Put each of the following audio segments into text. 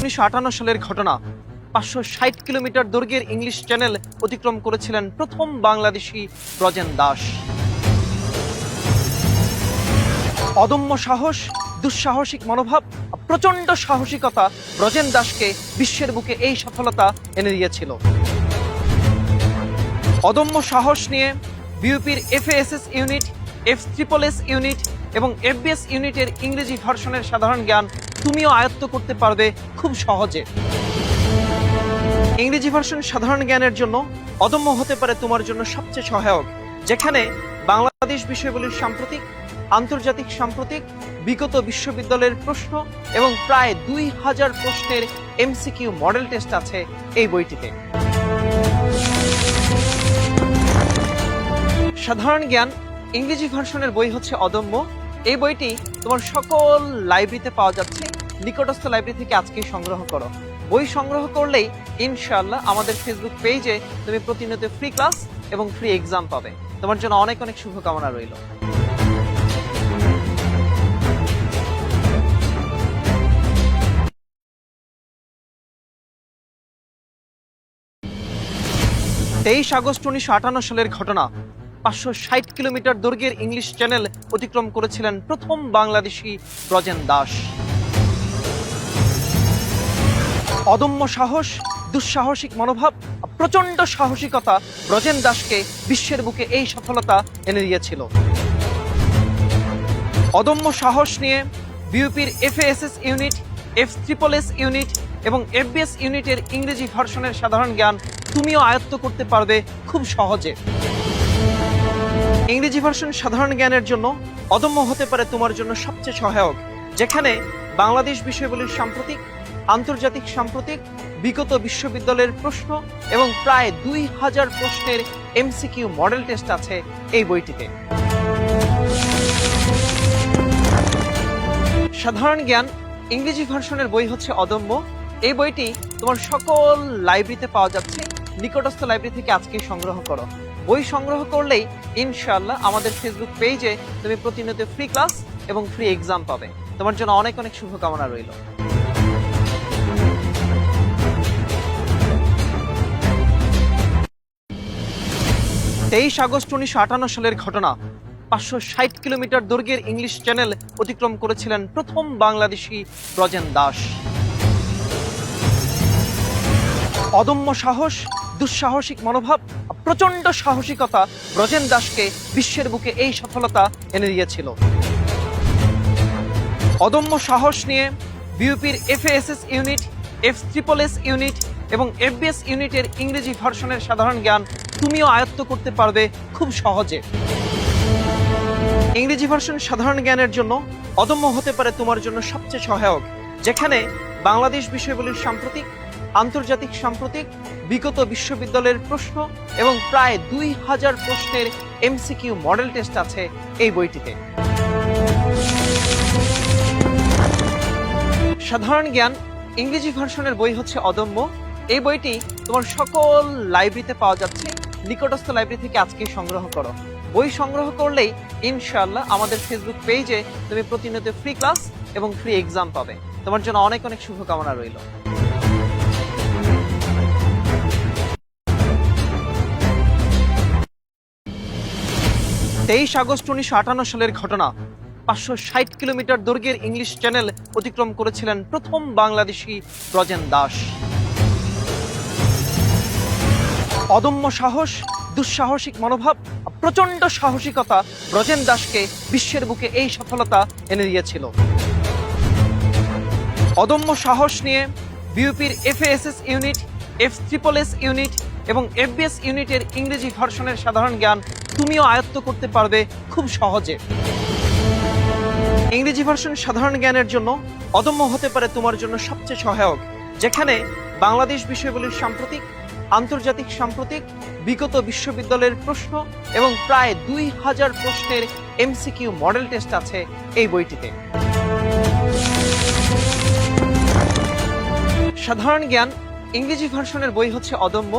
1958 সালের ঘটনা। 560 কিলোমিটার দৈর্ঘ্যের ইংলিশ চ্যানেল অতিক্রম করেছিলেন প্রথম বাংলাদেশি ব্রজেন দাস। অদম্য সাহস, দুঃসাহসিক মনোভাব, প্রচন্ড সাহসিকতা ব্রজেন দাসকে বিশ্বের বুকে এই সফলতা এনে দিয়েছিল। অদম্য সাহস নিয়ে বিউপির FASS ইউনিট, FSSS ইউনিট এবং FBS ইউনিটের ইংরেজি ভার্সনের সাধারণ জ্ঞান তুমিও আয়ত্ত করতে পারবে খুব সহজে। ইংরেজি ভার্সন সাধারণ জ্ঞানের জন্য অদম্য হতে পারে তোমার জন্য সবচেয়ে সহায়ক, যেখানে বাংলাদেশ বিষয়গুলির সাম্প্রতিক, আন্তর্জাতিক সাম্প্রতিক, বিগত বিশ্ববিদ্যালয়ের প্রশ্ন এবং প্রায় 2000 প্রশ্নের MCQ মডেল টেস্ট আছে এই বইটিতে। সাধারণ জ্ঞান ইংরেজি ভার্সনের বই হচ্ছে অদম্য। এই বইটি তোমার সকল লাইব্রেরিতে পাওয়া যাচ্ছে। নিকটস্থ লাইব্রেরি থেকে আজকেই সংগ্রহ করো। বই সংগ্রহ করলেই ইনশাআল্লাহ আমাদের ফেসবুক পেজে তুমি প্রতিনিয়ত ফ্রি ক্লাস এবং ফ্রি এক্সাম পাবে। তোমার জন্য অনেক অনেক শুভকামনা রইল। 23 আগস্ট 1958 সালের ঘটনা। 560 কিলোমিটার দৈর্ঘ্যের ইংলিশ চ্যানেল অতিক্রম করেছিলেন প্রথম বাংলাদেশি ব্রজেন দাস। অদম্য সাহস, দুঃসাহসিক মনোভাব, প্রচন্ড সাহসিকতা ব্রজেন দাসকে বিশ্বের বুকে এই সফলতা এনে দিয়েছিল। অদম্য সাহস নিয়ে বিউপির FASS ইউনিট, FSSS ইউনিট এবং FBS ইউনিটের ইংরেজি ভার্সনের সাধারণ জ্ঞান তুমিও আয়ত্ত করতে পারবে খুব সহজে। ইংরেজি ভার্সন সাধারণ জ্ঞানের জন্য অদম্য হতে পারে তোমার জন্য সবচেয়ে সহায়ক, যেখানে বাংলাদেশ বিষয়গুলির সাম্প্রতিক, আন্তর্জাতিক সাম্প্রতিক, বিগত বিশ্ববিদ্যালয়ের প্রশ্ন এবং প্রায় 2000 প্রশ্নের MCQ মডেল টেস্ট আছে এই বইটিতে। সাধারণ জ্ঞান ইংরেজি ভার্সনের বই হচ্ছে অদম্য। এই বইটি তোমার সকল লাইব্রেরিতে পাওয়া যাচ্ছে। নিকটস্থ লাইব্রেরি থেকে আজকেই সংগ্রহ করো। বই সংগ্রহ করলেই ইনশাআল্লাহ আমাদের ফেসবুক পেজে তুমি প্রতিনিয়ত ফ্রি ক্লাস এবং ফ্রি এক্সাম পাবে। তোমার জন্য অনেক অনেক শুভকামনা রইল। 23 আগস্ট 1958 সালের ঘটনা। 560 কিলোমিটার দৈর্ঘ্যের ইংলিশ চ্যানেল অতিক্রম করেছিলেন প্রথম বাংলাদেশি ব্রজেন দাস। অদম্য সাহস, দুঃসাহসিক মনোভাব, প্রচন্ড সাহসিকতা ব্রজেন দাসকে বিশ্বের বুকে এই সফলতা এনে দিয়েছিল। অদম্য সাহস নিয়ে বিউপির FASS ইউনিট, FSSS ইউনিট এবং FBS ইউনিটের ইংরেজি ভার্সনের সাধারণ জ্ঞান তুমিও আয়ত্ত করতে পারবে খুব সহজে। ইংরেজি ভার্সন সাধারণ জ্ঞানের জন্য অদম্য হতে পারে তোমার জন্য সবচেয়ে সহায়ক, যেখানে বাংলাদেশ বিষয়গুলির সাম্প্রতিক, আন্তর্জাতিক সাম্প্রতিক, বিগত বিশ্ববিদ্যালয়ের প্রশ্ন এবং প্রায় 2000 প্রশ্নের MCQ মডেল টেস্ট আছে এই বইটিতে। সাধারণ জ্ঞান ইংরেজি ভার্সনের বই হচ্ছে অদম্য। এই বইটি তোমার সকল লাইব্রেরিতে পাওয়া যাচ্ছে। নিকটস্থ লাইব্রেরি থেকে আজকেই সংগ্রহ করো। বই সংগ্রহ করলেই ইনশাআল্লাহ আমাদের ফেসবুক পেজে তুমি প্রতিনিয়ত ফ্রি ক্লাস এবং ফ্রি এক্সাম পাবে। তোমার জন্য অনেক অনেক শুভকামনা রইল। 23 আগস্ট 1958 সালের ঘটনা। 560 কিলোমিটার দৈর্ঘ্যের ইংলিশ চ্যানেল অতিক্রম করেছিলেন প্রথম বাংলাদেশি ব্রজেন দাস। অদম্য সাহস, দুঃসাহসিক মনোভাব, প্রচন্ড সাহসিকতা ব্রজেন দাসকে বিশ্বের বুকে এই সফলতা এনে দিয়েছিল। অদম্য সাহস নিয়ে বিউপির FASS ইউনিট, FSSS ইউনিট এবং FBS ইউনিটের ইংরেজি ভার্সনের সাধারণ জ্ঞান তুমিও আয়ত্ত করতে পারবে খুব সহজে। ইংরেজি ভার্সন সাধারণ জ্ঞানের জন্য অদম্য হতে পারে তোমার জন্য সবচেয়ে সহায়ক, যেখানে বাংলাদেশ বিষয়গুলির সাম্প্রতিক, আন্তর্জাতিক সাম্প্রতিক, বিগত বিশ্ববিদ্যালয়ের প্রশ্ন এবং প্রায় 2000 প্রশ্নের MCQ মডেল টেস্ট আছে এই বইটিতে। সাধারণ জ্ঞান ইংরেজি ভার্সনের বই হচ্ছে অদম্য।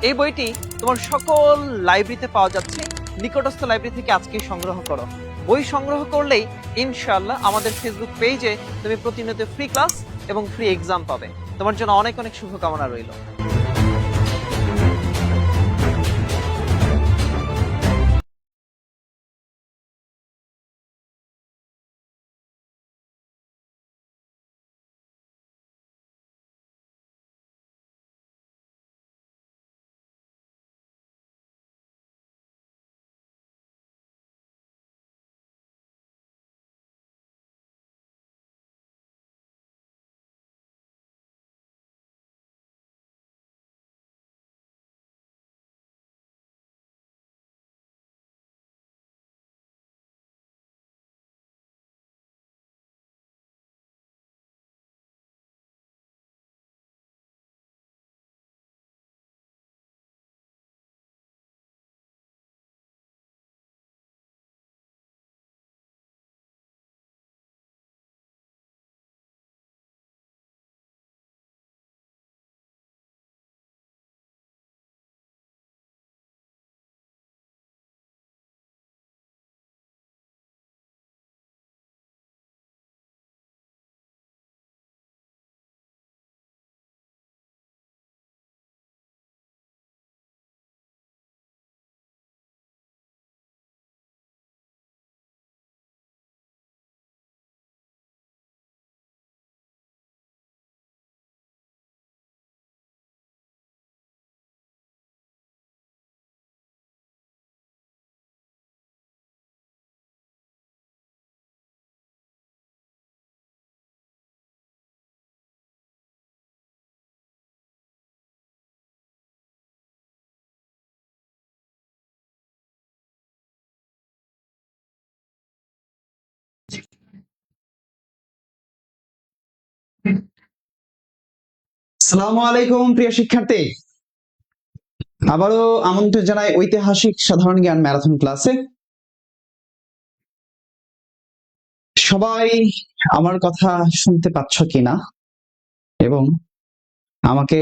এই বইটি তোমার সকল লাইব্রেরিতে পাওয়া যাচ্ছে। নিকটস্থ লাইব্রেরি থেকে আজকেই সংগ্রহ করো। বই সংগ্রহ করলেই ইনশাআল্লাহ আমাদের ফেসবুক পেজে তুমি প্রতিনিয়ত ফ্রি ক্লাস এবং ফ্রি এক্সাম পাবে। তোমার জন্য অনেক অনেক শুভকামনা রইল। আসসালামু আলাইকুম প্রিয় শিক্ষার্থী, আবারও আমন্ত্রণ জানাই ঐতিহাসিক সাধারণ জ্ঞান ম্যারাথন ক্লাসে। সবাই আমার কথা শুনতে পাচ্ছ কিনা এবং আমাকে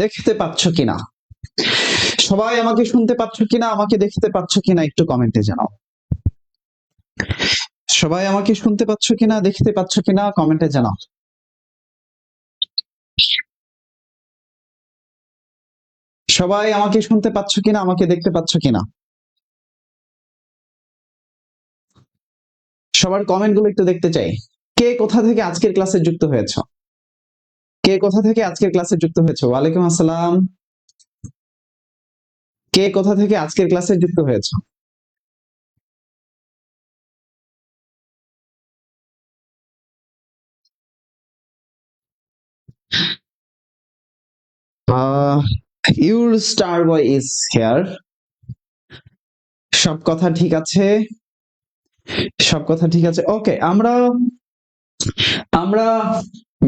দেখতে পাচ্ছ কিনা? সবাই আমাকে শুনতে পাচ্ছ কিনা, আমাকে দেখতে পাচ্ছ কিনা একটু কমেন্টে জানাও। সবাই আমাকে শুনতে পাচ্ছ কিনা, দেখতে পাচ্ছ কিনা কমেন্টে জানাও। সবাই আমাকে শুনতে পাচ্ছ কিনা, আমাকে দেখতে পাচ্ছ কিনা? সবার কমেন্ট গুলো একটু দেখতে চাই। কে কোথা থেকে আজকের ক্লাসে যুক্ত হয়েছে? কে কোথা থেকে আজকের ক্লাসে যুক্ত হয়েছে? ওয়ালাইকুম আসসালাম। কে কোথা থেকে আজকের ক্লাসে যুক্ত হয়েছে? Your star boy is here. সব কথা ঠিক আছে, সব কথা ঠিক আছে। ওকে, আমরা আমরা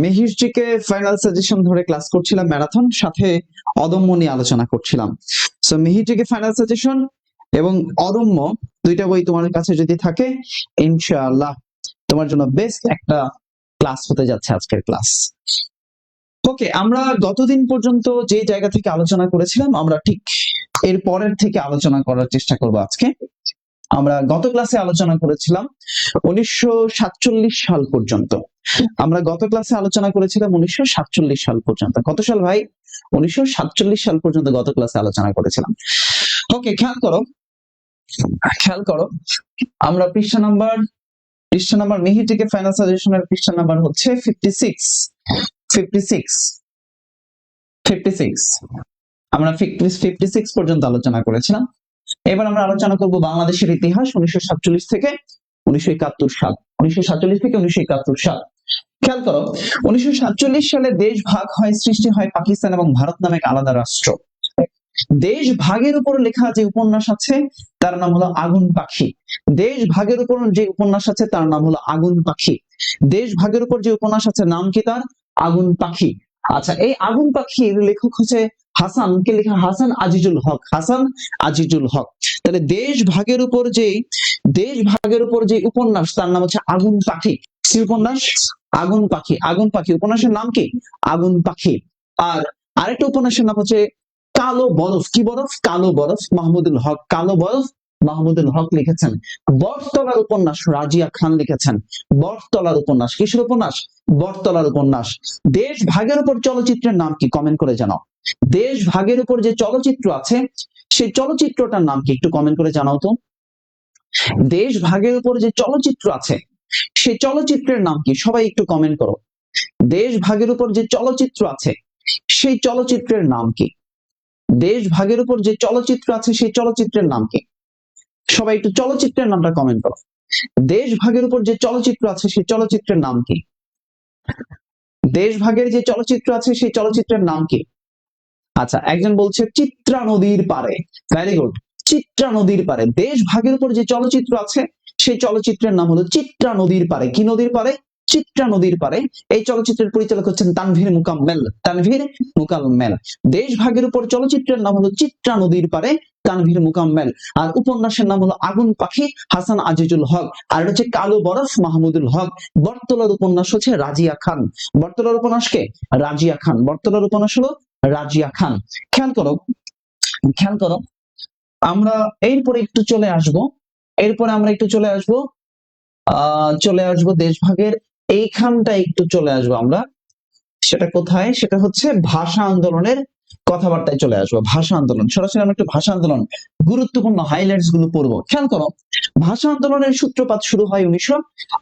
মেহিরজিকে ফাইনাল সাজেশন ধরে ক্লাস করছিলাম ম্যারাথন, সাথে অদম্য নিয়ে আলোচনা করছিলাম। সো মেহিরজিকে ফাইনাল সাজেশন এবং অদম্য দুইটা বই তোমার কাছে যদি থাকে, ইনশাআল্লাহ তোমার জন্য বেস্ট একটা ক্লাস হতে যাচ্ছে আজকের ক্লাস। ওকে, আমরা গতদিন পর্যন্ত যে জায়গা থেকে আলোচনা করেছিলাম, আমরা ঠিক এর পরের থেকে আলোচনা করার চেষ্টা করব আজকে। আমরা গত ক্লাসে আলোচনা করেছিলাম 1947 সাল পর্যন্ত। আমরা গত ক্লাসে আলোচনা করেছিলাম 1947 সাল পর্যন্ত। কত সাল ভাই? 1947 সাল পর্যন্ত গত ক্লাসে আলোচনা করেছিলাম। ওকে, খেয়াল করো, খেয়াল করো, আমরা পৃষ্ঠা নাম্বার মেহিরজিকে ফাইনাল সাজেশনের পৃষ্ঠা নাম্বার হচ্ছে 56 আমরা 56 পর্যন্ত আলোচনা করেছিলাম। এবার আমরা আলোচনা করব বাংলাদেশের ইতিহাস 1947 থেকে 1971 সাল। 1947 থেকে 1971 সাল। খেয়াল করো, 1947 সালে দেশ ভাগ হয়, সৃষ্টি হয় পাকিস্তান এবং ভারত নামে এক আলাদা রাষ্ট্র। দেশ ভাগের উপর লেখা যে উপন্যাস আছে তার নাম হলো আগুন পাখি। দেশ ভাগের উপর যে উপন্যাস আছে তার নাম হলো আগুন পাখি। দেশ ভাগের উপর যে উপন্যাস আছে নাম কি তার? আগুন পাখি। আচ্ছা, এই আগুন পাখির লেখক হচ্ছে হাসান, কে লেখা? হাসান আজিজুল হক। হাসান আজিজুল হক। তাহলে দেশ ভাগের উপর যে উপন্যাস তার নাম হচ্ছে আগুন পাখি। কি উপন্যাস? আগুন পাখি। আগুন পাখি উপন্যাসের নাম কি? আগুন পাখি। আর আরেকটা উপন্যাসের নাম হচ্ছে কালো বরফ। কি বরফ? কালো বরফ। মাহমুদুল হক। কালো বরফ মাহমুদুল হক লিখেছেন। বটতলার উপন্যাস রাজিয়া খান লিখেছেন। বটতলার উপন্যাস, কিসের উপন্যাস? বটতলার উপন্যাস। দেশ ভাগের উপর চলচ্চিত্রের নাম কি? কমেন্ট করে জানাও। দেশ ভাগের উপর যে চলচ্চিত্র আছে সেই চলচ্চিত্রটার নাম কি? একটু কমেন্ট করে জানাও তো। দেশ ভাগের উপর যে চলচ্চিত্র আছে সেই চলচ্চিত্রের নাম কি? সবাই একটু কমেন্ট করো। দেশ ভাগের উপর যে চলচ্চিত্র আছে সেই চলচ্চিত্রের নাম কি? দেশ ভাগের উপর যে চলচ্চিত্র আছে সেই চলচ্চিত্রের নাম কি? সবাই একটু চলচ্চিত্রের নামটা কমেন্ট করো। দেশ ভাগের উপর যে চলচ্চিত্র আছে সেই চলচ্চিত্রের নাম কি? দেশ ভাগের যে চলচ্চিত্র আছে সেই চলচ্চিত্রের নাম কি? আচ্ছা, একজন বলছে চিত্রা নদীর পারে। ভেরি গুড, চিত্রা নদীর পারে। দেশ ভাগের উপর যে চলচ্চিত্র আছে সেই চলচ্চিত্রের নাম হলো চিত্রা নদীর পারে। কি নদীর পারে? চিত্রা নদীর পারে। এই চলচ্চিত্রের পরিচালক হচ্ছেন তানভীর মুকাম্মেল। তানভীর মুকাম্মেল। দেশ ভাগের উপর চলচ্চিত্রের নাম হলো চিত্রা নদীর পারে, তানভীর মুকাম্মেল। আর উপন্যাসের নাম হলো আগুন পাখি, হাসান আজিজুল হক। আর এটা হচ্ছে কালো বরফ, মাহমুদুল হক। বটতলার উপন্যাস হচ্ছে রাজিয়া খান। বটতলার উপন্যাসকে রাজিয়া খান। বটতলার উপন্যাস হলো রাজিয়া খান। খেয়াল করো, খেয়াল করো, আমরা এরপরে একটু চলে আসব। এরপরে আমরা একটু চলে আসবো দেশভাগের এইখানটা একটু চলে আসবো আমরা। সেটা কোথায়? সেটা হচ্ছে ভাষা আন্দোলনের কথাবার্তায় চলে আসবো। ভাষা আন্দোলন, সরাসরি আমরা একটু ভাষা আন্দোলন গুরুত্বপূর্ণ হাইলাইটস গুলো পড়বো। খেয়াল করো, ভাষা আন্দোলনের সূত্রপাত শুরু হয়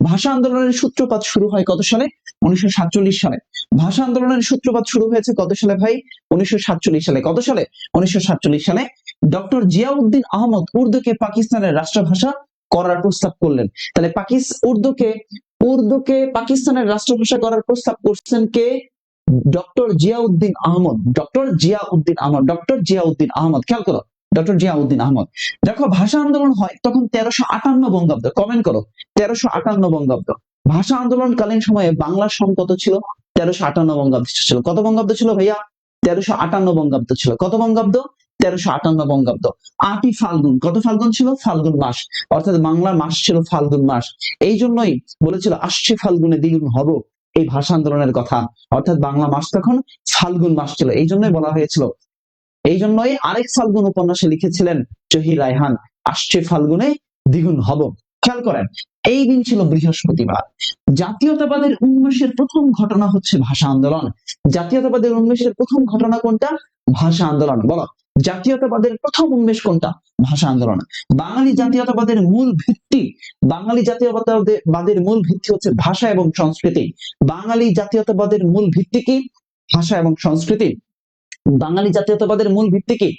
ভাষা আন্দোলনের সূত্রপাত শুরু হয় কত সালে? 1947 সালে। ভাষা আন্দোলনের সূত্রপাত শুরু হয়েছে কত সালে ভাই? 1947 সালে। কত সালে? 1947 সালে। ডক্টর জিয়াউদ্দিন আহমদ উর্দুকে পাকিস্তানের রাষ্ট্রভাষা করার প্রস্তাব করলেন। তাহলে উর্দুকে পাকিস্তানের রাষ্ট্রভাষা করার প্রস্তাব করছেন কে? Doctor Ziauddin Ahmad. Doctor Ziauddin Ahmad. Doctor Ziauddin Ahmad. খেয়াল করো, ডক্টর জিয়াউদ্দিন আহমদ। দেখো, ভাষা আন্দোলন হয় তখন 1358 বঙ্গাব্দ। কমেন্ট করো, 1358 বঙ্গাব্দ। ভাষা আন্দোলনকালীন সময়ে বাংলার সন কত ছিল? 1358 বঙ্গাব্দ ছিল। কত বঙ্গাব্দ ছিল ভাইয়া? 1358 বঙ্গাব্দ ছিল। কত বঙ্গাব্দ? 1358 বঙ্গাব্দ। 8ই ফাল্গুন। কত ফাল্গুন ছিল? ফাল্গুন মাস। অর্থাৎ বাংলার মাস ছিল ফাল্গুন মাস। এই জন্যই বলেছিল আসছে ফাল্গুনে দ্বিগুণ হব, এই ভাষা আন্দোলনের কথা। অর্থাৎ বাংলা মাস তখন ফাল্গুন মাস ছিল, এই জন্যই বলা হয়েছিল। এই জন্যই আরেক ফাল্গুন উপন্যাসে লিখেছিলেন জহির রায়হান, আসছে ফাল্গুনে দ্বিগুণ হব। খেয়াল করেন, এই দিন ছিল বৃহস্পতিবার। জাতীয়তাবাদের উন্মেষের প্রথম ঘটনা হচ্ছে ভাষা আন্দোলন। জাতীয়তাবাদের উন্মেষের প্রথম ঘটনা কোনটা? ভাষা আন্দোলন। বলো, জাতীয়তাবাদের প্রথম উন্মেষ কোনটা? ভাষা আন্দোলন। বাঙালি জাতীয়তাবাদের মূল ভিত্তি, বাঙালি জাতীয়তাবাদের মূল ভিত্তি হচ্ছে ভাষা এবং সংস্কৃতি। বাঙালি জাতীয়তাবাদের মূল ভিত্তি কি? ভাষা এবং সংস্কৃতি। বাঙালি জাতীয়তাবাদের মূল ভিত্তি কি?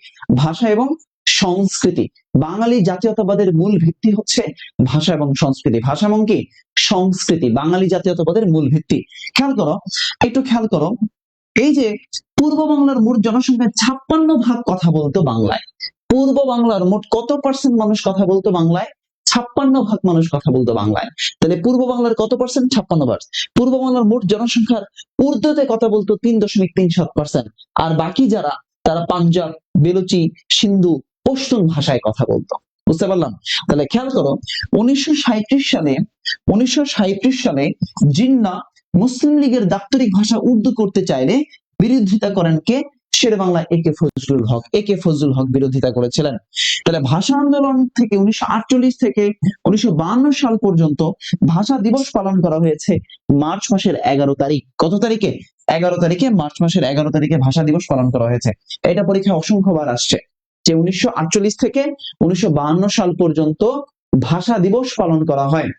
ভাষা এবং সংস্কৃতি। বাঙালি জাতীয়তাবাদের মূল ভিত্তি হচ্ছে ভাষা এবং সংস্কৃতি। ভাষা এবং কি? সংস্কৃতি। বাঙালি জাতীয়তাবাদের মূল ভিত্তি। খেয়াল করো, একটু খেয়াল করো, এই যে পূর্ব বাংলার মোট জনসংখ্যার 56% কথা বলতো বাংলায়। পূর্ব বাংলার মোট কত পার্সেন্ট মানুষ কথা বলতো বাংলায়? 56% মানুষ কথা বলতো বাংলায়। তাহলে পূর্ব বাংলার কত পার্সেন্ট? 56%। পূর্ব বাংলার মোট জনসংখ্যার উর্দুতে কথা বলতো 3.37%। আর বাকি যারা, তারা পাঞ্জাব, বেলুচি, সিন্ধু, পশতুন ভাষায় কথা বলতো। বুঝতে পারলাম? তাহলে খেয়াল করো, 1937 সালে জিন্নাহ মুসলিম লীগের দাপ্তরিক ভাষা উর্দু করতে চাইলে বিরোধিতা করেন কে? শেরে বাংলা একে ফজলুল হক। একে ফজলুল হক বিরোধিতা করেছিলেন। তাহলে ভাষা আন্দোলন থেকে 1948 থেকে 1952 সাল পর্যন্ত ভাষা দিবস পালন করা হয়েছে মার্চ মাসের 11 তারিখ। কত তারিখে? 11 তারিখে, মার্চ মাসের 11 তারিখে ভাষা দিবস পালন করা হয়েছে। এটা পরীক্ষায় অসংখ্যবার আসছে যে 1948 থেকে 1952 সাল পর্যন্ত ভাষা দিবস পালন করা হয়।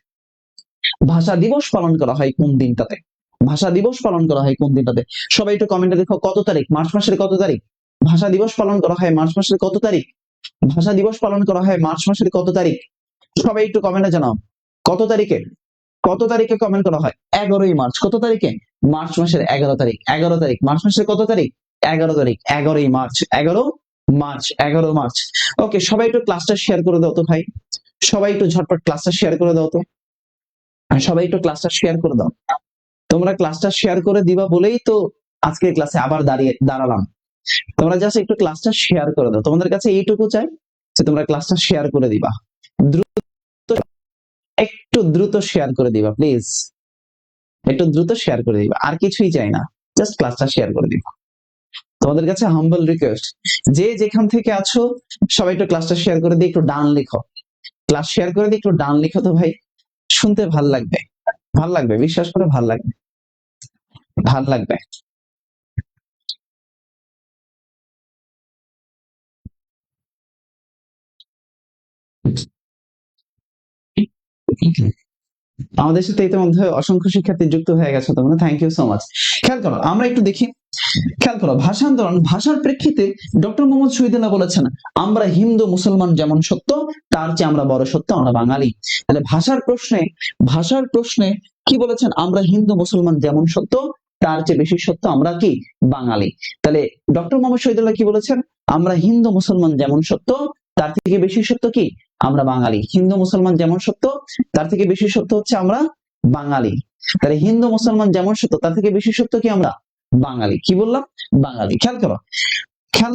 ভাষা দিবস পালন করা হয় কোন দিনটাতে? ভাষা দিবস পালন করা হয় কোন দিনটাতে? সবাই একটু কমেন্টে দেখো, কত তারিখ? মার্চ মাসের কত তারিখ? ভাষা দিবস পালন করা হয় মার্চ মাসের কত তারিখ? ভাষা দিবস পালন করা হয় মার্চ মাসের কত তারিখ? সবাই একটু কমেন্টে জানাও, কত তারিখে? কত তারিখে কমেন্ট করা হয়? 11ই মার্চ। কত তারিখে? মার্চ মাসের 11 তারিখ। 11 তারিখ। মার্চ মাসের কত তারিখ? 11 তারিখ। 11ই মার্চ। 11 মার্চ। ওকে, সবাই একটু ক্লাসটা শেয়ার করে দাও তো ভাই। সবাই একটু ঝটপট ক্লাসটা শেয়ার করে দাও তো। সবাই একটু ক্লাসটা শেয়ার করে দাও। তোমরা ক্লাসটা শেয়ার করে দিবা বলেই তো আজকে ক্লাসে আবার দাঁড়ালাম। তোমরা জাস্ট একটু ক্লাসটা শেয়ার করে দাও। তোমাদের কাছে এইটুকু চাই যে তোমরা ক্লাসটা শেয়ার করে দিবা। একটু দ্রুত শেয়ার করে দিবা প্লিজ। একটু দ্রুত শেয়ার করে দিবা, আর কিছুই চাই না, জাস্ট ক্লাসটা শেয়ার করে দিবা। তোমাদের কাছে হাম্বল রিকোয়েস্ট, যে যেখান থেকে আছো সবাই একটু ক্লাসটা শেয়ার করে দিয়ে একটু ডান লিখো, ক্লাস শেয়ার করে দিয়ে একটু ডান লিখো তো ভাই, শুনতে ভাল লাগবে, ভাল লাগবে, বিশ্বাস করে ভাল লাগবে, ভাল লাগবে। আমাদের সাথে ইতিমধ্যে অসংখ্য শিক্ষার্থী যুক্ত হয়ে গেছে, তোমরা থ্যাংক ইউ সো মাচ। খেয়াল করো, আমরা একটু দেখি, খেয়াল করো, ভাষা আন্দোলন, ভাষার প্রেক্ষিতে ডক্টর মোহাম্মদ শহীদুল্লাহ বলেছেন আমরা হিন্দু মুসলমান যেমন সত্য তার চেয়ে আমরা বড় সত্য, আমরা বাঙালি। তাহলে ভাষার প্রশ্নে কি বলেছেন? আমরা হিন্দু মুসলমান যেমন সত্য তার চেয়ে বেশি সত্য, আমরা কি? বাঙালি। তাহলে ডক্টর মোহাম্মদ শহীদুল্লাহ কি বলেছেন? আমরা হিন্দু মুসলমান যেমন সত্য তার থেকে বেশি সত্য কি? আমরা বাঙালি। হিন্দু মুসলমান যেমন সত্য তার থেকে বেশি সত্য হচ্ছে আমরা বাঙালি। তাহলে হিন্দু মুসলমান যেমন সত্য তার থেকে বেশি সত্য কি? আমরা বাঙালি। কি বললাম? বাঙালি। খেয়াল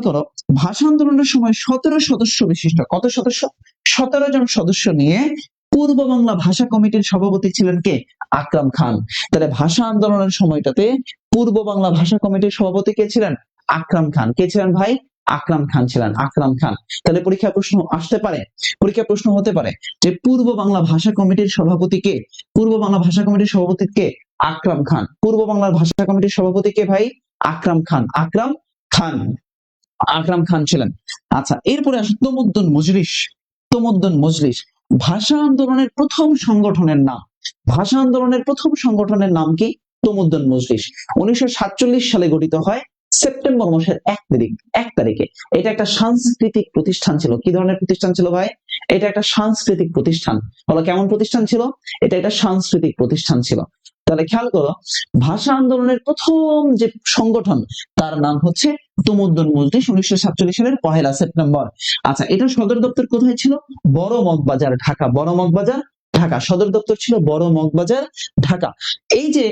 করো, ভাষা আন্দোলনের সময় 17 সদস্য বিশিষ্ট, কত সদস্য? 17 জন সদস্য নিয়ে পূর্ব বাংলা ভাষা কমিটির সভাপতি ছিলেন কে? আকরাম খান। তাহলে ভাষা আন্দোলনের সময়টাতে পূর্ব বাংলা ভাষা কমিটির সভাপতি কে ছিলেন? আকরাম খান। কে ছিলেন ভাই? আকরাম খান ছিলেন, আকরাম খান। তাহলে পরীক্ষা প্রশ্ন আসতে পারে, পরীক্ষা প্রশ্ন হতে পারে যে পূর্ব বাংলা ভাষা কমিটির সভাপতি কে? পূর্ব বাংলা ভাষা কমিটির সভাপতি কে? আকরাম খান। পূর্ব বাংলার ভাষা কমিটির সভাপতি কে ভাই? আকরাম খান। আকরাম খান, আকরাম খান ছিলেন। আচ্ছা, এরপরে আসে তমুদ্দুন মজলিস। তমুদ্দুন মজলিস ভাষা আন্দোলনের প্রথম সংগঠনের নাম। ভাষা আন্দোলনের প্রথম সংগঠনের নাম কি? তমুদ্দুন মজলিস। 1947 সালে গঠিত হয় সেপ্টেম্বর মাসের 1 তারিখে। এটা একটা সাংস্কৃতিক প্রতিষ্ঠান ছিল। কি ধরনের প্রতিষ্ঠান ছিল ভাই? এটা একটা সাংস্কৃতিক প্রতিষ্ঠান। বলো কেমন প্রতিষ্ঠান ছিল? এটা একটা সাংস্কৃতিক প্রতিষ্ঠান ছিল। তাহলে খেয়াল করো, ভাষা আন্দোলনের প্রথম যে সংগঠন তার নাম হচ্ছে তমুদ্দুন মজলিস, 1947 সালের 1 সেপ্টেম্বর। আচ্ছা, এটার সদর দপ্তর কোথায় ছিল? বড় মগবাজার, ঢাকা। বড় মগবাজার, ঢাকা। সদর দপ্তর ছিল বড় মগবাজার, ঢাকা। এই যে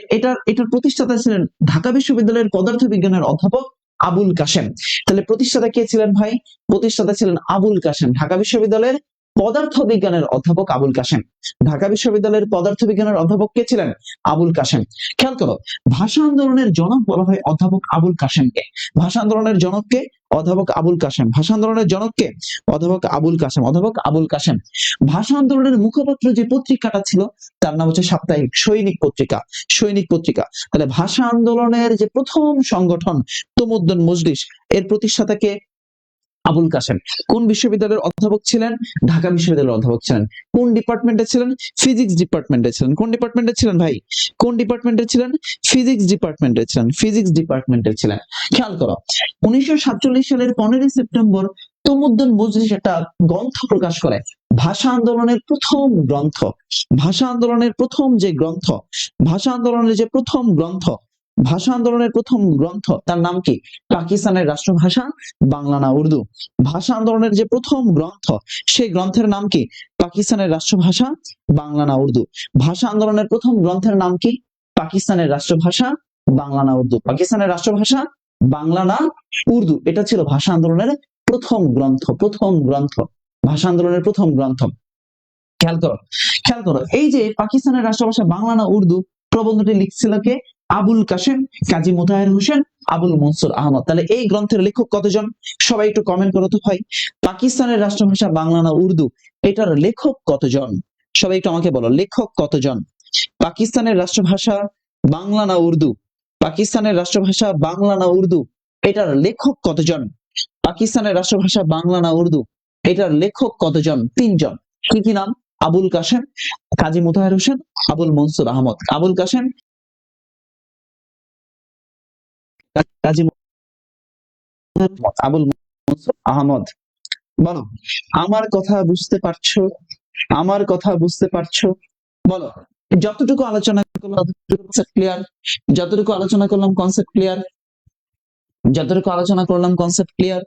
এটার প্রতিষ্ঠাতা ছিলেন ঢাকা বিশ্ববিদ্যালয়ের পদার্থ বিজ্ঞানের অধ্যাপক আবুল কাশেম। তাহলে প্রতিষ্ঠাতা কে ছিলেন ভাই? প্রতিষ্ঠাতা ছিলেন আবুল কাশেম। ঢাকা বিশ্ববিদ্যালয়ের পদার্থ বিজ্ঞানের অধ্যাপক আবুল কাশেম। ঢাকা বিশ্ববিদ্যালয়ের পদার্থ বিজ্ঞানের অধ্যাপক কে ছিলেন? আবুল কাশেম। খেয়াল করো, ভাষা আন্দোলনের জনক বলা হয় অধ্যাপক আবুল কাশেমকে। ভাষা আন্দোলনের জনককে? অধ্যাপক আবুল কাশেম। ভাষা আন্দোলনের জনককে? অধ্যাপক আবুল কাশেম। অধ্যাপক আবুল কাশেম। ভাষা আন্দোলনের মুখপাত্র যে পত্রিকাটা ছিল তার নাম হচ্ছে সাপ্তাহিক সৈনিক পত্রিকা। সৈনিক পত্রিকা। তাহলে ভাষা আন্দোলনের যে প্রথম সংগঠন তমুদ্দুন মজলিস, এর প্রতিষ্ঠাতাকে আবুল কাশেম। কোন বিশ্ববিদ্যালয়ের অধ্যাপক ছিলেন? ঢাকা বিশ্ববিদ্যালয়ের অধ্যাপক ছিলেন। কোন ডিপার্টমেন্টে ছিলেন? ফিজিক্স ডিপার্টমেন্টে ছিলেন। কোন ডিপার্টমেন্টে ছিলেন ভাই? কোন ডিপার্টমেন্টে ছিলেন? ফিজিক্স ডিপার্টমেন্টে ছিলেন। ফিজিক্স ডিপার্টমেন্টে ছিলেন। খেয়াল করো, 1947 সালের 15 সেপ্টেম্বর তমুদ্দুন মজলিস একটা গ্রন্থ প্রকাশ করে। ভাষা আন্দোলনের প্রথম গ্রন্থ, ভাষা আন্দোলনের প্রথম যে গ্রন্থ, ভাষা আন্দোলনের যে প্রথম গ্রন্থ, ভাষা আন্দোলনের প্রথম গ্রন্থ তার নাম কি? পাকিস্তানের রাষ্ট্রভাষা বাংলা না উর্দু। ভাষা আন্দোলনের যে প্রথম গ্রন্থ, সেই গ্রন্থের নাম কি? পাকিস্তানের রাষ্ট্রভাষা বাংলা না উর্দু। ভাষা আন্দোলনের প্রথম গ্রন্থের নাম কি? পাকিস্তানের রাষ্ট্রভাষা বাংলা না উর্দু। পাকিস্তানের রাষ্ট্রভাষা বাংলা না উর্দু। এটা ছিল ভাষা আন্দোলনের প্রথম গ্রন্থ। প্রথম গ্রন্থ, ভাষা আন্দোলনের প্রথম গ্রন্থ। খেয়াল করো, খেয়াল করো, এই যে পাকিস্তানের রাষ্ট্রভাষা বাংলা না উর্দু প্রবন্ধটি লিখছিল কে? আবুল কাশেম, কাজী মোতাহের হোসেন, আবুল মনসুর আহমদ। তাহলে এই গ্রন্থের লেখক কতজন? সবাই একটু কমেন্ট করো তো ভাই। পাকিস্তানের রাষ্ট্রভাষা বাংলা না উর্দু, এটার লেখক কতজন? সবাই একটু আমাকে বলো, লেখক কতজন? পাকিস্তানের রাষ্ট্রভাষা বাংলা না উর্দু, পাকিস্তানের রাষ্ট্রভাষা বাংলা না উর্দু, এটার লেখক কতজন? পাকিস্তানের রাষ্ট্রভাষা বাংলা না উর্দু, এটার লেখক কতজন? 3 জন। কি কি নাম? আবুল কাশেম, কাজী মোতাহের হোসেন, আবুল মনসুর আহমদ। আবুল কাশেম, কাজী মোতাহের হোসেন, আবুল মনসুর আহমদ। বলো, আমার কথা বুঝতে পারছো? আমার কথা বুঝতে পারছো? বলো, যতটুকু আলোচনা করলাম কনসেপ্ট ক্লিয়ার? যতটুকু আলোচনা করলাম কনসেপ্ট ক্লিয়ার? যতটুকু আলোচনা করলাম কনসেপ্ট ক্লিয়ার?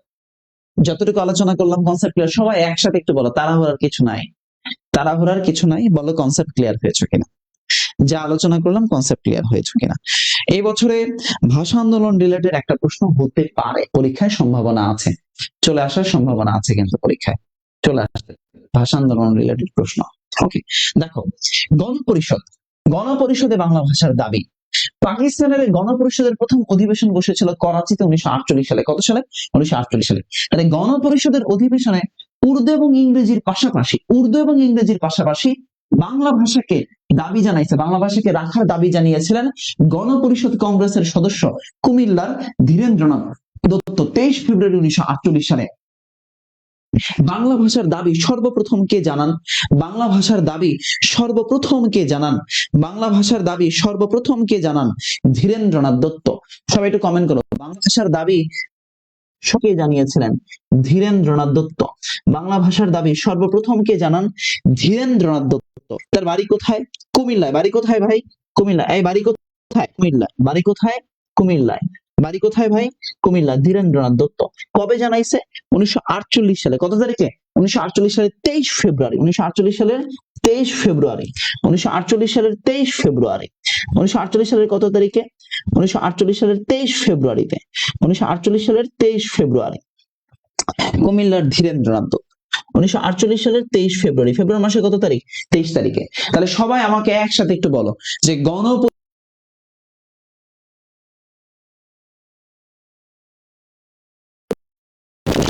যতটুকু আলোচনা করলাম কনসেপ্ট ক্লিয়ার? সবাই একসাথে একটু বলো, তাড়াহুড়ার কিছু নাই, তাড়াহুড়ার কিছু নাই। বলো কনসেপ্ট ক্লিয়ার হয়েছে কিনা, যা আলোচনা করলাম কনসেপ্ট ক্লিয়ার হয়েছে কিনা। এই বছরে ভাষা আন্দোলন রিলেটেড একটা প্রশ্ন হতে পারে, পরীক্ষায় সম্ভাবনা আছে, চলে আসার সম্ভাবনা আছে, কিন্তু পরীক্ষায় চলে আসবে ভাষা আন্দোলন রিলেটেড প্রশ্ন। ওকে, দেখো, গণপরিষদ, গণপরিষদে বাংলা ভাষার দাবি। পাকিস্তানের গণপরিষদের প্রথম অধিবেশন বসেছিল করাচিতে 1948 সালে। কত সালে? 1948 সালে। তাহলে গণপরিষদের অধিবেশনে উর্দু এবং ইংরেজির পাশাপাশি বাংলা ভাষাকে বাংলা ভাষাকে রাখার দাবি জানিয়েছিলেন গণপরিষদ কংগ্রেসের সদস্য কুমিল্লার ধীরেন্দ্রনাথ দত্ত 23 ফেব্রুয়ারি 1948 সালে। বাংলা ভাষার দাবি সর্বপ্রথম কে জানান? বাংলা ভাষার দাবি সর্বপ্রথম কে জানান? ধীরেন্দ্রনাথ দত্ত। সবাই একটু কমেন্ট করো, বাংলা ভাষার দাবি কে জানিয়েছিলেন? ধীরেন্দ্রনাথ দত্ত। বাংলা ভাষার দাবি সর্বপ্রথম কে জানান? ধীরেন্দ্রনাথ দত্ত। তার বাড়ি কোথায়? কুমিল্লায়। বাড়ি কোথায় ভাই? কুমিল্লা। এই বাড়ি কোথায়? কুমিল্লায়। বাড়ি কোথায়? কুমিল্লায়। বাড়ি কোথায় ভাই? কুমিল্লা। ধীরেন্দ্রনাথ দত্ত। কবে জানাইছে? 1948 সালে। কত তারিখে? 1948 সালের 23 ফেব্রুয়ারি। 1948 সালের 23 ফেব্রুয়ারি। 1948 সালের 23 ফেব্রুয়ারি। 1948 সালের কত তারিখে? 1948 সালের 23 ফেব্রুয়ারিতে। 1948 সালের 23 ফেব্রুয়ারি কুমিল্লার ধীরেন্দ্রনাথ দত্ত। 1948 সালের 23 ফেব্রুয়ারি। ফেব্রুয়ারি মাসের কত তারিখ? 23 তারিখে। তাহলে সবাই আমাকে একসাথে একটু বলো যে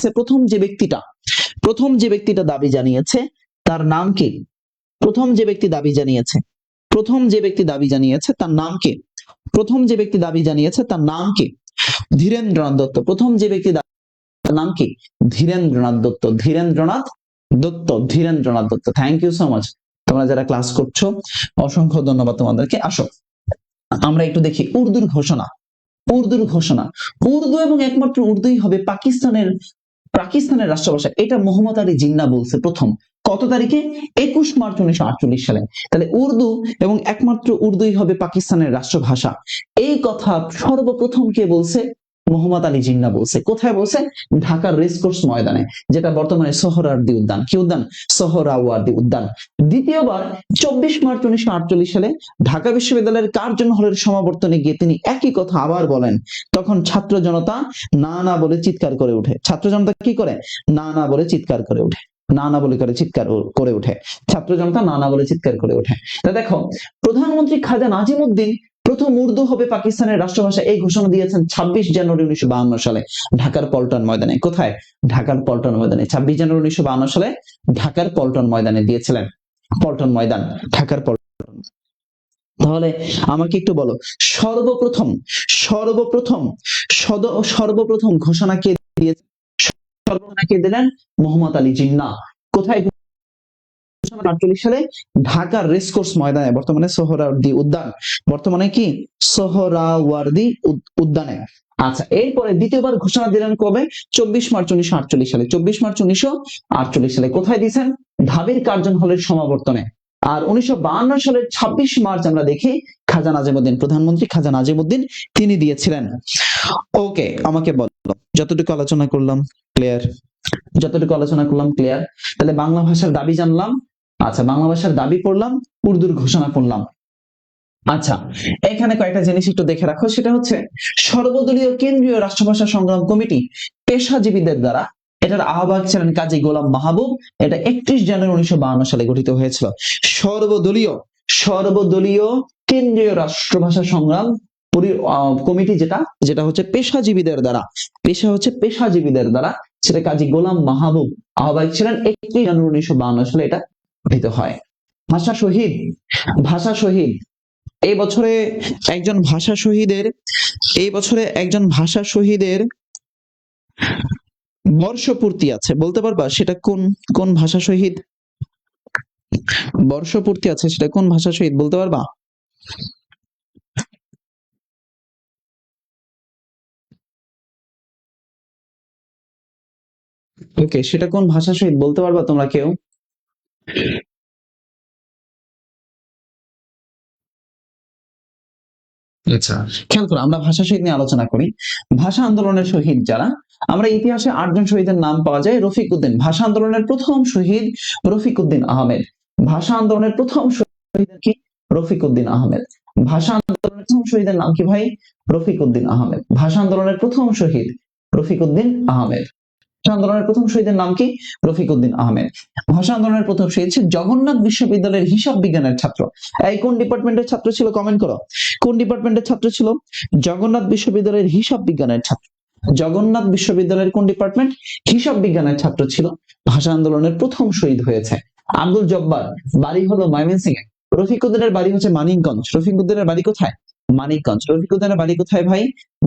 প্রথম যে ব্যক্তিটা দাবি জানিয়েছে তার নাম কি? প্রথম যে ব্যক্তি দাবি জানিয়েছে তার নাম কি? ধীরেন্দ্রনাথ দত্ত। প্রথম যে ব্যক্তি তার নাম কি? Dhirendranath Dutta. Dhirendranath Dutta. Thank you so much. তোমরা যারা ক্লাস করছো অসংখ্য ধন্যবাদ তোমাদেরকে। আসো আমরা একটু দেখি উর্দুর ঘোষণা। উর্দু এবং একমাত্র উর্দুই হবে পাকিস্তানের রাষ্ট্রভাষা। এটা মোহাম্মদ আলী জিন্নাহ বলছে প্রথম। কত তারিখে? 21 মার্চ 1948 সালে। তাহলে উর্দু এবং একমাত্র উর্দুই হবে পাকিস্তানের রাষ্ট্রভাষা, এই কথা সর্বপ্রথম কে বলছে? মোহাম্মদ আলী জিন্নাহ বলছে। কোথায় বলছে? ঢাকার রেসকোর্স ময়দানে, যেটা বর্তমানে সোহরাওয়ার্দী উদ্যান। কি উদ্যান? সোহরাওয়ার্দী উদ্যান। দ্বিতীয়বার 24 মার্চ 1948 সালে ঢাকা বিশ্ববিদ্যালয়ের কার্জন হলের সমাবর্তনে গিয়ে তিনি একই কথা আবার বলেন। তখন ছাত্র জনতা না না বলে চিৎকার করে ওঠে। ছাত্র জনতা কি করে? না না বলে চিৎকার করে ওঠে। ছাত্র জনতা না না বলে চিৎকার করে ওঠে। তা দেখো, প্রধানমন্ত্রী খাজা নাজিমুদ্দিন প্রথম উর্দু হবে পাকিস্তানের রাষ্ট্রভাষা এই ঘোষণা দিয়েছেন 26 জানুয়ারি 1952 সালে ঢাকার পল্টন ময়দানে। কোথায়? ঢাকার পল্টন ময়দানে। 26 জানুয়ারি 1952 সালে ঢাকার পল্টন ময়দানে দিয়েছিলেন। পল্টন ময়দান, ঢাকার পল্টন। তাহলে আমাকে একটু বলো, সর্বপ্রথম ঘোষণা কে দিয়েছেন? ঘোষণা কে দিলেন? মোহাম্মদ আলী জিন্নাহ। কোথায়? 1948 সালে ঢাকার রেসকোর্স ময়দানে, বর্তমানে সোহরাওয়ার্দী উদ্যান। বর্তমানে কি? সোহরাওয়ার্দী উদ্যানে। আচ্ছা, এরপরে দ্বিতীয়বার ঘোষণা দিলেন কবে? 24 মার্চ 1948 সালে। 24 মার্চ 1948 সালে কোথায় দিয়েছেন? ঢাবির কার্জন হলের সমাবর্তনে। আর 1952 সালের 26 মার্চ আমরা দেখি খাজা নাজিমুদ্দিন, প্রধানমন্ত্রী খাজা নাজিমুদ্দিন তিনি দিয়েছিলেন। ওকে, আমাকে বলো যতটুকু আলোচনা করলাম ক্লিয়ার? তাহলে বাংলা ভাষার দাবি জানলাম। আচ্ছা, বাংলা ভাষার দাবি পড়লাম, উর্দুর ঘোষণা পড়লাম। আচ্ছা, এখানে কয়েকটা জিনিস একটু দেখে রাখো। সেটা হচ্ছে সর্বদলীয় কেন্দ্রীয় রাষ্ট্রভাষা সংগ্রাম কমিটি পেশাজীবীদের দ্বারা, এটার আহ্বায়ক ছিলেন কাজী গোলাম মাহবুব। এটা 31 জানুয়ারি 1952 সালে গঠিত হয়েছিল। সর্বদলীয় কেন্দ্রীয় রাষ্ট্রভাষা সংগ্রাম কমিটি, যেটা হচ্ছে পেশাজীবীদের দ্বারা, সেটা কাজী গোলাম মাহবুব আহ্বায়ক ছিলেন। 31 জানুয়ারি 1952 সালে এটা গঠিত হয়। ভাষা শহীদ এই বছরে একজন ভাষা শহীদের বর্ষপূর্তি আছে, বলতে পারবা সেটা কোন ভাষা শহীদ? বর্ষপূর্তি আছে, সেটা কোন ভাষা শহীদ বলতে পারবা? ওকে, সেটা কোন ভাষা শহীদ বলতে পারবা তোমরা কেউ? আচ্ছা, খেয়াল করো, আমরা ভাষা শহীদ নিয়ে আলোচনা করি। ভাষা আন্দোলনের শহীদ যারা, আমরা ইতিহাসে 8 জন শহীদের নাম পাওয়া যায়। রফিক উদ্দিন, ভাষা আন্দোলনের প্রথম শহীদ রফিক উদ্দিন আহমেদ। ভাষা আন্দোলনের প্রথম শহীদ কি? রফিক উদ্দিন আহমেদ। ভাষা আন্দোলনের প্রথম শহীদের নাম কি ভাই? রফিক উদ্দিন আহমেদ। ভাষা আন্দোলনের প্রথম শহীদ রফিক উদ্দিন আহমেদ। ভাষা আন্দোলনের প্রথম শহীদের নাম কি? রফিক উদ্দিন আহমেদ। ভাষা আন্দোলনের প্রথম শহীদ ছিল জগন্নাথ বিশ্ববিদ্যালয়ের হিসাব বিজ্ঞানের ছাত্র। এই কোন ডিপার্টমেন্টের ছাত্র ছিল? কমেন্ট করো। কোন ডিপার্টমেন্টের ছাত্র ছিল? জগন্নাথ বিশ্ববিদ্যালয়ের হিসাব বিজ্ঞানের ছাত্র। জগন্নাথ বিশ্ববিদ্যালয়ের কোন ডিপার্টমেন্ট? হিসাব বিজ্ঞানের ছাত্র ছিল। ভাষা আন্দোলনের প্রথম শহীদ হয়েছে আব্দুল জব্বার, বাড়ি হলো ময়মনসিংহে। রফিক উদ্দিনের বাড়ি হচ্ছে মানিকগঞ্জ। রফিক উদ্দিনের বাড়ি কোথায়? মানিকগঞ্জ। রফিক উদ্দিনের বাড়ি কোথায় ভাই?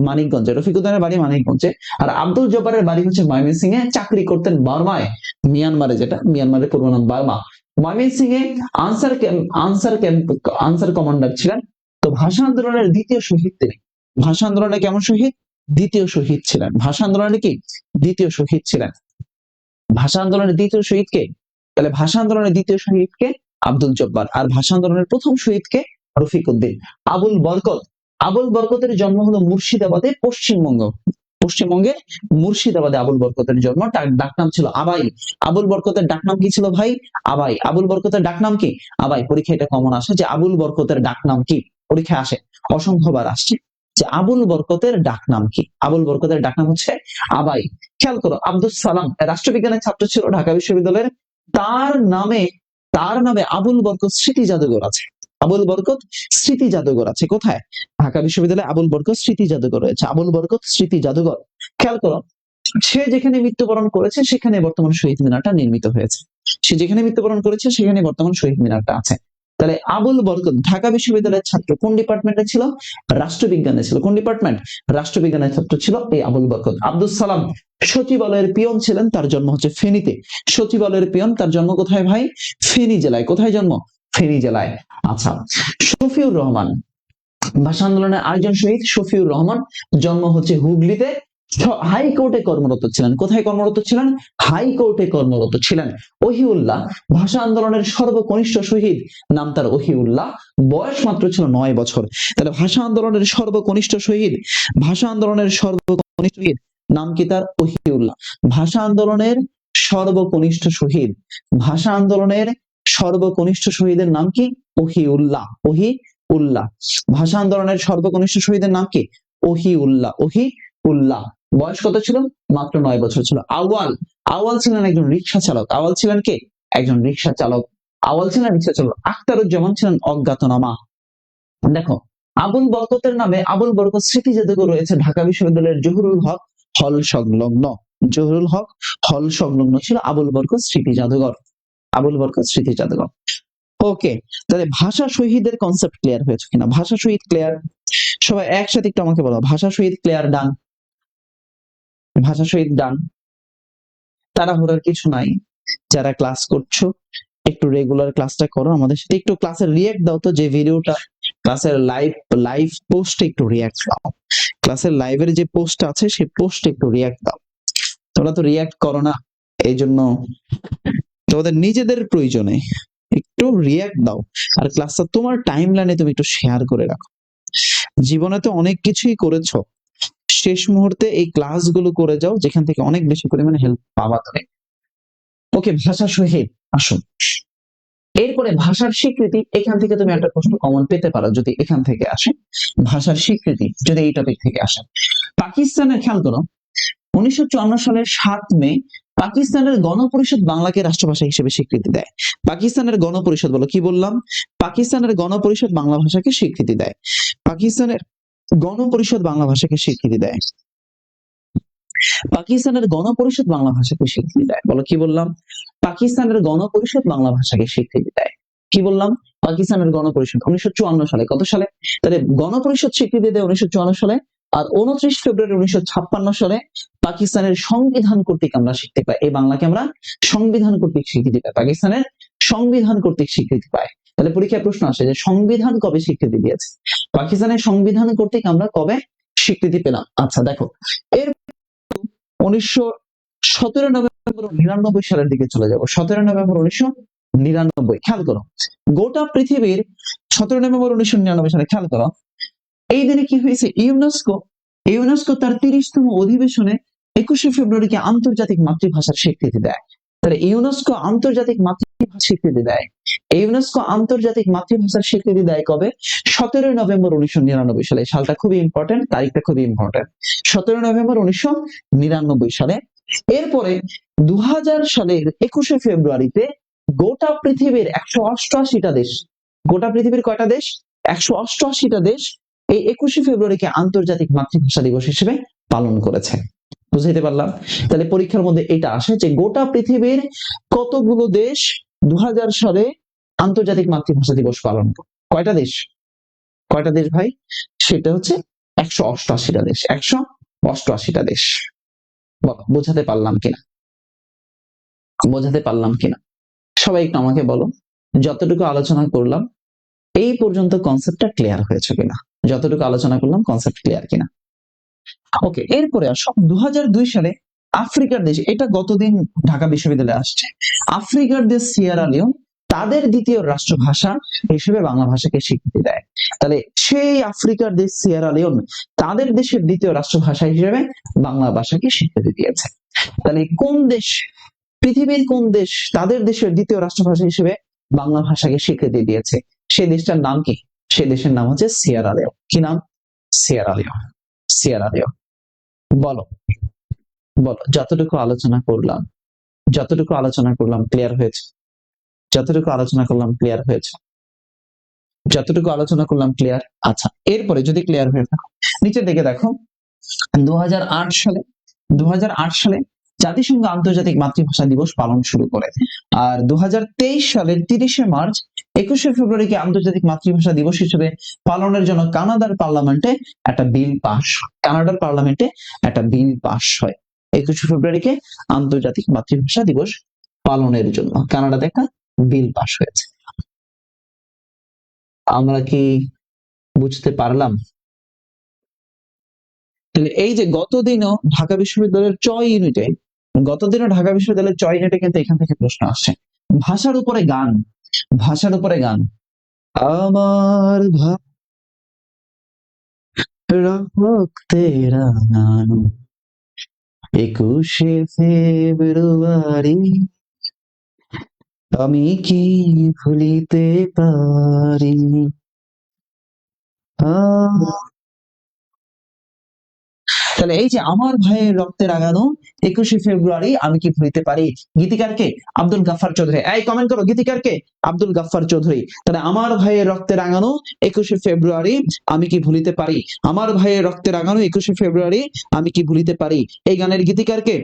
মানিকগঞ্জে। রফিক উদ্দিনের বাড়ি মানিকগঞ্জে। আর আব্দুল জব্বারের বাড়ি হচ্ছে ময়মনসিংহে, চাকরি করতেন বার্মায়, মিয়ানমারে, যেটা মিয়ানমারের পূর্ব নাম বার্মা। ময়মনসিংহে আনসার কমান্ডার ছিলেন। তো ভাষা আন্দোলনের দ্বিতীয় শহীদ তিনি। ভাষা আন্দোলনে কেমন শহীদ? দ্বিতীয় শহীদ ছিলেন। ভাষা আন্দোলনে কি? দ্বিতীয় শহীদ ছিলেন। ভাষা আন্দোলনের দ্বিতীয় শহীদ কে? তাহলে ভাষা আন্দোলনের দ্বিতীয় শহীদ কে? আব্দুল জব্বার। আর ভাষা আন্দোলনের প্রথম শহীদ কে? রফিক উদ্দিন। আবুল বরকত। আবুল বরকতের জন্ম হলো মুর্শিদাবাদে, পশ্চিমবঙ্গ। পশ্চিমবঙ্গে মুর্শিদাবাদে আবুল বরকতের জন্ম। তার ডাকনাম ছিল আবাই। আবুল বরকতের ডাকনাম কি ছিল ভাই? আবাই। আবুল বরকতের ডাকনাম কি? আবাই। পরীক্ষায় এটা কমন আসে যে আবুল বরকতের ডাকনাম কি, পরীক্ষায় আসে, অসংখ্যবার আসছে যে আবুল বরকতের ডাকনাম কি। আবুল বরকতের ডাকনাম হচ্ছে আবাই। খেয়াল করো, আব্দুল সালাম রাষ্ট্রবিজ্ঞানের ছাত্র ছিল ঢাকা বিশ্ববিদ্যালয়ের। তার নামে আবুল বরকত স্মৃতি জাদুঘর আছে। আবুল বরকত স্মৃতি জাদুঘর আছে কোথায়? ঢাকা বিশ্ববিদ্যালয়ে আবুল বরকত স্মৃতি জাদুঘর রয়েছে। আবুল বরকত স্মৃতি জাদুঘর। খেয়াল করো, সে যেখানে মৃত্যুবরণ করেছে সেখানে বর্তমান শহীদ মিনারটা নির্মিত হয়েছে। সে যেখানে মৃত্যুবরণ করেছে সেখানে বর্তমান শহীদ মিনারটা আছে। তাহলে আবুল বরকত ঢাকা বিশ্ববিদ্যালয়ের ছাত্র, কোন ডিপার্টমেন্টে ছিল? রাষ্ট্রবিজ্ঞানে ছিল। কোন ডিপার্টমেন্ট? রাষ্ট্রবিজ্ঞানের ছাত্র ছিল এই আবুল বরকত। আব্দুল সালাম সচিবালয়ের পিয়ন ছিলেন, তার জন্ম হচ্ছে ফেনীতে। সচিবালয়ের পিয়ন, তার জন্ম কোথায় ভাই? ফেনী জেলায়। কোথায় জন্ম? ফেনী জেলায়। আচ্ছা, শফিউর রহমান ভাষা আন্দোলনের আরেকজন শহীদ। শফিউর রহমান জন্ম হচ্ছে হুগলিতে, হাইকোর্টে কর্মরত ছিলেন। কোথায় কর্মরত ছিলেন? হাইকোর্টে কর্মরত ছিলেন। ওহিউল্লাহ ভাষা আন্দোলনের সর্বকনিষ্ঠ শহীদ, নাম তার ওহিউল্লাহ, বয়স মাত্র ছিল 9 বছর। তাহলে ভাষা আন্দোলনের সর্বকনিষ্ঠ শহীদ, ভাষা আন্দোলনের সর্বকনিষ্ঠ শহীদ নাম কি তার? ওহিউল্লাহ। ভাষা আন্দোলনের সর্বকনিষ্ঠ শহীদ, ভাষা আন্দোলনের সর্বকনিষ্ঠ শহীদের নাম কি? ওহিউল্লাহ। ওহিউল্লাহ। ভাষা আন্দোলনের সর্বকনিষ্ঠ শহীদের নাম কি? ওহিউল্লাহ। ওহিউল্লাহ। বয়স কত ছিল? মাত্র 9 বছর ছিল। আওয়াল ছিলেন একজন রিক্সা চালক। আওয়াল ছিলেন কে? একজন রিক্সা চালক। আওয়াল ছিলেন রিক্সা চালক। আখতারুজ্জামান ছিলেন অজ্ঞাতনামা। দেখো, আবুল বরকতের নামে আবুল বরকত স্মৃতি জাদুঘর রয়েছে ঢাকা বিশ্ববিদ্যালয়ের জহুরুল হক হল সংলগ্ন। জহুরুল হক হল সংলগ্ন ছিল আবুল বরকত স্মৃতি জাদুঘর। আবুল বরকত স্মৃতি জাদুঘর। ওকে, তাহলে ভাষা শহীদের কনসেপ্ট ক্লিয়ার হয়েছে কিনা? ভাষা শহীদ ক্লিয়ার? সবাই একসাথে একটু আমাকে বলো, ভাষা শহীদ ক্লিয়ার? ডান। ভাষা শহীদ ডান। তাড়াহুড়ার কিছু নাই। যারা ক্লাস করছো একটু রেগুলার ক্লাসটা করো আমাদের সাথে। একটু ক্লাসের রিয়্যাক্ট দাও তো, যে ভিডিওটা ক্লাসের লাইভ পোস্টে একটু রিয়্যাক্ট দাও। ক্লাসের লাইভের যে পোস্ট আছে সেই পোস্টে একটু রিয়্যাক্ট দাও। তোমরা তো রিয়্যাক্ট করো না, এই জন্য তোমাদের নিজেদের প্রয়োজনে একটু রিয়্যাক্ট দাও। আর ক্লাসটা তোমার টাইমলাইনে তুমি একটু শেয়ার করে রাখো। জীবনে তো অনেক কিছুই করেছো, শেষ মুহূর্তে এই ক্লাসগুলো করে যাও, যেখান থেকে অনেক বেশি পরিমাণে হেল্প পাবা তুমি। ওকে, ভাষা শহীদ আসুন। এরপরে ভাষার স্বীকৃতি, এখান থেকে তুমি একটা প্রশ্ন কমন পেতে পারো যদি এখান থেকে আসে। ভাষার স্বীকৃতি যদি এই টপিক থেকে আসে। পাকিস্তানের, খেয়াল করো, 1954 সালের 7 মে পাকিস্তানের গণপরিষদ বাংলাকে রাষ্ট্রভাষা হিসেবে স্বীকৃতি দেয়। পাকিস্তানের গণপরিষদ, বলো কি বললাম? পাকিস্তানের গণপরিষদ বাংলা ভাষাকে স্বীকৃতি দেয়। পাকিস্তানের গণপরিষদ বাংলা ভাষাকে স্বীকৃতি দেয়। পাকিস্তানের গণপরিষদ বাংলা ভাষাকে স্বীকৃতি দেয়। বলো কি বললাম? পাকিস্তানের গণপরিষদ বাংলা ভাষাকে স্বীকৃতি দেয়। কি বললাম? পাকিস্তানের গণপরিষদ 1954 সালে। কত সালে? তাহলে গণপরিষদ স্বীকৃতি দেয় 1954 সালে। আর 29 ফেব্রুয়ারি 1956 সালে পাকিস্তানের সংবিধান কর্তৃক আমরা স্বীকৃতি পাই। এই বাংলাকে আমরা সংবিধান কর্তৃক স্বীকৃতি পাই। পাকিস্তানের সংবিধান কর্তৃক স্বীকৃতি পাই। তাহলে পরীক্ষায় প্রশ্ন আসে যে সংবিধান কবে স্বীকৃতি দিয়েছে? পাকিস্তানের সংবিধান কর্তৃক আমরা কবে স্বীকৃতি পেলাম? আচ্ছা দেখো, এর 17 নভেম্বর 1999 সালের দিকে চলে যাব। 17 নভেম্বর 1999। খেয়াল করো, গোটা পৃথিবীর 17 নভেম্বর 1999 সালে, খেয়াল করো এই দিনে কি হয়েছে? ইউনেস্কো তার 30তম অধিবেশনে 21শে ফেব্রুয়ারিকে আন্তর্জাতিক মাতৃভাষার স্বীকৃতি দেয়। তাহলে ইউনেস্কো আন্তর্জাতিক মাতৃভাষার স্বীকৃতি দেয়। ইউনেস্কো আন্তর্জাতিক মাতৃভাষার স্বীকৃতি দেয় কবে? 17 নভেম্বর 1999 সালে। সালটা খুবই ইম্পর্টেন্ট, তারিখটা খুবই ইম্পর্টেন্ট। 17 নভেম্বর 1999 সালে এরপরে 2000 সালের 21শে ফেব্রুয়ারিতে গোটা পৃথিবীর 188টা দেশ, গোটা পৃথিবীর কয়টা দেশ? 188টা দেশ এই 21শে ফেব্রুয়ারিকে আন্তর্জাতিক মাতৃভাষা দিবস হিসেবে পালন করেছে। বুঝাইতে পারলাম? তাহলে পরীক্ষার মধ্যে এটা আসে যে গোটা পৃথিবীর কতগুলো দেশ 2000 সালে আন্তর্জাতিক মাতৃভাষা দিবস পালন করে? কয়টা দেশ? কয়টা দেশ ভাই? সেটা হচ্ছে 188টা দেশ, 188টা দেশ। বোঝাতে পারলাম কিনা? বোঝাতে পারলাম কিনা? সবাই একটু আমাকে বলো, যতটুকু আলোচনা করলাম এই পর্যন্ত কনসেপ্টটা ক্লিয়ার হয়েছে কিনা? যতটুকু আলোচনা করলাম কনসেপ্ট ক্লিয়ার কিনা? ওকে, এরপরে আসো 2002 সালে আফ্রিকার দেশ, এটা গতদিন ঢাকা বিশ্ববিদ্যালয়ে আসছে, আফ্রিকার দেশ সিয়েরা লিওন তাদের দ্বিতীয় রাষ্ট্রভাষা হিসেবে বাংলা ভাষাকে স্বীকৃতি দেয়। তাহলে সেই আফ্রিকার দেশ সিয়েরা লিওন তাদের দেশের দ্বিতীয় রাষ্ট্রভাষা হিসেবে বাংলা ভাষাকে স্বীকৃতি দিয়েছে। তাহলে কোন দেশ, পৃথিবীর কোন দেশ তাদের দেশের দ্বিতীয় রাষ্ট্রভাষা হিসেবে বাংলা ভাষাকে স্বীকৃতি দিয়েছে? সেই দেশটার নাম কি? সেই দেশের নাম হচ্ছে সিয়েরা লিওন। কি নাম? Sierra Leone. Sierra Leone. বলো বলো, যতটুকু আলোচনা করলাম, যতটুকু আলোচনা করলাম ক্লিয়ার হয়েছে? যতটুকু আলোচনা করলাম ক্লিয়ার হয়েছে? যতটুকু আলোচনা করলাম ক্লিয়ার? আচ্ছা, এরপরে যদি ক্লিয়ার হয়ে থাকে নিচের দিকে দেখো, 2008 সালে 2008 সালে জাতিসংঘ আন্তর্জাতিক মাতৃভাষা দিবস পালন শুরু করে। আর 2023 সালের 30শে মার্চ 21শে ফেব্রুয়ারিকে আন্তর্জাতিক মাতৃভাষা দিবস হিসেবে পালনের জন্য কানাডার পার্লামেন্টে একটা বিল পাস হয়। কানাডার পার্লামেন্টে একটা বিল পাস হয় 21শে ফেব্রুয়ারিকে আন্তর্জাতিক মাতৃভাষা দিবস পালনের জন্য কানাডাতে একটা বিল পাস হয়েছে। আমরা কি বুঝতে পারলাম? তাহলে এই যে গতদিনও ঢাকা বিশ্ববিদ্যালয়ের ঢাকা বিশ্ববিদ্যালয়ের চয় ইউনিটে কিন্তু এখান থেকে প্রশ্ন আসছে, ভাষার উপরে গান, ভাষার উপরে গান। আমার রক্তে রাঙানো 21শে ফেব্রুয়ারি আমি কি ভুলিতে পারি। তাহলে এই যে আমার ভাইয়ের রক্তে রাঙানো 21শে ফেব্রুয়ারি আমি কি ভুলিতে পারি, গীতিকারকে? আব্দুল গাফফার চৌধুরী। এই কমেন্ট করো, গীতিকারকে? আব্দুল গাফফার চৌধুরী। তাহলে আমার ভাইয়ের রক্তে রাঙানো 21শে ফেব্রুয়ারি আমি কি ভুলিতে পারি, আমার ভাইয়ের রক্তে রাঙানো 21শে ফেব্রুয়ারি আমি কি ভুলিতে পারি। এই গানের গীতিকারকে?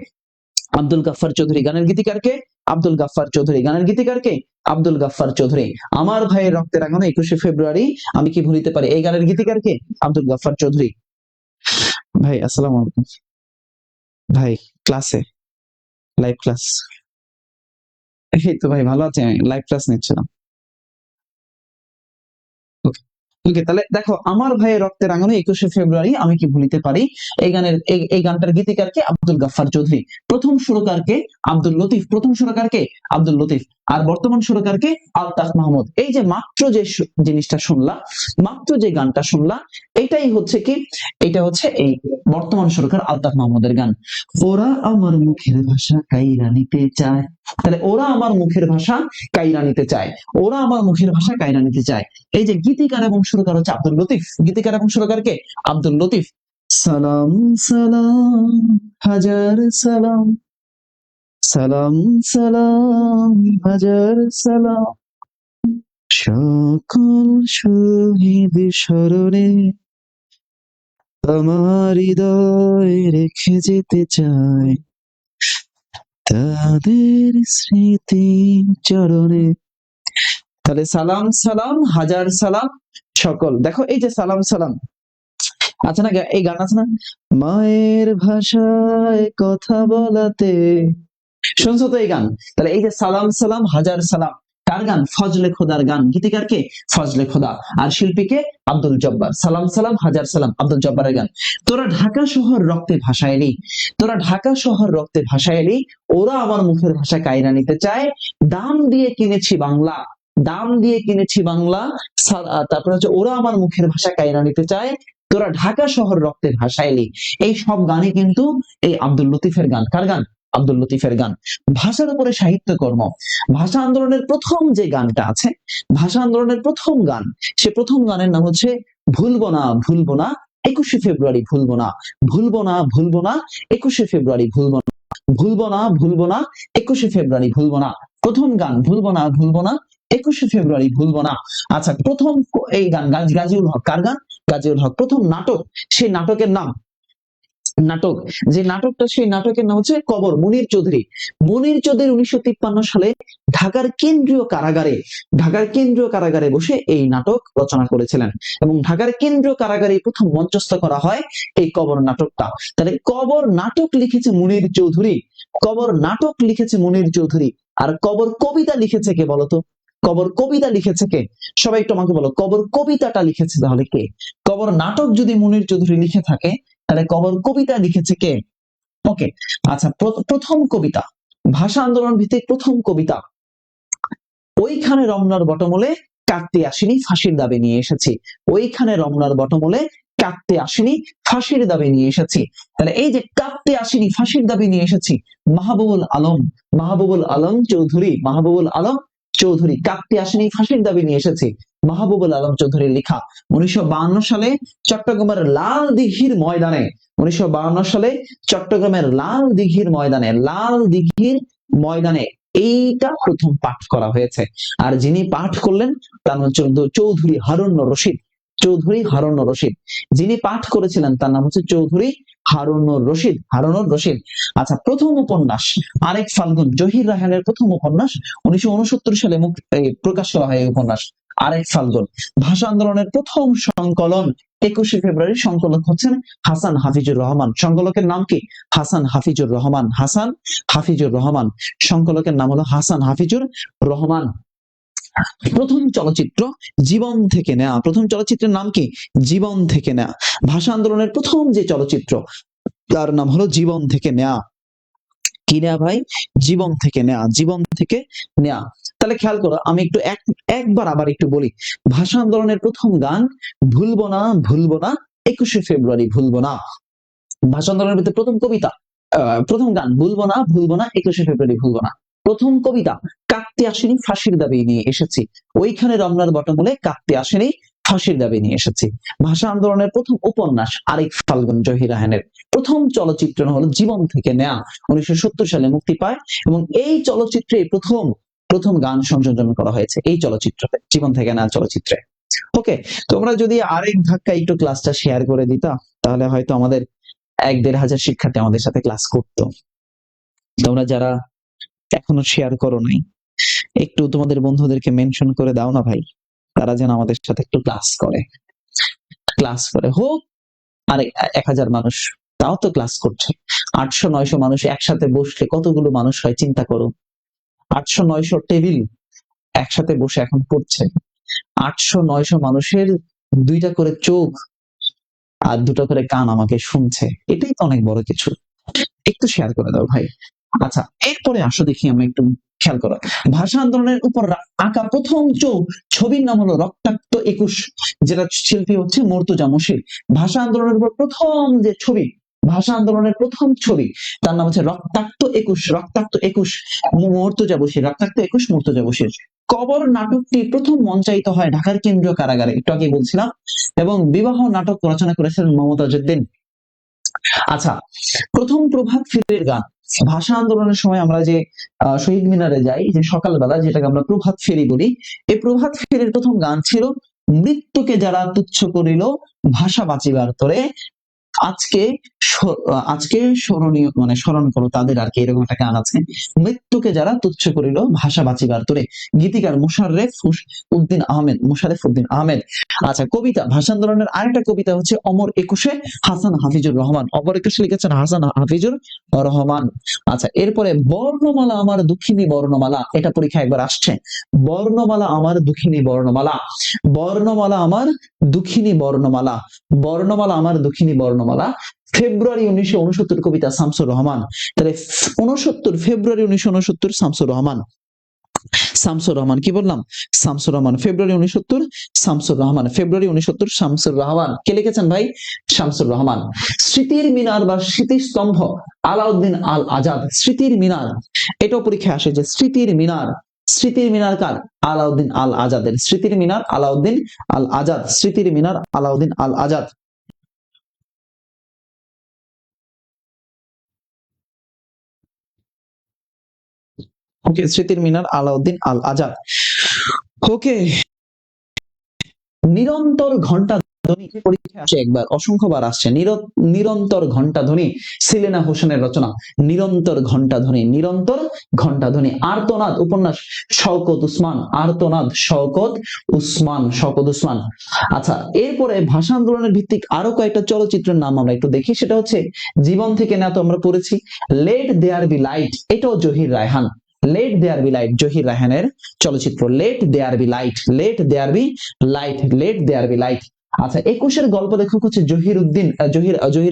আব্দুল গাফফার চৌধুরী। গানের গীতিকারকে? আব্দুল গাফফার চৌধুরী। গানের গীতিকারকে? আব্দুল গাফফার চৌধুরী। আমার ভাইয়ের রক্তে রাঙানো 21শে ফেব্রুয়ারি আমি কি ভুলিতে পারি, এই গানের গীতিকারকে? আব্দুল গাফফার চৌধুরী। ভাই আসসালামু আলাইকুম ভাই, ক্লাসে লাইভ ক্লাস। এই তো ভাই ভালো আছে, লাইভ ক্লাস নিচ্ছিলাম। ওকে, তাহলে দেখো, আমার ভাইয়ের রক্তে রাঙানো 21শে ফেব্রুয়ারি আমি কি ভুলিতে পারি, এই গানের এই গানটার গীতিকারকে? আব্দুল গাফফার চৌধুরী। প্রথম সুরকারকে? আব্দুল লতিফ। প্রথম সুরকারকে? আব্দুল লতিফ। আর বর্তমান সুরকারকে? আলতাফ মাহমুদ। এই যে মাত্র যে জিনিসটা শুনলা, মাত্র যে গানটা শুনলা, এটাই হচ্ছে কি, এটা হচ্ছে এই বর্তমান সুরকার আলতাফ মাহমুদের গান। ওরা আমার মুখের ভাষা কাইরা নিতে চায়। তাহলে ওরা আমার মুখের ভাষা কাইরা নিতে চায়, ওরা আমার মুখের ভাষা কাইরা নিতে চায়। এই যে গীতিকার এবং সুরকার হচ্ছে আব্দুল লতিফ। গীতিকার এবং সুরকারকে? আব্দুল লতিফ। সালাম সালাম হাজার সালাম, সালাম সালাম হাজার সালাম, সকল শহীদ স্মরণে আমার হৃদয় রেখে যেতে চাই তাদের স্মৃতি চরণে। তাহলে সালাম সালাম হাজার সালাম সকল, দেখো এই যে সালাম সালাম আছে না, এই গান আছে না, মায়ের ভাষায় কথা বলাতে, শুনছো তো এই গান? তাহলে এই যে সালাম সালাম হাজার সালাম কার গান? ফজলে খোদার গান। গীতিকারকে? ফজলে খোদা। আর শিল্পীকে? আব্দুল জব্বার। সালাম সালাম হাজার সালাম আব্দুল জব্বারের গান। তোরা ঢাকা শহর রক্তে ভাসাইলি, তোরা ঢাকা শহর রক্তে ভাসাইলি, ওরা আমার মুখের ভাষা কায়রা নিতে চায়, দাম দিয়ে কিনেছি বাংলা, দাম দিয়ে কিনেছি বাংলা। তারপরে হচ্ছে ওরা আমার মুখের ভাষা কায়রা নিতে চায়, তোরা ঢাকা শহর রক্তে ভাসাইলি। এই সব গানই কিন্তু এই আব্দুল লতিফের গান। কার গান? আব্দুল লতিফের গান। ভাষার উপরে সাহিত্যকর্ম, ভাষা আন্দোলনের প্রথম যে গানটা আছে, ভাষা আন্দোলনের প্রথম গান, সে প্রথম গানের নাম হচ্ছে ভুলবো না ভুলবো না 21শে ফেব্রুয়ারি ভুলবো না, ভুলবো না ভুলবো না 21শে ফেব্রুয়ারি ভুলবো না। ভুলবো না ভুলবো না 21শে ফেব্রুয়ারি ভুলবো না। প্রথম গান ভুলবো না ভুলবো না 21শে ফেব্রুয়ারি ভুলবো না। আচ্ছা প্রথম এই গান গাজীউল হক, কার গান? গাজীউল হক। প্রথম নাটক, সেই নাটকের নাম, নাটক যে নাটকটা, সেই নাটকের নাম হচ্ছে কবর, মুনীর চৌধুরী। মুনীর চৌধুরী 1953 সালে ঢাকার কেন্দ্রীয় কারাগারে, ঢাকার কেন্দ্রীয় কারাগারে বসে এই নাটক রচনা করেছিলেন এবং ঢাকার কেন্দ্রীয় কারাগারে প্রথম মঞ্চস্থ করা হয় এই কবর নাটকটা। তাহলে কবর নাটক লিখেছে মুনীর চৌধুরী, কবর নাটক লিখেছে মুনীর চৌধুরী। আর কবর কবিতা লিখেছে কে বলতো? কবর কবিতা লিখেছে কে? সবাই একটু আমাকে বলো, কবর কবিতাটা লিখেছে তাহলে কে? কবর নাটক যদি মুনীর চৌধুরী লিখে থাকে, তাহলে কবর কবিতা লিখেছে কে? ওকে, আচ্ছা প্রথম কবিতা, ভাষা আন্দোলন ভিত্তিক প্রথম কবিতা, ওইখানে রমনার বটমূলে কাটতে আসেনি ফাঁসির দাবি নিয়ে এসেছি। ওইখানে রমনার বটমূলে কাটতে আসেনি ফাঁসির দাবি নিয়ে এসেছি। তাহলে এই যে কাটতে আসেনি ফাঁসির দাবি নিয়ে এসেছি, মাহবুবুল আলম, মাহবুবুল আলম চৌধুরী, মাহবুবুল আলম চৌধুরী কাটতে আসেনি ফাঁসির দাবি নিয়ে এসেছি, মাহবুবুল আলম চৌধুরীর লেখা। 1952 সালে চট্টগ্রামের লাল দিঘির ময়দানে, 1952 সালে চট্টগ্রামের লাল দিঘির ময়দানে, লাল দিঘির ময়দানে এইটা প্রথম পাঠ করা হয়েছে। আর যিনি পাঠ করলেন তার নাম হচ্ছে চৌধুরী হারুন রশিদ, চৌধুরী হারুন রশিদ। যিনি পাঠ করেছিলেন তার নাম হচ্ছে চৌধুরী হারুন রশিদ, হারুন রশিদ। আচ্ছা প্রথম উপন্যাস আরেক ফাল্গুন, জহির রায়হানের প্রথম উপন্যাস 1969 সালে প্রকাশ করা হয় এই উপন্যাস আরেক ফাল্গুন। ভাষা আন্দোলনের প্রথম সংকলন 21শে ফেব্রুয়ারি, সংকলক হচ্ছেন হাসান হাফিজুর রহমান। সংকলকের নাম কি? হাসান হাফিজুর রহমান, হাসান হাফিজুর রহমান। সংকলকের নাম হলো হাসান হাফিজুর রহমান। প্রথম চলচ্চিত্র জীবন থেকে নেয়া, প্রথম চলচ্চিত্রের নাম কি? জীবন থেকে নেয়া। ভাষা আন্দোলনের প্রথম যে চলচ্চিত্র তার নাম হলো জীবন থেকে নেয়া। কি নেয়া ভাই? জীবন থেকে নেয়া, জীবন থেকে নেয়া। তাহলে খেয়াল করো, আমি একটু একবার আবার একটু বলি। ভাষা আন্দোলনের প্রথম গান ভুলবো না ভুলবো না 21শে ফেব্রুয়ারি ভুলবো না। ভাষা আন্দোলনের ভিতরে প্রথম কবিতা, প্রথম গান ভুলবো না ভুলবো না 21শে ফেব্রুয়ারি ভুলবো না। প্রথম কবিতা কাটতে আসেনি ফাঁসির দাবি নিয়ে এসেছি, ওইখানে রমনার বটমূলে কাটতে আসেনি ফাঁসির দাবি নিয়ে এসেছি। ভাষা আন্দোলনের প্রথম উপন্যাস আরেক ফাল্গুন, জহির রায়হানের। প্রথম চলচ্চিত্র হলো জীবন থেকে নেয়া, 1970 সালে মুক্তি পায় এবং এই চলচ্চিত্রে প্রথম প্রথম গান সংযোজন করা হয়েছে এই চলচ্চিত্রতে, জীবন থেকে নেয়া চলচ্চিত্রে। ওকে, তোমরা যদি আরেক ধাক্কা একটু ক্লাসটা শেয়ার করে দিতা, তাহলে হয়তো আমাদের 1-1.5 হাজার শিক্ষার্থী আমাদের সাথে ক্লাস করতো। তোমরা যারা এখনো শেয়ার করো নাই, একটু তোমাদের বন্ধুদেরকে মেনশন করে দাও না ভাই, তারা যেন আমাদের সাথে একটু ক্লাস করে, ক্লাস করে হোক। আর 1000 মানুষ তাও তো ক্লাস করছে, 800-900 মানুষ একসাথে বসলে কতগুলো মানুষ হয় চিন্তা করো। 800-900 টেবিল একসাথে বসে এখন পড়ছে, 800-900 মানুষের 2টা করে চোখ আর 2টা করে কান আমাকে শুনছে, এটাই তো অনেক বড় কিছু। একটু শেয়ার করে দাও ভাই। আচ্ছা এরপরে আসো দেখি আমরা একটু খেয়াল করো, ভাষা আন্দোলনের উপর আঁকা প্রথম ছবির নাম হলো রক্তাক্ত 21, যেটা শিল্পী হচ্ছে মর্তুজা মশির। ভাষা আন্দোলনের উপর প্রথম যে ছবি, ভাষা আন্দোলনের প্রথম ছবি, তার নাম হচ্ছে রক্তাক্ত 21, রক্তাক্ত 21 মর্তুজা বশির, রক্তাক্ত 21 মর্তুজা বশির। কবর নাটকটি প্রথম মঞ্চায়িত হয় ঢাকার কেন্দ্রীয় কারাগারে, একটু আগে বলছিলাম, এবং বিবাহ নাটক রচনা করেছিলেন মমতাজউদ্দিন। আচ্ছা প্রথম প্রভাত ফেরির গান, ভাষা আন্দোলনের সময় আমরা যে শহীদ মিনারে যাই যে সকালবেলা, যেটাকে আমরা প্রভাত ফেরি বলি, এই প্রভাত ফেরির প্রথম গান ছিল মৃত্যুকে যারা তুচ্ছ করিল ভাষা বাঁচিবার তরে, আজকে আজকে স্মরণীয় মানে স্মরণ করো তাদের, আর কি এরকম একটা গান আছে, মৃত্যুকে যারা তুচ্ছ করিল ভাষা বাঁচিবার তরে। গীতিকার মোশাররফ উদ্দিন আহমেদ, মোশাররফ উদ্দিন আহমেদ। আচ্ছা কবিতা, ভাষা আন্দোলনের আরেকটা কবিতা হচ্ছে অমর একুশে, হাসান হাফিজুর রহমান। অমর একুশে লিখেছেন হাসান হাফিজুর রহমান। আচ্ছা এরপরে বর্ণমালা আমার দুঃখিনী বর্ণমালা, এটা পরীক্ষা একবার আসছে। বর্ণমালা আমার দুঃখিনী বর্ণমালা, বর্ণমালা আমার দুঃখিনী বর্ণমালা, বর্ণমালা আমার দুঃখিনী বর্ণমালা। ফেব্রুয়ারি 1969 কবিতা শামসুর রহমান। তাহলে 69 ফেব্রুয়ারি 1969 শামসুর রহমান, শামসুর রহমান কি বললাম? শামসুর রহমান, ফেব্রুয়ারি 1969 শামসুর রহমান, ফেব্রুয়ারি 1969 শামসুর রহমান। কে লিখেছেন ভাই? শামসুর রহমান। স্মৃতির মিনার বা স্মৃতিস্তম্ভ আলাউদ্দিন আল আজাদ, স্মৃতির মিনার, এটাও পরীক্ষায় আসে যে স্মৃতির মিনার, স্মৃতির মিনার কার? আলাউদ্দিন আল আজাদের। স্মৃতির মিনার আলাউদ্দিন আল আজাদ, স্মৃতির মিনার আলাউদ্দিন আল আজাদ। ওকে, স্মৃতির মিনার, আলাউদ্দিন আল আজাদ। ওকে, নিরন্তর ঘন্টা ধ্বনি পরীক্ষায় আসে একবার, অসংখ্যবার আসছে। নিরন্তর ঘন্টা ধ্বনি, সিলেনা হোসেনের রচনা। নিরন্তর ঘন্টা ধ্বনি, নিরন্তর ঘন্টা ধ্বনি। আর্তনাদ উপন্যাস, শওকত উসমান। আর্তনাদ, শওকত উসমান, শওকত উসমান। আচ্ছা, এরপরে ভাষা আন্দোলনের ভিত্তিক আরো কয়েকটা চলচ্চিত্রের নাম আমরা একটু দেখি। সেটা হচ্ছে জীবন থেকে না, তো আমরা পড়েছি। লেট দেয়ার বি লাইট, এটাও Zahir Raihan. Let there be light, Zahir রায়হানের চলচ্চিত্র। Let there be light, let there be light, let there be light. আচ্ছা, 21-এর গল্প লেখক হচ্ছে জহির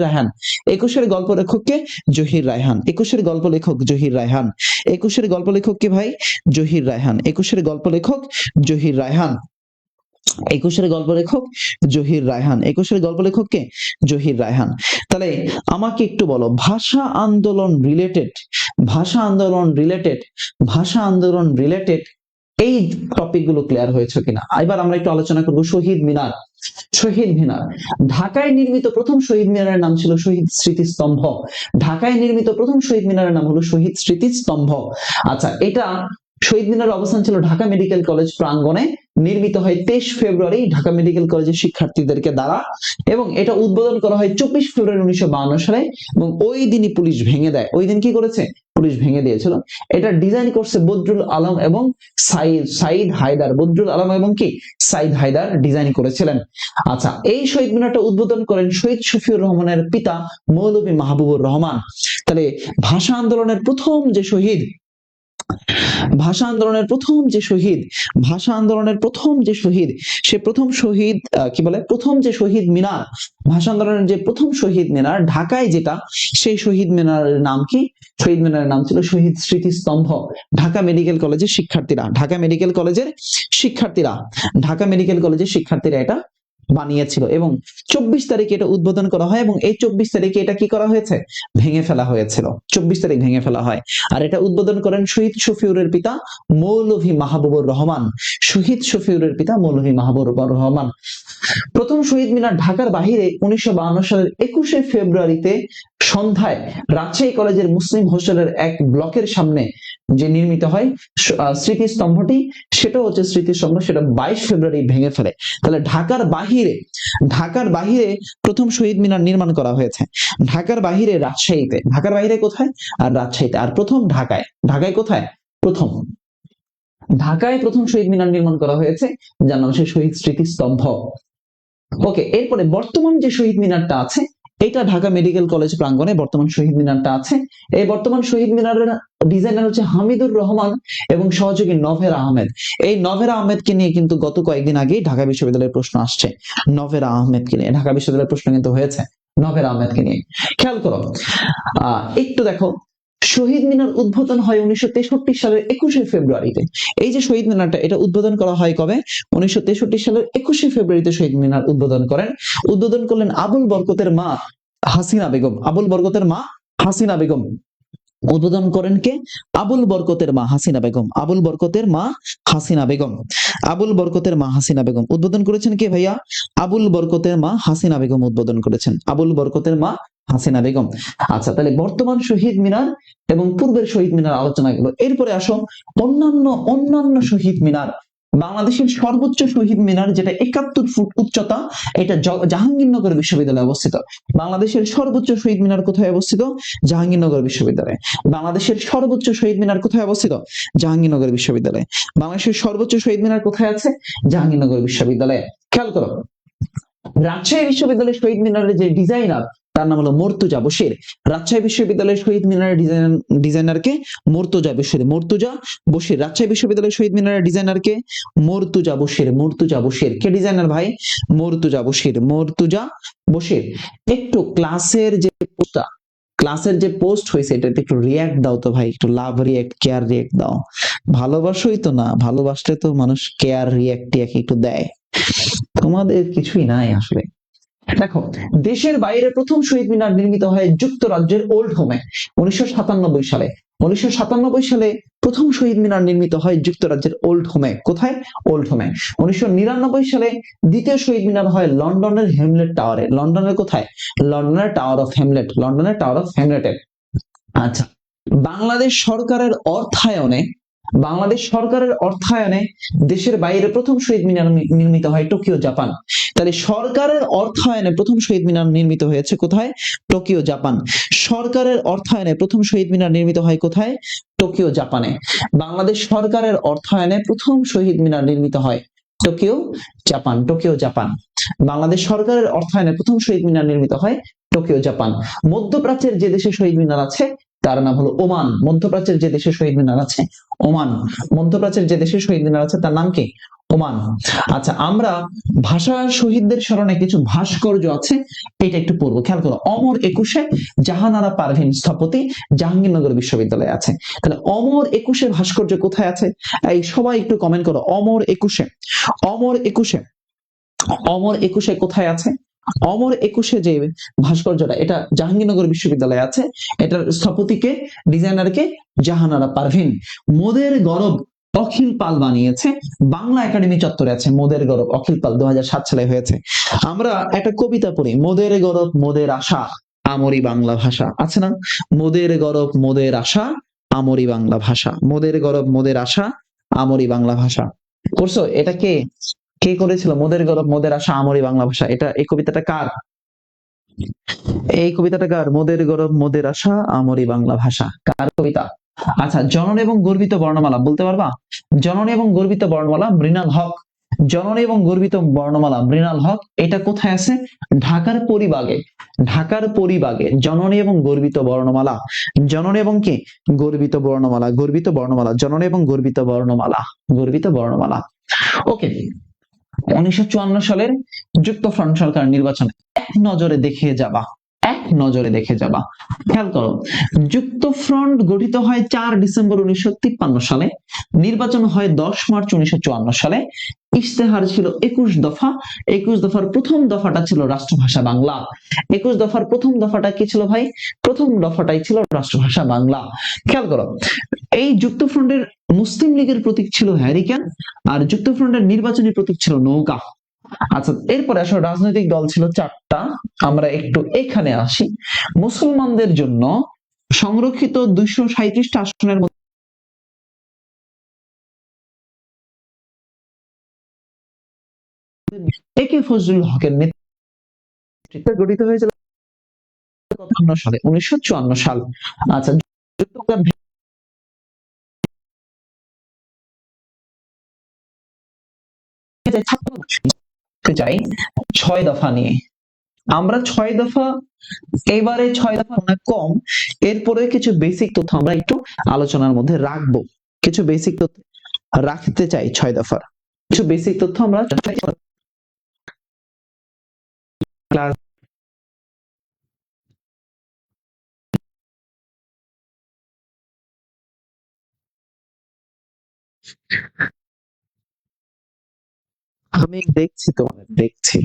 রায়হান। 21-এর গল্প লেখক কে? জহির রায়হান। 21-এর গল্প লেখক জহির রায়হান। 21-এর গল্প লেখক কে ভাই? জহির রায়হান। 21-এর গল্প লেখক জহির রায়হান। 21-এর গল্প লেখক জহির রায়হান। 21-এর গল্প লেখক কে? জহির রায়হান। তাহলে আমাকে একটু বলো, ভাষা আন্দোলন রিলেটেড, ভাষা আন্দোলন রিলেটেড, ভাষা আন্দোলন রিলেটেড এই টপিক গুলো ক্লিয়ার হয়েছে কিনা। এবার আমরা একটু আলোচনা করব শহীদ মিনার। শহীদ মিনার, ঢাকায় নির্মিত প্রথম শহীদ মিনারের নাম ছিল শহীদ স্মৃতিস্তম্ভ। ঢাকায় নির্মিত প্রথম শহীদ মিনারের নাম হলো শহীদ স্মৃতিস্তম্ভ। আচ্ছা, এটা শহীদ মিনারের অবস্থান ছিল ঢাকা মেডিকেল কলেজ প্রাঙ্গণে। নির্মিত হয় 23 ফেব্রুয়ারি ঢাকা মেডিকেল কলেজের শিক্ষার্থীদেরকে দ্বারা, এবং এটা উদ্বোধন করা হয় 24 ফেব্রুয়ারি 1952 সালে। এবং ওই দিনই পুলিশ ভেঙে দেয়। ওই দিন কি করেছে? পুলিশ ভেঙে দিয়েছিল। এটা ডিজাইন করছে বদরুল আলম এবং সাইদ হায়দার। বদরুল আলম এবং কি সাইদ হায়দার ডিজাইন করেছিলেন। আচ্ছা, এই শহীদ মিনারটা উদ্বোধন করেন শহীদ শফিউর রহমানের পিতা মৌলভী মাহবুবুর রহমান। তাহলে ভাষা আন্দোলনের প্রথম যে শহীদ, ভাষা আন্দোলনের প্রথম যে শহীদ, ভাষা আন্দোলনের প্রথম যে শহীদ, সে প্রথম শহীদ কি বলে, প্রথম যে শহীদ মিনার, ভাষা আন্দোলনের যে প্রথম শহীদ মিনার ঢাকায় যেটা, সেই শহীদ মিনারের নাম কি? শহীদ মিনারের নাম ছিল শহীদ স্মৃতিস্তম্ভ। ঢাকা মেডিকেল কলেজের শিক্ষার্থীরা, ঢাকা মেডিকেল কলেজের শিক্ষার্থীরা, ঢাকা মেডিকেল কলেজের শিক্ষার্থীরা এটা বানিয়েছিল। এবং 24 তারিখে এটা উদ্বোধন করা হয়, এবং এই 24 তারিখে এটা কি করা হয়েছে? ভেঙে ফেলা হয়েছিল। 24 তারিখ ভেঙে ফেলা হয়। আর এটা উদ্বোধন করেন শহীদ শফিউরের পিতা মৌলভী মাহবুবুর রহমান। শহীদ শফিউরের পিতা মৌলভী মাহবুবুর রহমান। প্রথম শহীদ মিনার ঢাকার বাহিরে 1952 সালের 21শে ফেব্রুয়ারিতে সন্ধ্যায় রাজশাহী কলেজের মুসলিম হোস্টেলের এক ব্লকের সামনে যে নির্মিত হয় স্মৃতিস্তম্ভটি, সেটা হচ্ছে স্মৃতিস্তম্ভ, সেটা 22 ফেব্রুয়ারি ভেঙে ফেলে। তাহলে ঢাকার বাহিরে, ঢাকার বাহিরে প্রথম শহীদ মিনার নির্মাণ করা হয়েছে। ঢাকার বাহিরে রাজশাহীতে, ঢাকার বাহিরে কোথায়? আর রাজশাহীতে। আর প্রথম ঢাকায়, ঢাকায় কোথায়? প্রথম ঢাকায় প্রথম শহীদ মিনার নির্মাণ করা হয়েছে, যার নাম হচ্ছে শহীদ স্মৃতিস্তম্ভ। ওকে, এরপরে বর্তমান যে শহীদ মিনারটা আছে, এটা ঢাকা মেডিকেল কলেজ প্রাঙ্গণে বর্তমান শহীদ মিনারটা আছে। এই বর্তমান শহীদ মিনারের ডিজাইনার হচ্ছে হামিদুর রহমান এবং সহযোগী নভেরা আহমেদ। এই নভেরা আহমেদকে নিয়ে কিন্তু গত কয়েকদিন আগেই ঢাকা বিশ্ববিদ্যালয়ের প্রশ্ন আসছে। নভেরা আহমেদকে নিয়ে ঢাকা বিশ্ববিদ্যালয়ের প্রশ্ন কিন্তু হয়েছে নভেরা আহমেদকে নিয়ে। খেয়াল করো, একটু দেখো, শহীদ মিনার উদ্বোধন হয় 1963 সালের 21শে ফেব্রুয়ারিতে। এই যে শহীদ মিনারটা, এটা উদ্বোধন করা হয় কবে? 1963 সালের 21শে ফেব্রুয়ারিতে শহীদ মিনার উদ্বোধন করেন। উদ্বোধন করলেন আবুল বরকতের মা হাসিনা বেগম। আবুল বরকতের মা হাসিনা বেগম। উদ্বোধন করেন কে? আবুল বরকতের মা হাসিনা বেগম। আবুল বরকতের মা হাসিনা বেগম। আবুল বরকতের মা হাসিনা বেগম উদ্বোধন করেছেন কে ভাইয়া? আবুল বরকতের মা হাসিনা বেগম উদ্বোধন করেছেন। আবুল বরকতের মা হাসিনা বেগম। আচ্ছা, তাহলে বর্তমান শহীদ মিনার এবং পূর্বের শহীদ মিনার আলোচনা গেল। এরপরে আসো অন্যান্য শহীদ মিনার। বাংলাদেশের সর্বোচ্চ শহীদ মিনার, যেটা 71 ফুট উচ্চতা, এটা জাহাঙ্গীরনগর বিশ্ববিদ্যালয়ে অবস্থিত। বাংলাদেশের সর্বোচ্চ শহীদ মিনার কোথায় অবস্থিত? জাহাঙ্গীরনগর বিশ্ববিদ্যালয়ে। বাংলাদেশের সর্বোচ্চ শহীদ মিনার কোথায় অবস্থিত? জাহাঙ্গীরনগর বিশ্ববিদ্যালয়ে। বাংলাদেশের সর্বোচ্চ শহীদ মিনার কোথায় আছে? জাহাঙ্গীরনগর বিশ্ববিদ্যালয়ে। খেয়াল করো, রাজশাহী বিশ্ববিদ্যালয়ের শহীদ মিনারের যে ডিজাইনার, তার নাম হলো মুর্তজা বশির। রাজশাহী বিশ্ববিদ্যালয়ের শহীদ মিনারের ডিজাইনারকে মুর্তজা বশির। মুর্তজা বশির। রাজশাহী বিশ্ববিদ্যালয়ের শহীদ মিনারের ডিজাইনারকে মুর্তজা বশির। মুর্তজা বশির কে ডিজাইনার ভাই? মুর্তজা বশির। মুর্তজা বশির। একটু ক্লাসের যে পোস্ট হয়েছে, এটাতে একটু রিয়াক্ট দাও তো ভাই, একটু লাভ রিয়াক্ট, কেয়ার রিয়াক্ট দাও। ভালোবাসোই তো না, ভালোবাসলে তো মানুষ কেয়ার রিয়াক্ট একটু দেয়। তোমাদের কিছুই নাই আসলে। দেখো, দেশের বাইরে প্রথম শহীদ মিনার নির্মিত হয় যুক্তরাজ্যের ওল্ড হোমে 1997 সালে। 1997 সালে প্রথম শহীদ মিনার নির্মিত হয় যুক্তরাজ্যের ওল্ড হোমে। কোথায়? ওল্ড হোমে। 1999 সালে দ্বিতীয় শহীদ মিনার হয় লন্ডনের হ্যামলেট টাওয়ারে। লন্ডনের কোথায়? লন্ডনের টাওয়ার অফ হ্যামলেট। লন্ডনের টাওয়ার অফ হ্যামলেটে। আচ্ছা, বাংলাদেশ সরকারের অর্থায়নে বাংলাদেশ সরকারের অর্থায়নে দেশের বাইরে প্রথম শহীদ মিনার নির্মিত হয় টোকিও জাপান। তাহলে সরকারের অর্থায়নে প্রথম শহীদ মিনার নির্মিত হয়েছে কোথায়? Tokyo Japan. সরকারের অর্থায়নে প্রথম শহীদ মিনার নির্মিত হয় কোথায়? টোকিও জাপানে। বাংলাদেশ সরকারের অর্থায়নে প্রথম শহীদ মিনার নির্মিত হয় Tokyo Japan. Tokyo Japan. Bangladesh সরকারের অর্থায়নে প্রথম শহীদ মিনার নির্মিত হয় টোকিও জাপান। মধ্যপ্রাচ্যের যে দেশে শহীদ মিনার আছে তার নাম হলো ওমান। মধ্যপ্রাচ্যের যে দেশে শহীদ মিনার আছে ওমান। মধ্যপ্রাচ্যের যে দেশে শহীদ মিনার আছে তার নাম কি? ওমান। আচ্ছা, আমরা ভাষা শহীদদের স্মরণে কিছু ভাস্কর্য আছে, এটা একটু পড়বো, খেয়াল করো। অমর একুশে জাহানারা পারভীন স্থপতি, জাহাঙ্গীরনগর বিশ্ববিদ্যালয়ে আছে। তাহলে অমর একুশে ভাস্কর্য কোথায় আছে? এই সবাই একটু কমেন্ট করো, অমর একুশে, অমর একুশে, অমর একুশে কোথায় আছে? অমর একুশে যে ভাস্কর্যটা, এটা জাহাঙ্গীরনগর বিশ্ববিদ্যালয়ে আছে। এটার স্থপতিকে, ডিজাইনারকে? জাহানারা পারভীন। মোদের গরব অখিল পাল বানিয়েছে, বাংলা একাডেমি চত্বরে আছে। মোদের গরব অখিল পাল 2007 সালে হয়েছে। আমরা একটা কবিতা পড়ি, মোদের গরব মোদের আশা আমরি বাংলা ভাষা, আছে না? মোদের গরব মোদের আশা আমরি বাংলা ভাষা, মোদের গরব মোদের আশা আমরি বাংলা ভাষা। করছো? এটা কে কে করেছিল? মোদের গরব মোদের আশা আমরি বাংলা ভাষা। এটা, এই কবিতাটা কার? এই কবিতাটা কার? মোদের গরব মোদের আশা আমরি বাংলা ভাষা, কার কবিতা? আচ্ছা, জননী এবং গর্বিত বর্ণমালা বলতে পারবা? জননী এবং গর্বিত বর্ণমালা মৃণাল হক। জননী এবং গর্বিত বর্ণমালা মৃণাল হক, এটা কোথায় আছে? ঢাকার পরিবাগে। ঢাকার পরিবাগে জননী এবং গর্বিত বর্ণমালা। জননী এবং কি? গর্বিত বর্ণমালা, গর্বিত বর্ণমালা, জননী এবং গর্বিত বর্ণমালা, গর্বিত বর্ণমালা। ওকে। 1954 সালের যুক্তফ্রন্ট সরকার নির্বাচন এক নজরে দেখে যাবা, এক নজরে দেখে যাবা। খেয়াল করো, যুক্তফ্রন্ট গঠিত হয় 4 ডিসেম্বর 1953 সালে, নির্বাচন হয় 10 মার্চ 1954 সালে। ইশতেহার ছিল 21 দফা। 21 দফার প্রথম দফাটা ছিল রাষ্ট্রভাষা বাংলা। 21 দফার প্রথম দফাটা কি ছিল ভাই? প্রথম দফাটাই ছিল রাষ্ট্রভাষা বাংলা। খেয়াল করো, এই যুক্তফ্রন্টের মুসলিম লীগের প্রতীক ছিল হ্যারিকেন, আর যুক্তফ্রন্টের নির্বাচনী প্রতীক ছিল নৌকা। আচ্ছা, এরপরে আসলে রাজনৈতিক দল ছিল 4টা। আমরা একটু এখানে আসি। মুসলমানদের জন্য সংরক্ষিত 237টা আসনের মধ্যে এ কে ফজলুল হকের নেতৃত্বে গঠিত হয়েছিল 1954 সালে, 1954 সাল। আচ্ছা, যুক্তফ্রন্ট চাই 6 দফা নিয়ে। আমরা 6 দফা, এবারে 6 দফা না কম, এরপরে কিছু বেসিক তথ্য আমরা একটু আলোচনার মধ্যে রাখবো। কিছু বেসিক তথ্য রাখতে চাই 6 দফার, কিছু বেসিক তথ্য আমরা ক্লাস আমি দেখছি, তোমাদের দেখছি।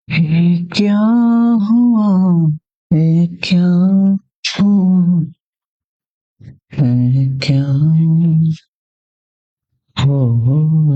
ये क्या हुआ, ये क्या हुआ, ये क्या हुआ।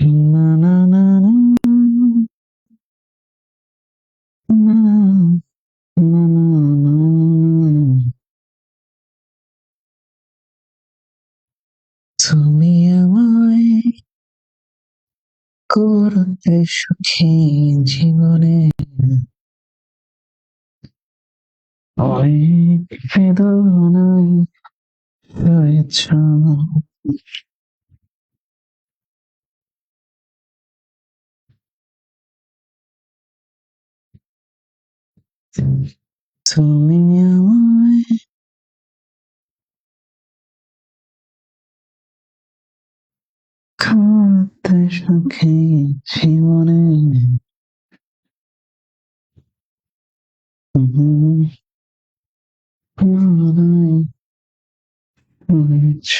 Na na na na na na na na। তুমি আমায় করতে সুখী জীবনে অনেক বেদনায় রয়েছ। তুমি আমায় করতে সুখী জীবনে বেদনায় রয়েছ।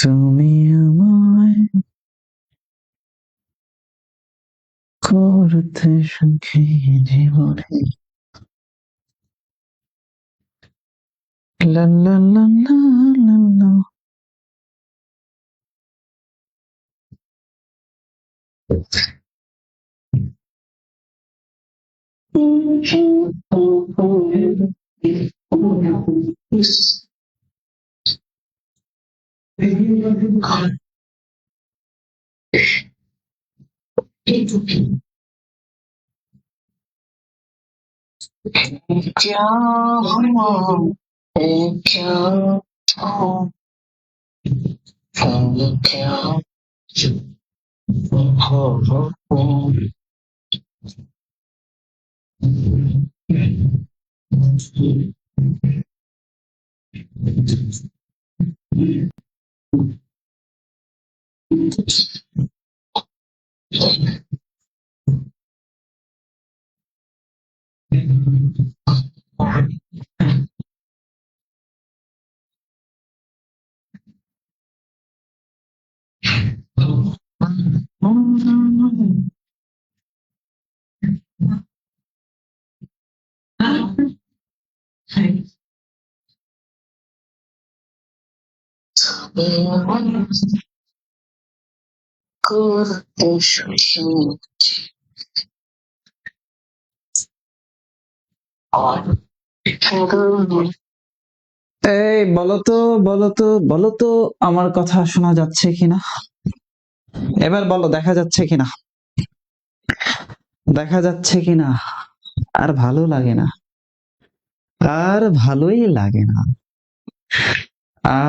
তুমি আমায় করতে সুখী জীবনে। লা লা লা লা লা লা। क्या हुआ, ये क्या हुआ। এই বলো তো আমার কথা শোনা যাচ্ছে কিনা? এবার বলো, দেখা যাচ্ছে কিনা? দেখা যাচ্ছে কিনা? আর ভালো লাগে না, আর ভালোই লাগে না,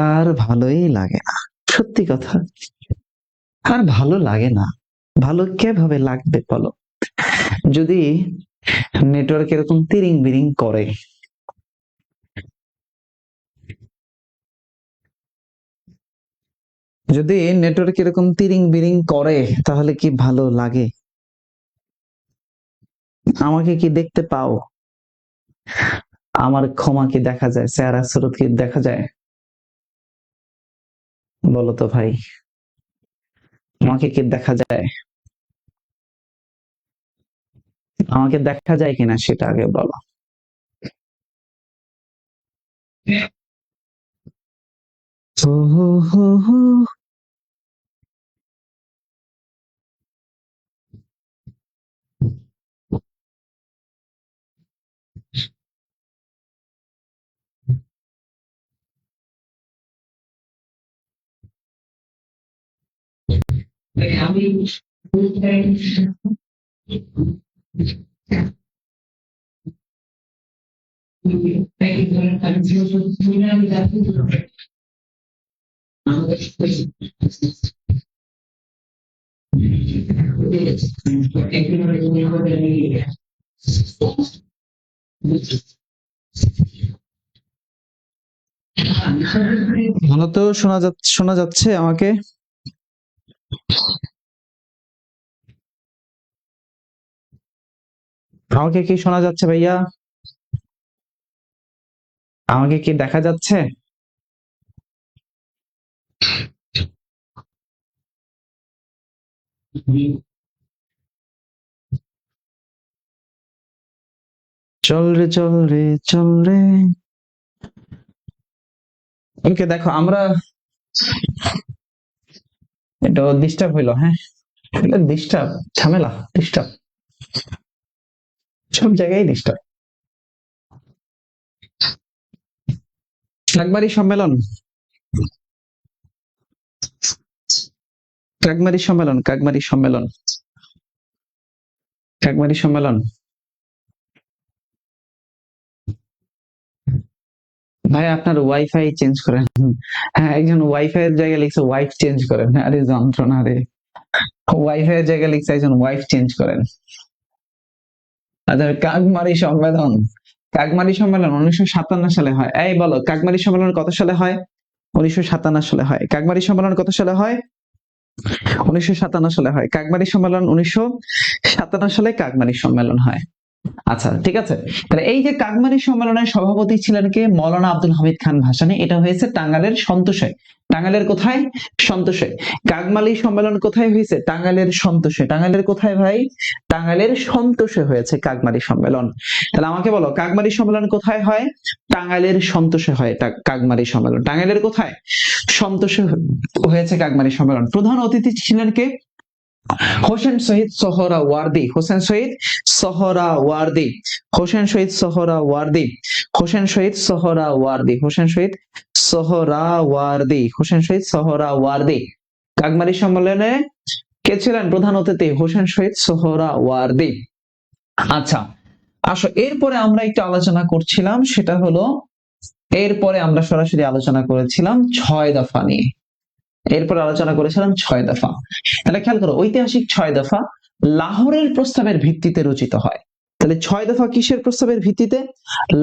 আর ভালোই লাগে না। সত্যি কথা, আর ভালো লাগে না। ভালো কিভাবে লাগবে বলো? যদি নেটওয়ার্ক এরকম তিরিং বিরিং করে, যদি নেটওয়ার্ক এরকম তিরিং বিরিং করে, তাহলে কি ভালো লাগে? আমাকে কি দেখতে পাও? আমার ক্ষমা কি দেখা যায়? চেহারা সুরত কি দেখা যায়? বলো তো ভাই, আমাকে কি দেখা যায়? আমাকে দেখা যায় কিনা সেটা আগে বলো। হো হো হো হো। ভালো তো শোনা যাচ্ছে আমাকে? আমাকে কি শোনা যাচ্ছে ভাইয়া? আমাকে কি দেখা যাচ্ছে? চল রে চল রে চল রে। ওকে, দেখো আমরা, এটা ডিস্টার্ব হইলো, হ্যাঁ এটা ডিস্টার্ব, ঝামেলা, ডিস্টার্ব, সব জায়গায় ডিস্টার্ব। কাকবাড়ি সম্মেলন, কাকবাড়ি সম্মেলন, কাকবাড়ি সম্মেলন, কাকবাড়ি সম্মেলন। ভাই আপনার ওয়াইফাই চেঞ্জ করেন। হ্যাঁ, একজন ওয়াইফাই এর জায়গায় লিখছে ওয়াইফ চেঞ্জ করেন। আরে যন্ত্রণা রে! ওয়াইফাই এর জায়গায় লিখছে একজন ওয়াইফ চেঞ্জ করেন। আচ্ছা, কাকমারি সম্মেলন, কাকমারি সম্মেলন 1957 সালে হয়। এই বলো, কাকমারি সম্মেলন কত সালে হয়? 1957 সালে হয়। কাকমারি সম্মেলন কত সালে হয়? 1957 সালে হয়। কাকমারি সম্মেলন 1957 সালে কাকমারি সম্মেলন হয়। আচ্ছা ঠিক আছে, তাহলে এই যে কাকমারি সম্মেলনের সভাপতি ছিলেন কে? মৌলানা আব্দুল হামিদ খান ভাসানী। এটা হয়েছে টাঙ্গাইলের সন্তোষে। টাঙ্গাইলের কোথায়? সন্তোষে। কাকমালি সম্মেলন কোথায় হয়েছে? টাঙ্গাইলের সন্তোষে। টাঙ্গাইলের কোথায় ভাই? টাঙ্গাইলের সন্তোষে হয়েছে কাকমারি সম্মেলন। তাহলে আমাকে বলো, কাকমারি সম্মেলন কোথায় হয়? টাঙ্গাইলের সন্তোষে হয় কাকমারি সম্মেলন। টাঙ্গাইলের কোথায়? সন্তোষে হয়েছে কাকমারি সম্মেলন। প্রধান অতিথি ছিলেন কে? হোসেন শহীদ সোহরাওয়ার্দী। হোসেন শহীদ সোহরাওয়ার্দী। হোসেন শহীদ সোহরাওয়ার্দী। হোসেন শহীদ সোহরাওয়ার্দী। হোসেন শহীদ সোহরাওয়ার্দী। হোসেন শহীদ সোহরাওয়ার্দী। কাকমারি সম্মেলনে কে ছিলেন প্রধান অতিথি? হোসেন শহীদ সোহরাওয়ার্দী। আচ্ছা আসো, এরপরে আমরা একটু আলোচনা করছিলাম, সেটা হলো, এরপরে আমরা সরাসরি আলোচনা করেছিলাম 6 দফা নিয়ে। এরপর আলোচনা করেছিলাম 6 দফা। তাহলে খেয়াল করো, ঐতিহাসিক 6 দফা লাহোরের প্রস্তাবের ভিত্তিতে রচিত হয়। তাহলে 6 দফা কিসের প্রস্তাবের ভিত্তিতে?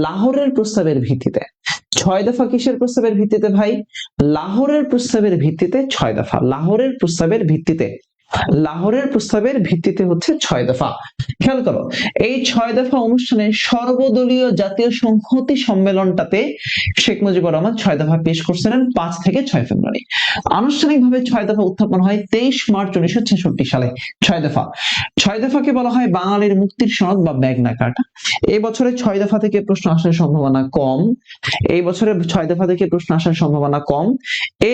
লাহোরের প্রস্তাবের ভিত্তিতে। 6 দফা কিসের প্রস্তাবের ভিত্তিতে ভাই? লাহোরের প্রস্তাবের ভিত্তিতে 6 দফা। লাহোরের প্রস্তাবের ভিত্তিতে, লাহোরের প্রস্তাবের ভিত্তিতে হচ্ছে 6 দফা। খেয়াল করো, এই 6 দফা অনুষ্ঠানে সর্বদলীয় জাতীয় সংহতি সম্মেলনটাতে শেখ মুজিবুর রহমান 6 দফা পেশ করছিলেন 5 থেকে 6 ফেব্রুয়ারি। আনুষ্ঠানিকভাবে 6 দফা উত্থাপন হয় 23 মার্চ 1966 সালে। 6 দফা, 6 দফাকে বলা হয় বাঙালির মুক্তির সনদ বা ম্যাগনা কার্টা। এই বছরে 6 দফা থেকে প্রশ্ন আসার সম্ভাবনা কম। এই বছরে 6 দফা থেকে প্রশ্ন আসার সম্ভাবনা কম।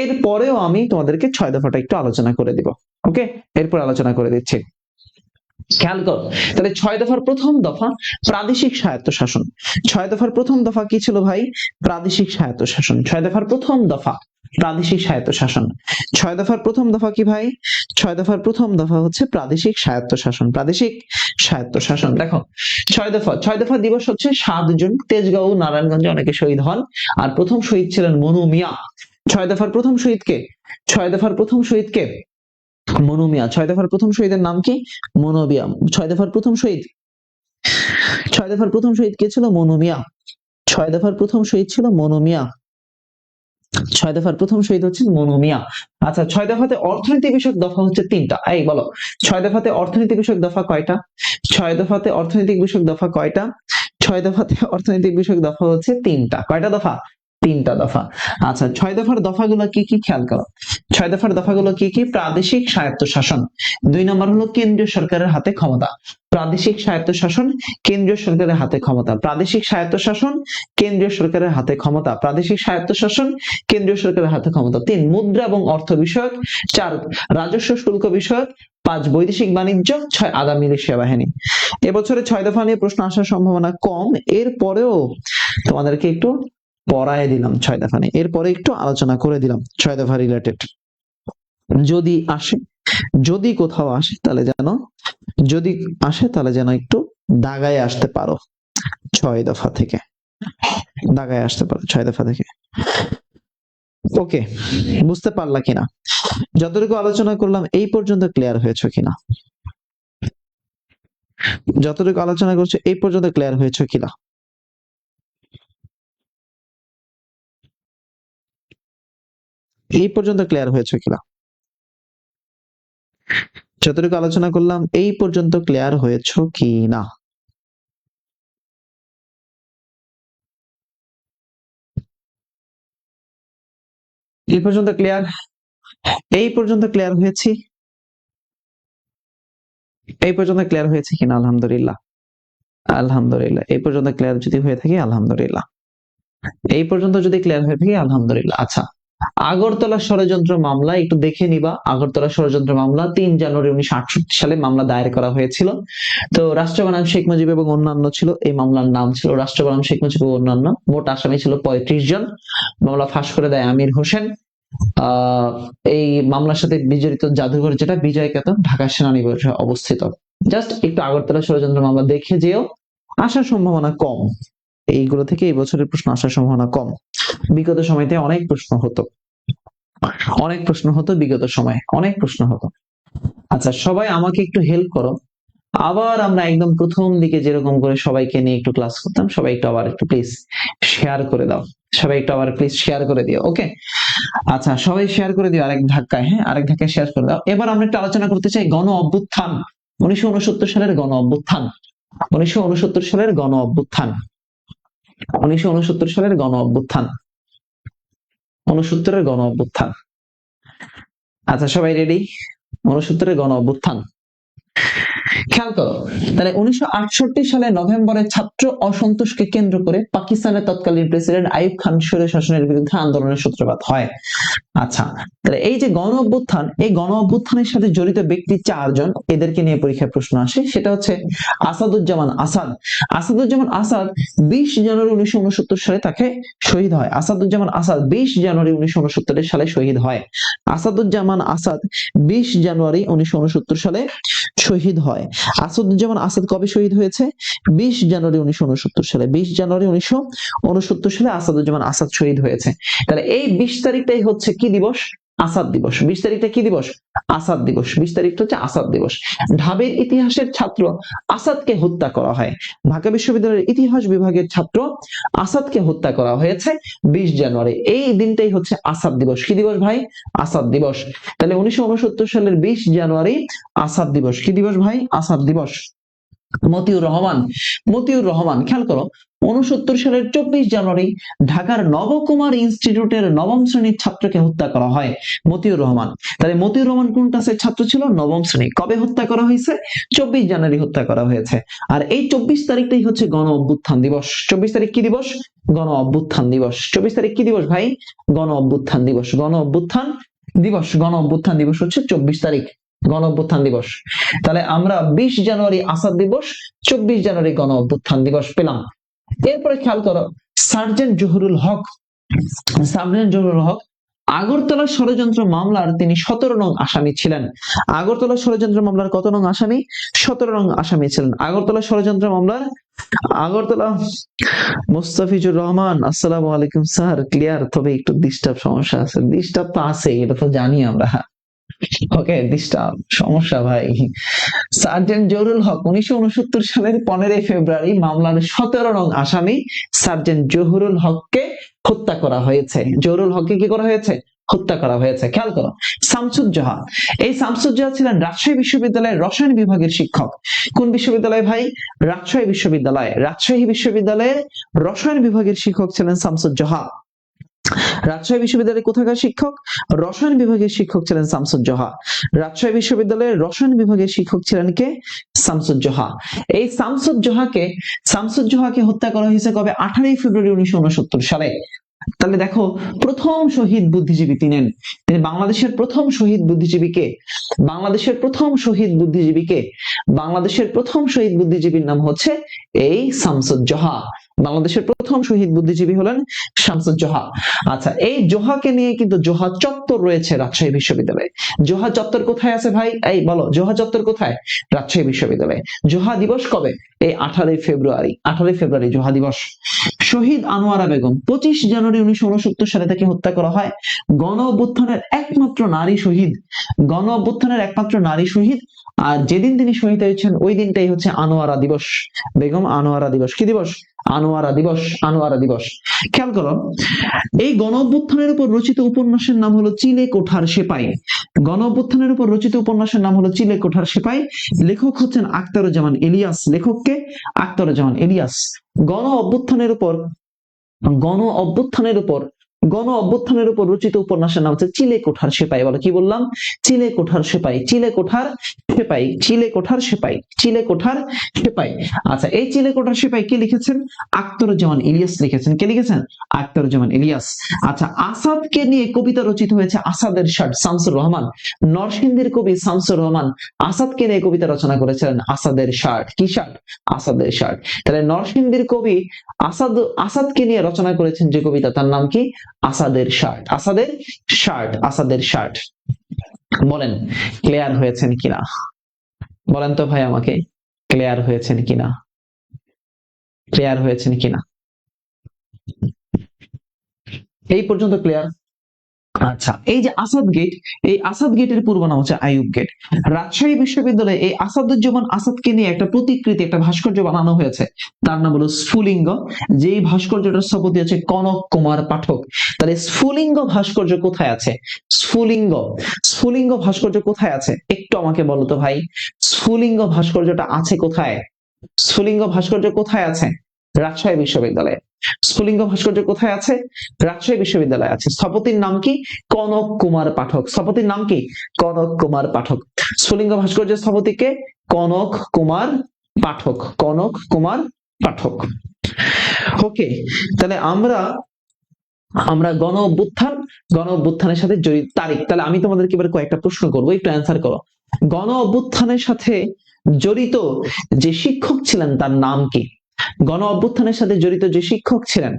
এরপরেও আমি তোমাদেরকে 6 দফাটা একটু আলোচনা করে দিব। ওকে, এরপর আলোচনা করে দিচ্ছি। খেয়াল করো, তাহলে 6 দফার প্রথম দফা প্রাদেশিক স্বায়ত্তশাসন। 6 দফার প্রথম দফা কি ছিল ভাই? প্রাদেশিক স্বায়ত্তশাসন। 6 দফার প্রথম দফা প্রাদেশিক স্বায়ত্তশাসন। 6 দফার প্রথম দফা কি ভাই? 6 দফার প্রথম দফা হচ্ছে প্রাদেশিক স্বায়ত্তশাসন। প্রাদেশিক স্বায়ত্তশাসন। দেখো, 6 দফা দিবস হচ্ছে 7 জুন। তেজগাঁও ও নারায়ণগঞ্জে অনেকে শহীদ হন। আর প্রথম শহীদ ছিলেন মনু মিয়া। 6 দফার প্রথম শহীদকে, 6 দফার প্রথম শহীদকে মনু মিয়া। 6 দফার প্রথম শহীদের নাম কি? মনু মিয়া। 6 দফার প্রথম শহীদ, 6 দফার প্রথম শহীদ কে ছিল? মনু মিয়া। 6 দফার প্রথম শহীদ ছিল মনু মিয়া। 6 দফার প্রথম শহীদ হচ্ছে মনু মিয়া। আচ্ছা, 6 দফাতে অর্থনীতি বিষয়ক দফা হচ্ছে 3টা। এই বলো, 6 দফাতে অর্থনীতি বিষয়ক দফা কয়টা? 6 দফাতে অর্থনৈতিক বিষয়ক দফা কয়টা? 6 দফাতে অর্থনৈতিক বিষয়ক দফা হচ্ছে 3টা। কয়টা দফা? 3টা দফা। আচ্ছা, 6 দফার দফাগুলো কি কি খেয়াল করো। 6 দফার দফাগুলো কি কি? প্রাদেশিক স্বায়ত্তশাসন। 2 নম্বর হলো কেন্দ্রীয় সরকারের হাতে ক্ষমতা। প্রাদেশিক স্বায়ত্তশাসন, কেন্দ্রীয় সরকারের হাতে ক্ষমতা। প্রাদেশিক স্বায়ত্তশাসন, কেন্দ্রীয় সরকারের হাতে ক্ষমতা। প্রাদেশিক স্বায়ত্তশাসন, কেন্দ্রীয় সরকারের হাতে ক্ষমতা। 3 মুদ্রা এবং অর্থ বিষয়ক। 4 রাজস্ব শুল্ক বিষয়ক। 5 বৈদেশিক বাণিজ্য। 6 আধা মিলিশিয়া বাহিনী। এবছরে 6 দফা নিয়ে প্রশ্ন আসার সম্ভাবনা কম। এরপরেও তোমাদেরকে একটু পড়ায় দিলাম 6 দফা নিয়ে। এরপরে একটু আলোচনা করে দিলাম 6 দফা রিলেটেড। যদি আসে, যদি কোথাও আসে তাহলে যেন, যদি আসে তাহলে যেন একটু দাগায় আসতে পারো 6 দফা থেকে। দাগায় আসতে পারো 6 দফা থেকে। ওকে, বুঝতে পারলা কিনা? যতটুকু আলোচনা করলাম এই পর্যন্ত ক্লিয়ার হয়েছে কিনা? যতটুকু আলোচনা করছো এই পর্যন্ত ক্লিয়ার হয়েছে কিনা? এই পর্যন্ত ক্লিয়ার হয়েছে কিনা? যতটুকু আলোচনা করলাম এই পর্যন্ত ক্লিয়ার হয়েছে কি না? এই পর্যন্ত ক্লিয়ার? এই পর্যন্ত ক্লিয়ার হয়েছি? এই পর্যন্ত ক্লিয়ার হয়েছে কিনা? আলহামদুলিল্লাহ, আলহামদুলিল্লাহ। এই পর্যন্ত ক্লিয়ার যদি হয়ে থাকে আলহামদুলিল্লাহ। এই পর্যন্ত যদি ক্লিয়ার হয়ে থাকে আলহামদুলিল্লাহ। আচ্ছা, আগরতলা ষড়যন্ত্র মামলা একটু দেখে নিবা। আগরতলা ষড়যন্ত্র মামলা 3 জানুয়ারি 1968 সালে মামলা দায়ের করা হয়েছিল। তো রাষ্ট্র বনাম শেখ মুজিব এবং অন্যান্য ছিল। এই মামলার নাম ছিল রাষ্ট্র বনাম শেখ মুজিব এবং অন্যান্য। মোট আসামি ছিল 35 জন। মামলা ফাঁস করে দেয় আমির হোসেন। এই মামলার সাথে বিজড়িত জাদুঘর যেটা বিজয় কেতন, ঢাকা সেনানিবাসে অবস্থিত। জাস্ট একটু আগরতলা ষড়যন্ত্র মামলা দেখে যেও, আসার সম্ভাবনা কম। এইগুলো থেকে এই বছরের প্রশ্ন আসার সম্ভাবনা কম। বিগত সময়তে অনেক প্রশ্ন হতো, অনেক প্রশ্ন হতো বিগত সময়ে, অনেক প্রশ্ন হতো। আচ্ছা, সবাই আমাকে একটু হেল্প করো। আবার আমরা একদম প্রথম দিকে যেরকম করে সবাইকে নিয়ে একটু ক্লাস করতাম, সবাই একটু আবার একটু প্লিজ শেয়ার করে দাও। সবাই একটু আবার প্লিজ শেয়ার করে দিও। ওকে, আচ্ছা, সবাই শেয়ার করে দিও আরেক ধাক্কায়। হ্যাঁ, আরেক ধাক্কায় শেয়ার করে দাও। এবার আমরা একটু আলোচনা করতে চাই গণ অভ্যুত্থান। 1969 সালের গণ অভ্যুত্থান। 1969 সালের গণ অভ্যুত্থান। 1969 সালের গণ অভ্যুত্থান। 69 গণ অভ্যুত্থান। আচ্ছা, সবাই রেডি? 69 গণ অভ্যুত্থান। খেয়াল করো, তাহলে 1968 সালে নভেম্বরে ছাত্র অসন্তোষকে কেন্দ্র করে পাকিস্তানের তৎকালীন প্রেসিডেন্ট আইয়ুব খান স্বৈর শাসনের বিরুদ্ধে আন্দোলনের সূত্রপাত হয়। আচ্ছা, তাহলে এই যে গণ অভ্যুত্থান, এই গণ অভ্যুত্থানের সাথে জড়িত ব্যক্তি 4 জন, এদেরকে নিয়ে পরীক্ষায় প্রশ্ন আসে। সেটা হচ্ছে আসাদুজ্জামান আসাদ। আসাদুজ্জামান আসাদ 20 জানুয়ারি 1969 সালে তাকে শহীদ হয়। আসাদুজ্জামান আসাদ 20 জানুয়ারি 1969 সালে শহীদ হয়। আসাদুজ্জামান আসাদ 20 জানুয়ারি 1969 সালে শহীদ হয়। আসাদুজ্জামান আসাদ কবে শহীদ হয়েছে? 20 জানুয়ারি 1969 সালে। 20 জানুয়ারি 1969 সালে আসাদুজ্জামান আসাদ শহীদ হয়েছে। তাহলে এই 20 তারিখটাই হচ্ছে কি দিবস? আসাদ দিবস। 20 তারিখটা কি দিবস? আসাদ দিবস। 20 তারিখটা হচ্ছে আসাদ দিবস। ঢাবির ইতিহাসের ছাত্র আসাদকে হত্যা করা হয়। ঢাকা বিশ্ববিদ্যালয়ের ইতিহাস বিভাগের ছাত্র আসাদকে হত্যা করা হয়েছে 20 জানুয়ারি। এই দিনটাই হচ্ছে আসাদ দিবস। কি দিবস ভাই? আসাদ দিবস। তাহলে 1969 সালের 20 জানুয়ারি আসাদ দিবস। কি দিবস ভাই? আসাদ দিবস। মতিউর রহমান, মতিউর রহমান খেয়াল করো, 69 সালের 24 জানুয়ারি ঢাকার নবকুমার ইনস্টিটিউটের নবম শ্রেণীর ছাত্রকে হত্যা করা হয়। মতিউর রহমান। তাহলে মতিউর রহমান কোন ক্লাসের ছাত্র ছিল? নবম শ্রেণী। কবে হত্যা করা হয়েছে? 24 জানুয়ারি হত্যা করা হয়েছে। আর এই 24 তারিখটাই হচ্ছে গণ অভ্যুত্থান দিবস। 24 তারিখ কি দিবস? গণ অভ্যুত্থান দিবস। 24 তারিখ কি দিবস ভাই? গণ অভ্যুত্থান দিবস। গণ অভ্যুত্থান দিবস। গণ অভ্যুত্থান দিবস হচ্ছে 24 তারিখ, গণ অভ্যুত্থান দিবস। তাহলে আমরা 20 জানুয়ারি আসাদ দিবস, 24 জানুয়ারি গণ অভ্যুত্থান দিবস পেলাম। এরপরে খেয়াল করো, সার্জেন্ট জহুরুল হক, সার্জেন্ট জহুরুল হক আগরতলা ষড়যন্ত্র মামলার তিনি 17 নং আসামি ছিলেন। আগরতলা ষড়যন্ত্র মামলার কত নং আসামি? 17 নং আসামি ছিলেন আগরতলা ষড়যন্ত্র মামলার। আগরতলা মুস্তাফিজুর রহমান, আসসালামু আলাইকুম স্যার। ক্লিয়ার, তবে একটু ডিস্টার্ব সমস্যা আছে। ডিস্টার্ব তো আছে, এটা তো জানি আমরা। ওকে, ডিস্টার্ব সমস্যা ভাই। সার্জেন্ট জহুরুল হক 1969 সালের 15 ফেব্রুয়ারি মামলার 17 নং আসামি সার্জেন্ট জহুরুল হককে হত্যা করা হয়েছে। জহুরুল হককে কি করা হয়েছে? হত্যা করা হয়েছে। খেয়াল করো, শামসুজ্জোহা, এই শামসুজ্জোহা ছিলেন রাজশাহী বিশ্ববিদ্যালয়ের রসায়ন বিভাগের শিক্ষক। কোন বিশ্ববিদ্যালয় ভাই? রাজশাহী বিশ্ববিদ্যালয়। রাজশাহী বিশ্ববিদ্যালয়ের রসায়ন বিভাগের শিক্ষক ছিলেন শামসুজ্জোহা। রাজশাহী বিশ্ববিদ্যালয়ের কোথাকার শিক্ষক? রসায়ন বিভাগের শিক্ষক ছিলেন শামসুজ্জোহা। রাজশাহী বিশ্ববিদ্যালয়ের রসায়ন বিভাগের শিক্ষক ছিলেন কে? শামসুজ্জোহা। এই শামসুজ্জোহাকে হত্যা করা হয়েছে কবে? 18 ফেব্রুয়ারি 1969 সালে। তাহলে দেখো, প্রথম শহীদ বুদ্ধিজীবী তিনি বাংলাদেশের প্রথম শহীদ বুদ্ধিজীবীকে, বাংলাদেশের প্রথম শহীদ বুদ্ধিজীবীকে, বাংলাদেশের প্রথম শহীদ বুদ্ধিজীবীর নাম হচ্ছে এই শামসুজ্জোহা। বাংলাদেশের প্রথম শহীদ বুদ্ধিজীবী হলেন শামসুজ্জোহা। আচ্ছা, এই জোহাকে নিয়ে কিন্তু জোহা চত্বর রয়েছে রাজশাহী বিশ্ববিদ্যালয়ে। জোহা চত্বর কোথায় আছে ভাই? এই বলো, জোহা চত্বর কোথায়? রাজশাহী বিশ্ববিদ্যালয়ে। জোহা দিবস কবে? এই 18 ফেব্রুয়ারি। 18 ফেব্রুয়ারি জোহা দিবস। শহীদ আনোয়ারা বেগম 25 জানুয়ারি 1969 সালে তাকে হত্যা করা হয়। গণ অভ্যুত্থানের একমাত্র নারী শহীদ, গণ অভ্যুত্থানের একমাত্র নারী শহীদ। আর যেদিন তিনি শহীদ হয়েছেন ওই দিনটাই হচ্ছে আনোয়ারা দিবস। বেগম আনোয়ারা দিবস। কি দিবস? আনোয়ারা দিবস। আনোয়ারা দিবস। খেয়াল করো, এই গণ অভ্যুত্থানের উপর রচিত উপন্যাসের নাম হলো চিলে কোঠার সেপাই। গণ অভ্যুত্থানের উপর রচিত উপন্যাসের নাম হলো চিলে কোঠার সেপাই। লেখক হচ্ছেন আখতারুজ্জামান ইলিয়াস। লেখককে? আখতারুজ্জামান ইলিয়াস। গণ অভ্যুত্থানের উপর গণ অভ্যুত্থানের উপর গণ অভ্যুত্থানের উপর রচিত উপন্যাসের নাম হচ্ছে চিলে কোঠার সেপাই। বলো, কি বললাম? চিলে কোঠার সেপাই। চিলে কোঠার সেপাই। চিলে কোঠার সেপাই। চিলে কোঠার সেপাই। আচ্ছা, এই চিলে কোঠার সেপাই কে লিখেছেন? আখতারুজ্জামান ইলিয়াস লিখেছেন। কে লিখেছেন? আখতারুজ্জামান ইলিয়াস। আচ্ছা, আসাদকে নিয়ে কবিতা রচিত হয়েছে আসাদের শার্ট, শামসুর রহমান। নরসিংদীর কবি শামসুর রহমান আসাদকে নিয়ে কবিতা রচনা করেছিলেন আসাদের শার্ট। কি শার্ট? আসাদের শার্ট। তাহলে নরসিংদীর কবি আসাদকে নিয়ে রচনা করেছেন যে কবিতা, তার নাম কি? আসাদের শার্ট। আসাদের শার্ট। আসাদের শার্ট। বলেন, ক্লিয়ার হয়েছেন কিনা? বলেন তো ভাই আমাকে, ক্লিয়ার হয়েছেন কিনা? ক্লিয়ার হয়েছেন কিনা? এই পর্যন্ত ক্লিয়ার? আচ্ছা, এই যে আসাদ গেট, এই আসাদ গেটের পূর্ব নাম হচ্ছে আইয়ুব গেট। রাজশাহী বিশ্ববিদ্যালয়ে এই আসাদুজ্জামান আসাদকে নিয়ে একটা প্রতিকৃতি, একটা ভাস্কর্য বানানো হয়েছে, তার নাম হলো স্ফুলিঙ্গ। যেই ভাস্কর্যটার স্থপতি হচ্ছে কনক কুমার পাঠক। তাহলে স্ফুলিঙ্গ ভাস্কর্য কোথায় আছে? স্ফুলিঙ্গ, স্ফুলিঙ্গ ভাস্কর্য কোথায় আছে একটু আমাকে বলো তো ভাই। স্ফুলিঙ্গ ভাস্কর্যটা আছে কোথায়? স্ফুলিঙ্গ ভাস্কর্য কোথায় আছে? রাজশাহী বিশ্ববিদ্যালয়ে। স্ফুলিঙ্গ ভাস্কর্য কোথায় আছে? রাজশাহী বিশ্ববিদ্যালয়ে আছে। স্থপতির নাম কি? কনক কুমার পাঠক। স্থপতির নাম কি? কনক কুমার পাঠক। স্ফুলিঙ্গ ভাস্কর্যের স্থপতি কে? কনক কুমার পাঠক। কনক কুমার পাঠক। ওকে, তাহলে আমরা গণ অভ্যুত্থানের সাথে জড়িত তারিখ। তাহলে আমি তোমাদেরকে এবার কয়েকটা প্রশ্ন করবো, একটু অ্যান্সার করো। গণ অভ্যুত্থানের সাথে জড়িত যে শিক্ষক ছিলেন তার নাম কি? গণ অভ্যুত্থানের সাথে জড়িত যে শিক্ষক ছিলেন,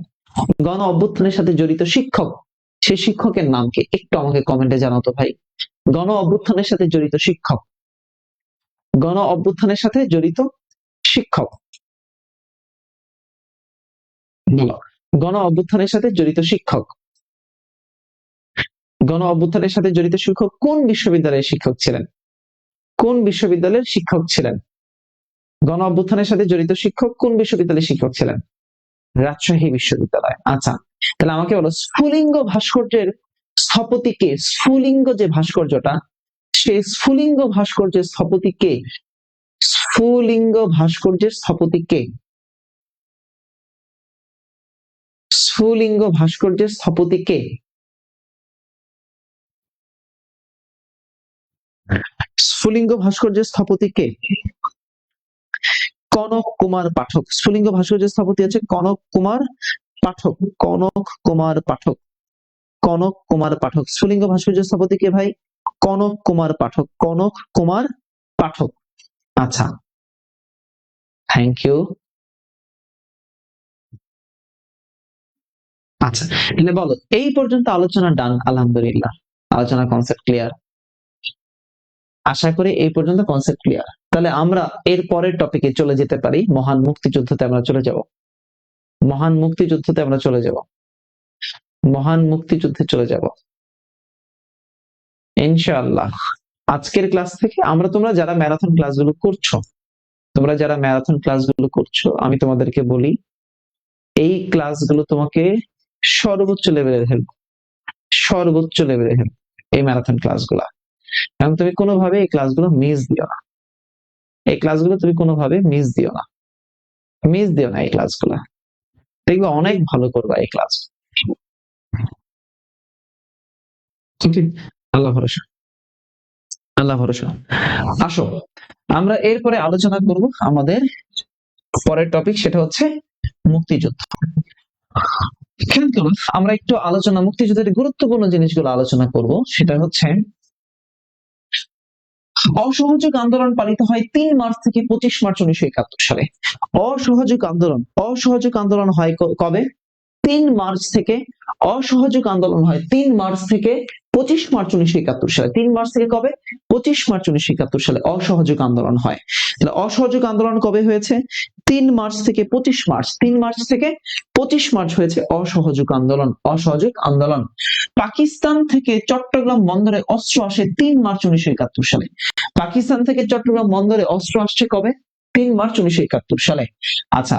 গণ অভ্যুত্থানের সাথে জড়িত শিক্ষক, সেই শিক্ষকের নাম কি? একটু আমাকে কমেন্টে জানাও তো ভাই। গণ অভ্যুত্থানের সাথে জড়িত শিক্ষক, গণ অভ্যুত্থানের সাথে জড়িত শিক্ষক, বলো। গণ অভ্যুত্থানের সাথে জড়িত শিক্ষক, গণ অভ্যুত্থানের সাথে জড়িত শিক্ষক কোন বিশ্ববিদ্যালয়ের শিক্ষক ছিলেন? কোন বিশ্ববিদ্যালয়ের শিক্ষক ছিলেন? গণ অভ্যুত্থানের সাথে জড়িত শিক্ষক কোন বিশ্ববিদ্যালয়ের শিক্ষক ছিলেন? রাজশাহী বিশ্ববিদ্যালয়। আচ্ছা, তাহলে আমাকে বলো স্ফুলিঙ্গ ভাস্কর্যের স্থপতি কে? স্ফুলিঙ্গ যে ভাস্কর্যটা, সেই স্ফুলিঙ্গ ভাস্কর্যের স্থপতি কে? স্ফুলিঙ্গ ভাস্কর্যের স্থপতি কে? স্ফুলিঙ্গ ভাস্কর্যের স্থপতি কে? স্ফুলিঙ্গ ভাস্কর্যের স্থপতি কে? কনক কুমার পাঠক। স্ফুলিঙ্গ ভাস্কর্যের স্থপতি আছে কনক কুমার পাঠক। কনক কুমার পাঠক। কনক কুমার পাঠক। স্ফুলিঙ্গ ভাস্কর্যের স্থপতি কে ভাই? কনক কুমার পাঠক। কনক কুমার পাঠক। আচ্ছা, থ্যাংক ইউ। আচ্ছা, তাহলে বলো এই পর্যন্ত আলোচনা ডান, আলহামদুলিল্লাহ, আলোচনা কনসেপ্ট ক্লিয়ার। আশা করি এই পর্যন্ত কনসেপ্ট ক্লিয়ার। তাহলে আমরা এর পরের টপিকে চলে যেতে পারি, মহান মুক্তিযুদ্ধতে আমরা চলে যাব। মহান মুক্তিযুদ্ধতে আমরা চলে যাব। মহান মুক্তিযুদ্ধে চলে যাব ইনশাআল্লাহ। আজকের ক্লাস থেকে তোমরা যারা ম্যারাথন ক্লাসগুলো করছো, আমি তোমাদেরকে বলি এই ক্লাসগুলো তোমাকে সর্বোচ্চ লেভেলের হেল্প, এই ম্যারাথন ক্লাসগুলো। এবং তুমি কোনোভাবে এই ক্লাসগুলো মিস দিও না। এই ক্লাসগুলো তুমি কোনোভাবে মিস দিও না। এই ক্লাসগুলো দেখবে অনেক ভালো করবা এই ক্লাস। আল্লাহ ভরসা, আল্লাহ ভরসা। আসো আমরা এরপরে আলোচনা করব আমাদের পরের টপিক, সেটা হচ্ছে মুক্তিযুদ্ধ। কিন্তু আমরা একটু মুক্তিযুদ্ধের গুরুত্বপূর্ণ জিনিসগুলো আলোচনা করব। সেটা হচ্ছে অসহযোগ আন্দোলন পালিত হয় ৩ মার্চ থেকে ২৫ মার্চ ১৯৭১ সালে। অসহযোগ আন্দোলন হয় কবে? ৩ মার্চ থেকে। অসহযোগ আন্দোলন হয় ৩ মার্চ থেকে ২৫ মার্চ ১৯৭১ সালে। ৩ মার্চ থেকে কবে? ২৫ মার্চ ১৯৭১ সালে অসহযোগ আন্দোলন হয়। তাহলে অসহযোগ আন্দোলন কবে হয়েছে? ৩ মার্চ থেকে ২৫ মার্চ। ৩ মার্চ থেকে ২৫ মার্চ হয়েছে অসহযোগ আন্দোলন। অসহযোগ আন্দোলন। পাকিস্তান থেকে চট্টগ্রাম বন্দরে অস্ত্র আসে ৩ মার্চ ১৯৭১ সালে। পাকিস্তান থেকে চট্টগ্রাম বন্দরে অস্ত্র আসছে কবে? ৩ মার্চ ১৯৭১ সালে। আচ্ছা,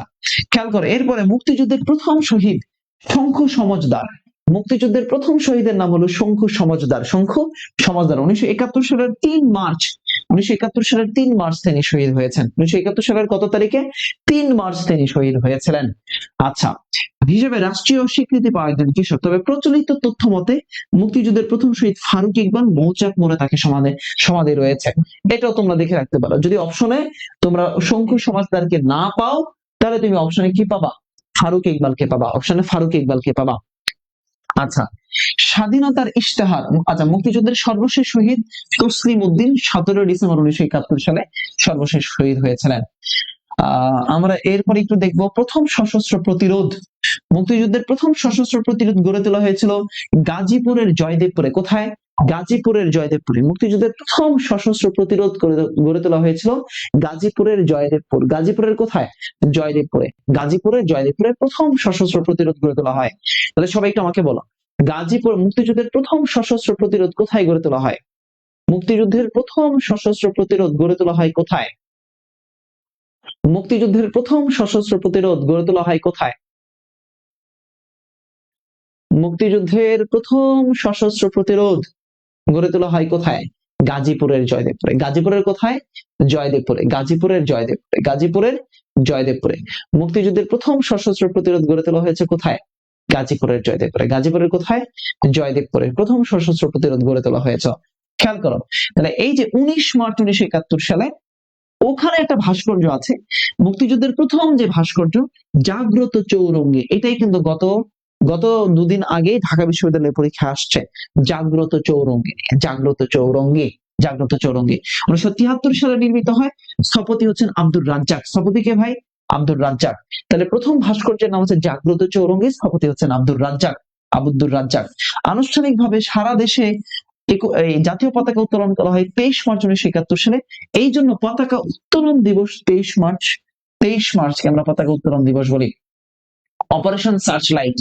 খেয়াল করো এরপরে মুক্তিযুদ্ধের প্রথম শহীদ শঙ্কু সমজদার। মুক্তিযুদ্ধের প্রথম শহীদের নাম হলো শঙ্কু সমজদার। শঙ্কু সমজদার ১৯৭১ সালের ৩ মার্চ। ১৯৭১ সালের ৩ মার্চ তিনি শহীদ হয়েছেন। ১৯৭১ সালের কত তারিখে? ৩ মার্চ তিনি শহীদ হয়েছিলেন। আচ্ছা, হিসেবে রাষ্ট্রীয় স্বীকৃতি পাওয়া একজন কৃষক। তবে প্রচলিত তথ্য মতে মুক্তিযুদ্ধের প্রথম শহীদ ফারুক ইকবাল মৌচাক মোড়ে তাকে সমাধি রয়েছে। এটাও তোমরা দেখে রাখতে পারো। যদি অপশনে তোমরা শঙ্কু সমজদারকে না পাও, তাহলে তুমি অপশনে কি পাবা? ফারুক ইকবালকে পাবা। অপশনে ফারুক ইকবালকে পাবা। আচ্ছা, স্বাধীনতার ইশতেহার। আচ্ছা, মুক্তিযুদ্ধের সর্বশেষ শহীদ তসলিম উদ্দিন ১৭ ডিসেম্বর ১৯৭১ সালে সর্বশেষ শহীদ হয়েছিলেন। আমরা এরপর একটু দেখবো প্রথম সশস্ত্র প্রতিরোধ। মুক্তিযুদ্ধের প্রথম সশস্ত্র প্রতিরোধ গড়ে তোলা হয়েছিল গাজীপুরের জয়দেবপুরে। কোথায়? গাজীপুরের জয়দেবপুরে। মুক্তিযুদ্ধের প্রথম সশস্ত্র প্রতিরোধ গড়ে তোলা হয়েছিল গাজীপুরের জয়দেবপুর। গাজীপুরের কোথায়? জয়দেবপুরে। গাজীপুরের জয়দেবপুরে প্রথম সশস্ত্র প্রতিরোধ গড়ে তোলা হয়। তাহলে সবাই একটু আমাকে বলো, গাজীপুর মুক্তিযুদ্ধের প্রথম সশস্ত্র প্রতিরোধ কোথায় গড়ে তোলা হয়? মুক্তিযুদ্ধের প্রথম সশস্ত্র প্রতিরোধ গড়ে তোলা হয় কোথায়? মুক্তিযুদ্ধের প্রথম সশস্ত্র প্রতিরোধ গড়ে তোলা হয় কোথায়? মুক্তিযুদ্ধের প্রথম সশস্ত্র প্রতিরোধ গড়ে তোলা হয় কোথায়? গাজীপুরের জয়দেবপুরে। গাজীপুরের কোথায়? জয়দেবপুরে। গাজীপুরের জয়দেবপুরে। গাজীপুরের জয়দেবপুরে। মুক্তিযুদ্ধের প্রথম সশস্ত্র প্রতিরোধ গড়ে তোলা হয়েছে কোথায়? গাজীপুরের জয়দেবপুরে। গাজীপুরের কোথায়? জয়দেবপুরে প্রথম সশস্ত্র প্রতিরোধ গড়ে তোলা হয়েছে। খেয়াল করো, তাহলে এই যে ১৯ মার্চ ১৯৭১ সালে ওখানে একটা ভাস্কর্য আছে, মুক্তিযুদ্ধের প্রথম যে ভাস্কর্য জাগ্রত চৌরঙ্গী, এটাই কিন্তু গত দুদিন আগে ঢাকা বিশ্ববিদ্যালয়ের পরীক্ষা আসছে। জাগ্রত চৌরঙ্গী, জাগ্রত চৌরঙ্গী, জাগ্রত চৌরঙ্গী ১৯৭৩ সালে নির্মিত হয়। স্থপতি হচ্ছেন আব্দুর রাজ্জাক। স্থপতি কে ভাই? আব্দুর রাজ্জাক। তাহলে প্রথম ভাস্কর্যের নাম হচ্ছে জাগ্রত চৌরঙ্গী, স্থপতি হচ্ছেন আব্দুর রাজ্জাক। আনুষ্ঠানিকভাবে সারা দেশে এই জাতীয় পতাকা উত্তোলন করা হয় ২৩ মার্চ ১৯৭১ সালে। এই জন্য পতাকা উত্তোলন দিবস ২৩ মার্চকে আমরা পতাকা উত্তোলন দিবস বলি। Operation searchlight,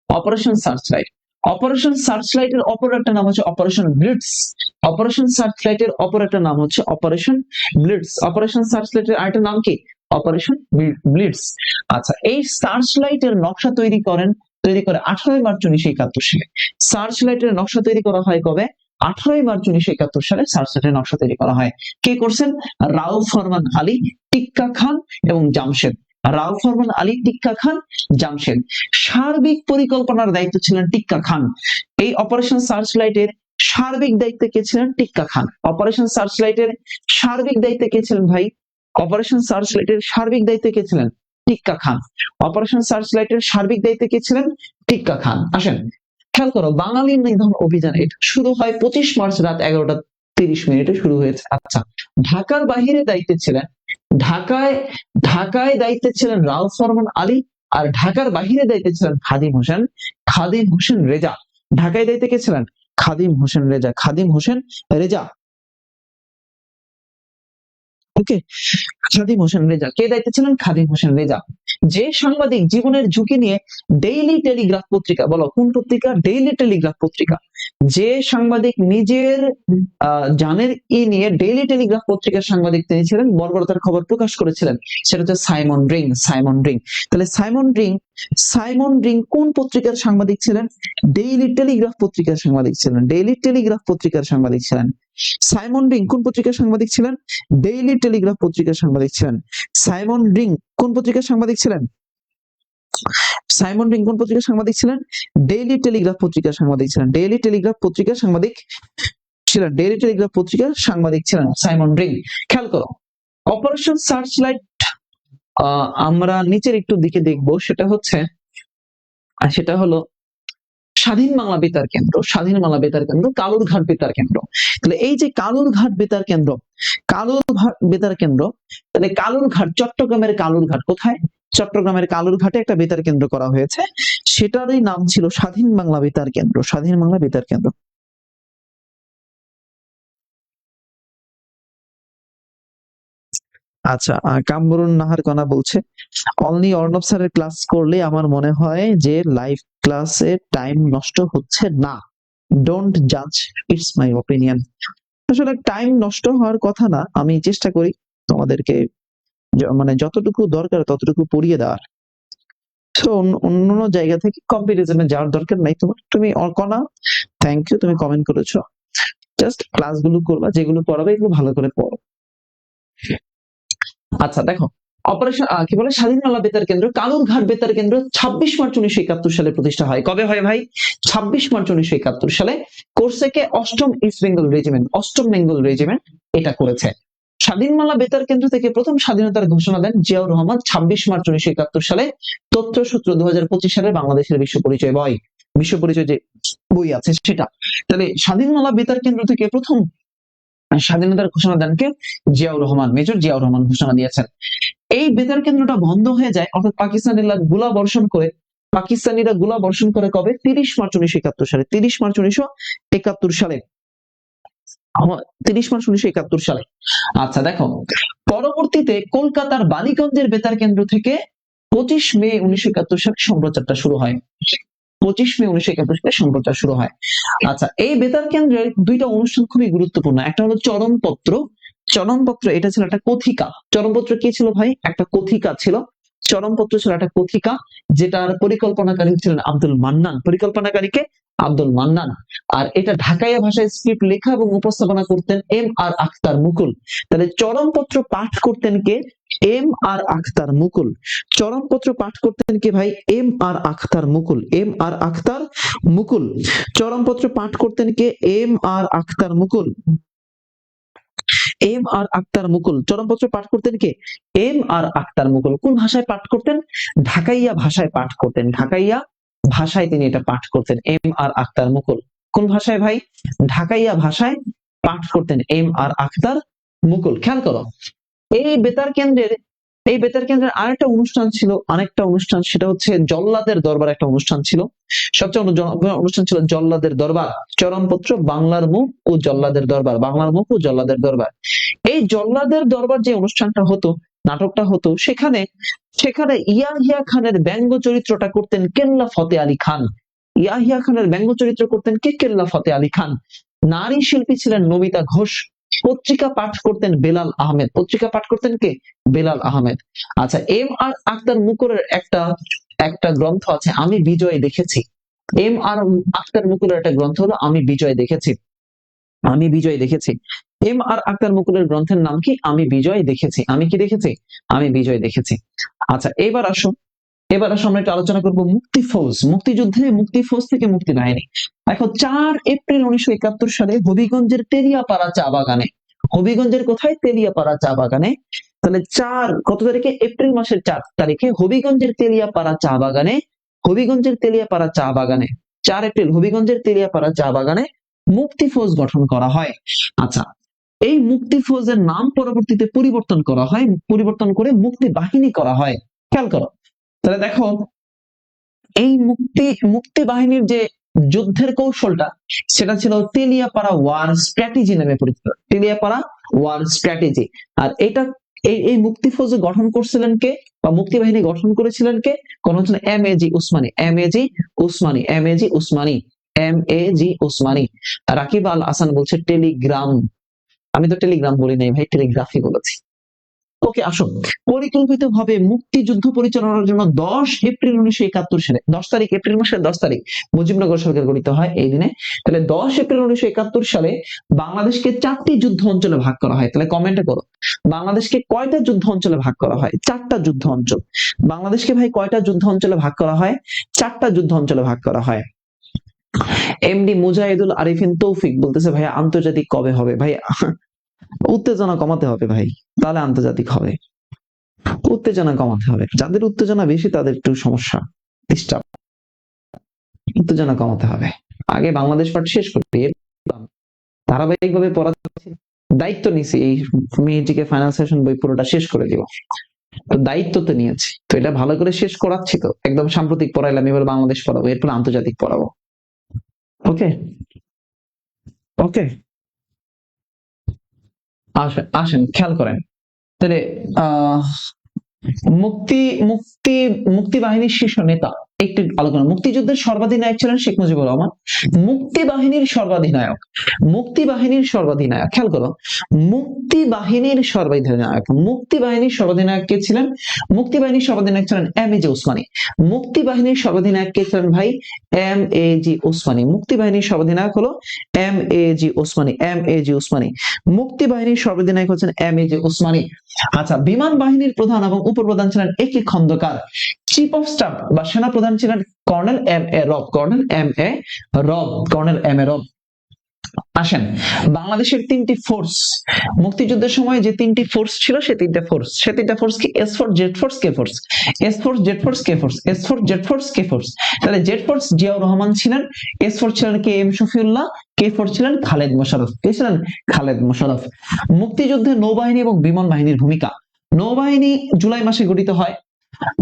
operation searchlight, operation সার্চলাইটের অপর একটা নাম হচ্ছে অপারেশন ব্লিটজ। অপারেশন সার্চলাইটের অপর একটা নাম হচ্ছে অপারেশন ব্লিটজ। অপারেশন সার্চলাইটের আরেকটা নাম কি? Operation blitz. আচ্ছা, এই সার্চলাইটের নকশা তৈরি করে 18 মার্চ 1971 সালে। সার্চলাইটের নকশা তৈরি করা হয় কবে? 18 মার্চ 1971 সালে সার্চলাইটের নকশা তৈরি করা হয়। কে করছেন? রাউফ ফরমান আলী, টিক্কা খান এবং জামশেদ। রাউফ ফরমান আলী, টিক্কা খান, জামশেদ। সার্বিক পরিকল্পনার দায়িত্ব ছিলেন টিক্কা খান। এই অপারেশন সার্চলাইটের সার্বিক দায়িত্বে কে ছিলেন? টিক্কা খান। অপারেশন সার্চলাইটের সার্বিক দায়িত্বে কে ছিলেন ভাই? অপারেশন সার্চলাইটের সার্বিক দায়িত্বে কে ছিলেন? টিক্কা খান। অপারেশন সার্চলাইটের সার্বিক দায়িত্বে কে ছিলেন? টিক্কা খান। আসেন, খেয়াল করো, বাঙালি নিধন অভিযান এটা শুরু হয় 25 মার্চ রাত 11টা 30 মিনিটে শুরু হয়েছে। আচ্ছা, ঢাকার বাহিরে দায়িত্বে ছিলেন ঢাকায় দায়িত্বে ছিলেন রাউফ ফরমান আলী, আর ঢাকার বাহিরে দায়িত্বে ছিলেন খাদিম হোসেন রেজা। ঢাকায় দায়িত্বে কে ছিলেন? খাদিম হোসেন রেজা। ওকে, খাদিম হোসেন রেজা। কে দায়িত্বে ছিলেন? খাদিম হোসেন রেজা। যে সাংবাদিক জীবনের ঝুঁকি নিয়ে ডেইলি টেলিগ্রাফ পত্রিকা, বলো কোন পত্রিকা? ডেইলি টেলিগ্রাফ পত্রিকা। যে সাংবাদিক নিজের জানের নিয়ে ডেইলি টেলিগ্রাফ পত্রিকার সাংবাদিক তিনি ছিলেন, বর্বরতার খবর প্রকাশ করেছিলেন, সেটা হচ্ছে সাইমন রিং। তাহলে সাইমন রিং কোন পত্রিকার সাংবাদিক ছিলেন? ডেইলি টেলিগ্রাফ পত্রিকার সাংবাদিক ছিলেন। সাইমন রিং কোন পত্রিকার সাংবাদিক ছিলেন? ডেইলি টেলিগ্রাফ পত্রিকার সাংবাদিক ছিলেন। সাইমন রিং কোন পত্রিকার সাংবাদিক ছিলেন? ডেইলি টেলিগ্রাফ পত্রিকার সাংবাদিক ছিলেন। ডেইলি টেলিগ্রাফ পত্রিকার সাংবাদিক ছিলেন সাইমন রিং। খেয়াল করো, অপারেশন সার্চলাইট আমরা নিচের একটু দিকে দেখব, সেটা হলো স্বাধীন বাংলা বেতার কেন্দ্র, কালুরঘাট বেতার কেন্দ্র। তাহলে এই যে কালুরঘাট বেতার কেন্দ্র, তাহলে কালুরঘাট, চট্টগ্রামের কালুরঘাট কোথায়? চট্টগ্রামের কালুরঘাটে একটা বেতার কেন্দ্র করা হয়েছে, সেটারই নাম ছিল স্বাধীন বাংলা বেতার কেন্দ্র। আচ্ছা, কামরুন নাহার কণা বলছে, অনলি অর্ণব স্যারের ক্লাস করলে আমার মনে হয় যে লাইভ ক্লাসে টাইম নষ্ট হচ্ছে না। ডোন্ট জাজ, ইটস মাই ওপিনিয়ন। আসলে টাইম নষ্ট হওয়ার কথা না, আমি চেষ্টা করি তোমাদেরকে মানে যতটুকু দরকার ততটুকু পড়িয়ে দেওয়ার। তো অন্য জায়গা থেকে কম্পারিজনে যাওয়ার দরকার নাই তোমার। তুমি কণা, থ্যাংক ইউ, তুমি কমেন্ট করেছো। জাস্ট ক্লাসগুলো করবা, যেগুলো পড়াবে এগুলো ভালো করে পড়ো। আচ্ছা দেখো, অপারেশন কি বলে, স্বাধীন বাংলা বেতার কেন্দ্র, কালুরঘাট বেতার কেন্দ্র 26 মার্চ 1971 সালে প্রতিষ্ঠা হয়। কবে হয় ভাই? 26 মার্চ 1971 সালে। কোর্সেকে 8ম ইস্ট বেঙ্গল রেজিমেন্ট এটা করেছে। স্বাধীন বাংলা বেতার কেন্দ্র থেকে প্রথম স্বাধীনতার ঘোষণা দেন জিয়াউর রহমান 26 মার্চ 1971 সালে। তথ্যসূত্র 2025 সালে বাংলাদেশের বিশ্ব পরিচয় যে বই আছে সেটা। তাহলে স্বাধীন বাংলা বেতার কেন্দ্র থেকে প্রথম স্বাধীনতার ঘোষণা দেন কে? জিয়াউর রহমান, মেজর জিয়াউর রহমান ঘোষণা দিয়েছেন। এই বেতার কেন্দ্রটা বন্ধ হয়ে যায়, অর্থাৎ পাকিস্তানিরা গোলা বর্ষণ করে কবে? 30 মার্চ 1971 সালে। 30 মার্চ 1971 সালে। আচ্ছা দেখো, পরবর্তীতে কলকাতার বালিগঞ্জের বেতার কেন্দ্র থেকে 25 মে 1971 সালে সম্প্রচারটা শুরু হয়। 25 মে 1971 সালে সম্প্রচার শুরু হয়। আচ্ছা, এই বেতার কেন্দ্রের দুইটা অনুষ্ঠান খুবই গুরুত্বপূর্ণ। একটা হলো চরমপত্র, এটা ছিল একটা কথিকা। চরমপত্র কি ছিল ভাই? একটা কথিকা ছিল। চরমপত্র ছিল একটা কথিকা, যেটার পরিকল্পনাকারী ছিলেন আব্দুল মান্নান। আব্দুল মান্নান। আর এটা ঢাকাইয়া ভাষায় স্ক্রিপ্ট লেখা এবং উপস্থাপনা করতেন এম আর আখতার মুকুল। তাহলে চরমপত্র পাঠ করতেন কে? এম আর আখতার মুকুল। চরমপত্র পাঠ করতেন কে ভাই? এম আর আখতার মুকুল। চরমপত্র পাঠ করতেন কে? এম আর আখতার মুকুল। চরমপত্র পাঠ করতেন কে? এম আর আখতার মুকুল। কোন ভাষায় পাঠ করতেন? ঢাকাইয়া ভাষায় পাঠ করতেন। ঢাকাইয়া ভাষায় তিনি এটা পাঠ করতেন, এম আর আখতার মুকুল। কোন ভাষায় ভাই? ঢাকাইয়া ভাষায় পাঠ করতেন এম আর আখতার মুকুল। খেয়াল করো, এই বেতার কেন্দ্রের আরেকটা অনুষ্ঠান, সেটা হচ্ছে জল্লাদের দরবার। একটা অনুষ্ঠান ছিল, সবচেয়ে অনুষ্ঠান ছিল জল্লাদের দরবার। চরমপত্র, বাংলার মুখ ও জল্লাদের দরবার। এই জল্লাদের দরবার যে অনুষ্ঠানটা হতো, নাটকটা হতো, সেখানে ইয়াহিয়া খানের ব্যঙ্গ চরিত্রটা করতেন কেল্লা ফতে আলী খান। ইয়াহিয়া খানের ব্যঙ্গ চরিত্র করতেন কে? কেল্লা ফতে আলী খান। নারী শিল্পী ছিলেন নমিতা ঘোষ। পত্রিকা পাঠ করতেন বেলাল আহমেদ। পত্রিকা পাঠ করতেন কে? বেলাল আহমেদ। আচ্ছা, এম আর আক্তার মুকুলের একটা একটা গ্রন্থ আছে আমি বিজয় দেখেছি। এম আর আক্তার মুকুলের একটা গ্রন্থ হলো আমি বিজয় দেখেছি। আমি বিজয় দেখেছি। এম আর আক্তার মুকুলের গ্রন্থের নাম কি? আমি বিজয় দেখেছি। আমি কি দেখেছি? আমি বিজয় দেখেছি। আচ্ছা, এবার আসো আমরা একটু আলোচনা করবো মুক্তি ফৌজ। মুক্তিযুদ্ধে মুক্তি ফৌজ থেকে মুক্তি বাহিনী। দেখো 4 এপ্রিল 1971 সালে হবিগঞ্জের তেলিয়াপাড়া চা বাগানে, হবিগঞ্জের কোথায়? তেলিয়াপাড়া চা বাগানে। তাহলে কত তারিখে? এপ্রিল মাসের 4 তারিখে হবিগঞ্জের তেলিয়াপাড়া চা বাগানে, হবিগঞ্জের তেলিয়াপাড়া চা বাগানে 4 এপ্রিল হবিগঞ্জের তেলিয়াপাড়া চা বাগানে মুক্তি ফৌজ গঠন করা হয়। আচ্ছা, এই মুক্তি ফৌজের নাম পরবর্তীতে পরিবর্তন করা হয়, পরিবর্তন করে মুক্তি বাহিনী করা হয়। খেয়াল করো, তাহলে দেখো এই মুক্তি বাহিনীর যে যুদ্ধের কৌশলটা সেটা ছিল তেলিয়াপাড়া ওয়ার স্ট্র্যাটেজি নামে পরিচিত। Teliapara war strategy. আর এটা এই মুক্তি ফৌজ গঠন করছিলেন কে, বা মুক্তি বাহিনী গঠন করেছিলেন কে? কোন হচ্ছেন M A G Usmani. M A G Usmani. M A G Usmani. M A জি উসমানী। রাকিব আল হাসান বলছে টেলিগ্রাম। আমি তো টেলিগ্রাম বলি নাই ভাই, টেলিগ্রাফি বলেছি। ওকে, আসো পরিকল্পিতভাবে মুক্তিযুদ্ধ পরিচালনার জন্য 10 এপ্রিল 1971 সালে, 10 তারিখ, এপ্রিল মাসের 10 তারিখ মুজিবনগর সরকার গঠিত হয় এই দিনে। তাহলে 10 এপ্রিল 1971 সালে বাংলাদেশকে 4টি যুদ্ধ অঞ্চলে ভাগ করা হয়। তাহলে কমেন্টে করো, বাংলাদেশকে কয়টা যুদ্ধ অঞ্চলে ভাগ করা হয়? 4টা যুদ্ধ অঞ্চল। বাংলাদেশকে ভাই কয়টা যুদ্ধ অঞ্চলে ভাগ করা হয়? 4টা যুদ্ধ অঞ্চলে ভাগ করা হয়। এমডি মুজাহিদুল আরিফিন তৌফিক বলতেছে ভাইয়া আন্তর্জাতিক কবে হবে? ভাই উত্তেজনা কমাতে হবে ভাই, তাহলে আন্তর্জাতিক হবে। উত্তেজনা কমাতে হবে, যাদের উত্তেজনা বেশি তাদের একটু সমস্যা, ডিস্টার্ব। উত্তেজনা কমাতে হবে, আগে বাংলাদেশ পাঠ শেষ করতে ধারাবাহিকভাবে পড়াচ্ছি, দায়িত্ব নিছি এই মেয়েটিকে ফাইনাল সেশন বই পুরোটা শেষ করে দিব। তো দায়িত্ব তো নিয়েছি, তো এটা ভালো করে শেষ করাচ্ছি। তো একদম সাম্প্রতিক পড়াইলাম, এবার বাংলাদেশ পড়াবো, এরপর আন্তর্জাতিক পড়াবো। ওকে ওকে, আসেন খেয়াল করেন। তাহলে মুক্তি মুক্তি মুক্তি বাহিনীর শীর্ষ নেতা একটি আলোচনা। মুক্তিযুদ্ধের সর্বাধিনায়ক ছিলেন শেখ মুজিবুর রহমান। মুক্তি বাহিনীর সর্বাধিনায়ক, মুক্তি বাহিনীর সর্বাধিনায়ক, খেয়াল করো, মুক্তি বাহিনীর সর্বাধিনায়ক, মুক্তি বাহিনীর সর্বাধিনায়ক কে ছিলেন? মুক্তি বাহিনীর সর্বাধিনায়ক ছিলেন এম এ জি উসমানী। মুক্তি বাহিনীর সর্বাধিনায়ক কে ছিলেন ভাই? এম এ জি উসমানী। মুক্তি বাহিনীর সর্বাধিনায়ক হলো M A G Usmani. M A জি উসমানী। মুক্তি বাহিনীর সর্বাধিনায়ক হচ্ছেন এম এ জি উসমানী। আচ্ছা, বিমান বাহিনীর প্রধান এবং উপপ্রধান ছিলেন এ কে খন্দকার। চিফ অফ স্টাফ বা সেনা প্রধান ছিলেন কর্নেল এম এ রব। কর্নেল এম এ রব। কর্নেল এম এ রব। আসেন, বাংলাদেশের 3টি ফোর্স, মুক্তিযুদ্ধের সময় যে 3টি ফোর্স ছিল সে 3টা ফোর্স কি? S force, Z force, K force. S force, Z force, K force. S force, Z force, K force. তাহলে জেড ফোর্স জিয়াউর রহমান ছিলেন, এস ফোর্স ছিলেন K M Shafiullah, K force ছিলেন খালেদ মোশাররফ। কে ছিলেন? খালেদ মোশাররফ। মুক্তিযুদ্ধে নৌবাহিনী এবং বিমান বাহিনীর ভূমিকা। নৌবাহিনী জুলাই মাসে গঠিত হয়।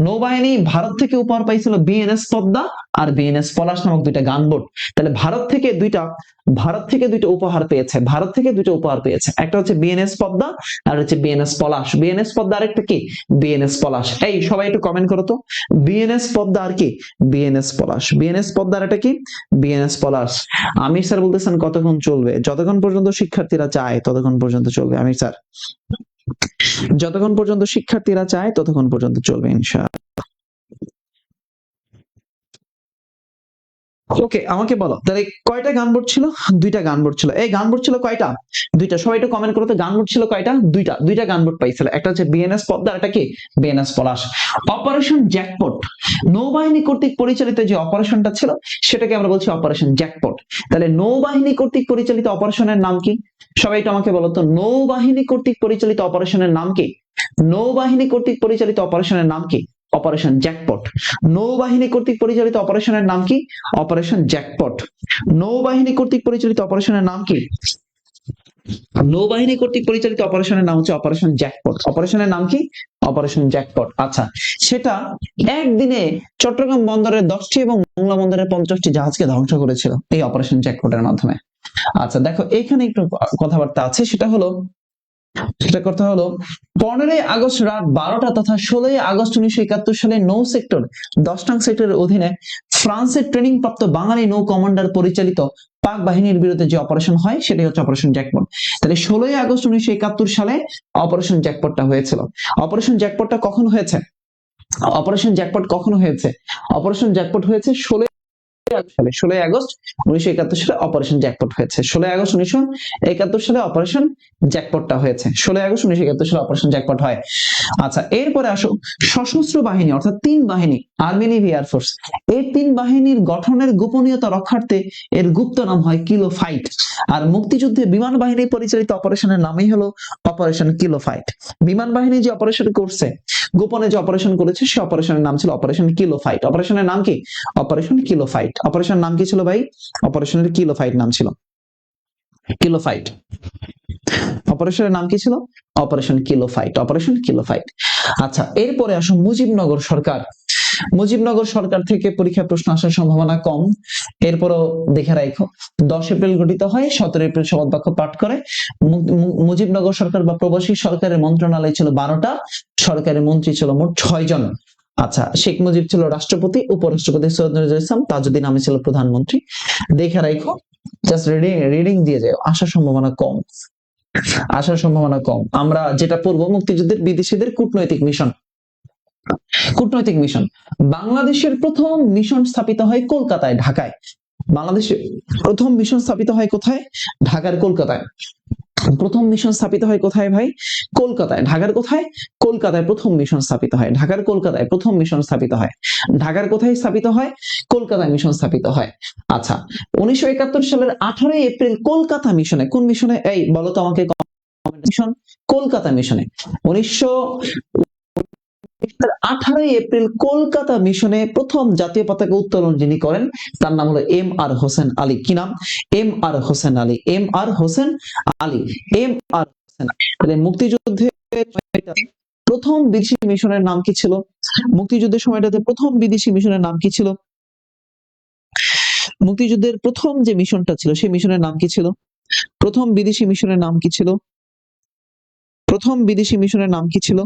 নৌবাহিনী ভারত থেকে উপহার পাইছিল বিএনএস পদ্মা আর বিএনএস পলাশ নামক 2টা গানবোট। তাহলে ভারত থেকে দুইটা উপহার পেয়েছে। ভারত থেকে 2টা উপহার পেয়েছে, একটা হচ্ছে বিএনএস পদ্মা আর হচ্ছে বিএনএস পলাশ। বিএনএস পদ্মা আর একটা কি? বিএনএস পলাশ। এই সবাই একটু কমেন্ট করো তো, বিএনএস পদ্মা আর কি? বিএনএস পলাশ। বিএনএস পদ্মা আর এটা কি? বিএনএস পলাশ। আমির স্যার বলতেছেন কতক্ষণ চলবে? যতক্ষণ পর্যন্ত শিক্ষার্থীরা চায় ততক্ষণ পর্যন্ত চলবে আমির স্যার, যতক্ষণ পর্যন্ত শিক্ষার্থীরা চায় ততক্ষণ পর্যন্ত চলবে ইনশাআল্লাহ। ওকে, আমাকে বলো তাহলে কয়টা গানবোট ছিল? 2টা গানবোট ছিল। এই গানবোট ছিল কয়টা? 2টা। সবাই একটু কমেন্ট করো তো, গানবোট ছিল কয়টা? 2টা গানবোট পাইছিল, একটা হচ্ছে বিএনএস পদ্মা, এটা কি? বিএনএস পলাশ। অপারেশন জ্যাকপট, নৌবাহিনী কর্তৃক পরিচালিত যে অপারেশনটা ছিল সেটাকে আমরা বলছি অপারেশন জ্যাকপট। তাহলে নৌবাহিনী কর্তৃক পরিচালিত অপারেশনের নাম কি? সবাই একটু আমাকে বলো তো, নৌবাহিনী কর্তৃক পরিচালিত অপারেশনের নাম কি? নৌবাহিনী কর্তৃক পরিচালিত অপারেশনের নাম কি? Operation jackpot. নৌবাহিনী কর্তৃক পরিচালিত অপারেশনের নাম কি? Operation jackpot. নৌবাহিনী কর্তৃক পরিচালিত অপারেশনের নাম কি? নৌবাহিনী কর্তৃক পরিচালিত অপারেশনের নাম হচ্ছে অপারেশন জ্যাকপট। অপারেশনের নাম কি? Operation jackpot. আচ্ছা, সেটা একদিনে চট্টগ্রাম বন্দরের 10টি এবং মোংলা বন্দরের 50টি জাহাজকে ধ্বংস করেছিল এই অপারেশন জ্যাকপটের মাধ্যমে। আচ্ছা দেখো, এখানে একটু কথাবার্তা আছে, সেটা কথা হলো 15 আগস্ট রাত 12টা তথা 16 আগস্ট 1971 সালে নৌ সেক্টর 10 নং সেক্টরের অধীনে ফ্রান্সের ট্রেনিং প্রাপ্ত বাঙালি নৌ কমান্ডার পরিচালিত পাক বাহিনীর বিরুদ্ধে যে অপারেশন হয় সেটাই হচ্ছে অপারেশন জ্যাকপট। তাহলে 16 আগস্ট 1971 সালে অপারেশন জ্যাকপটটা হয়েছিল। অপারেশন জ্যাকপটটা কখন হয়েছে? অপারেশন জ্যাকপট কখন হয়েছে? অপারেশন জ্যাকপট হয়েছে 16 আগস্ট 1971 সালে অপারেশন জ্যাকপট হয়েছে। 16 আগস্ট 1971 সালে অপারেশন জ্যাকপটটা হয়েছে। 16 আগস্ট 1971 সালে অপারেশন জ্যাকপট হয়। আচ্ছা, এরপরে আসো সশস্ত্র বাহিনী অর্থাৎ 3 বাহিনী, আর্মি, নেভি, এয়ারফোর্স, এই 3 বাহিনীর গঠনের গোপনীয়তা রক্ষার্থে এর গুপ্ত নাম হয় কিলো ফাইট। আর মুক্তিযুদ্ধে বিমান বাহিনী পরিচালিত অপারেশনের নামই হলো অপারেশন কিলো ফাইট। বিমান বাহিনী যে অপারেশন করছে, গোপনে যে অপারেশন করেছে, সে অপারেশনের নাম ছিল অপারেশন কিলো ফাইট। অপারেশনের নাম কি? Operation kilo fight. অপারেশনের নাম কি ছিল ভাই? অপারেশনের কিলো ফাইট নাম ছিল কিলো ফাইট। অপারেশনের নাম কি ছিল? Operation kilo fight. Operation kilo fight. আচ্ছা, এরপরে আসুন মুজিবনগর সরকার। মুজিবনগর সরকার থেকে পরীক্ষা প্রশ্ন আসার সম্ভাবনা কম, এরপরও দেখে রাখো। 10 এপ্রিল গঠিত হয়, 17 এপ্রিল শপথ বাক্য পাঠ করে। মুজিবনগর সরকার বা প্রবাসী সরকারের মন্ত্রণালয় ছিল 12টা, সরকারি মন্ত্রী ছিল মোট 6 জন। আচ্ছা, শেখ মুজিব ছিল রাষ্ট্রপতি, উপরাষ্ট্রপতি সৈয়দ নজরুল ইসলাম, তাজউদ্দিন আহমেদ ছিল প্রধানমন্ত্রী। দেখে রাখো, জাস্ট রিডিং দিয়ে যাও, আসার সম্ভাবনা কম, আসার সম্ভাবনা কম। আমরা যেটা পড়বো, মুক্তিযুদ্ধের বিদেশিদের কূটনৈতিক মিশন। কূটনৈতিক মিশন, বাংলাদেশের প্রথম মিশন স্থাপিত হয় কলকাতায়, ঢাকায়। বাংলাদেশের প্রথম মিশন স্থাপিত হয় কোথায়? ঢাকার কলকাতায়। প্রথম মিশন স্থাপিত হয় কোথায় ভাই? কলকাতায়। ঢাকার কোথায়? কলকাতায় প্রথম মিশন স্থাপিত হয়। ঢাকার কলকাতায় প্রথম মিশন স্থাপিত হয়। ঢাকার কোথায় স্থাপিত হয়? কলকাতায় মিশন স্থাপিত হয়। আচ্ছা, 1971 সালের 18 এপ্রিল কলকাতা মিশনে, কোন মিশনে? এই বলো তো আমাকে। মিশন কলকাতা মিশনে 18 এপ্রিল কলকাতা মিশনে প্রথম জাতীয় পতাকা উত্তোলন যিনি করেন, তার নাম হলো M.R. হোসেন আলী। কি নাম? M.R. Hossain Ali. M.R. Hossain Ali. M.R. Hossain Ali. তাহলে মুক্তিযুদ্ধের প্রথম বিদেশি মিশনের নাম কি ছিল? মুক্তিযুদ্ধের সময়টাতে প্রথম বিদেশি মিশনের নাম কি ছিল? মুক্তিযুদ্ধের প্রথম যে মিশনটা ছিল, সেই মিশনের নাম কি ছিল? প্রথম বিদেশি মিশনের নাম কি ছিল? প্রথম বিদেশি মিশনের নাম কি ছিল?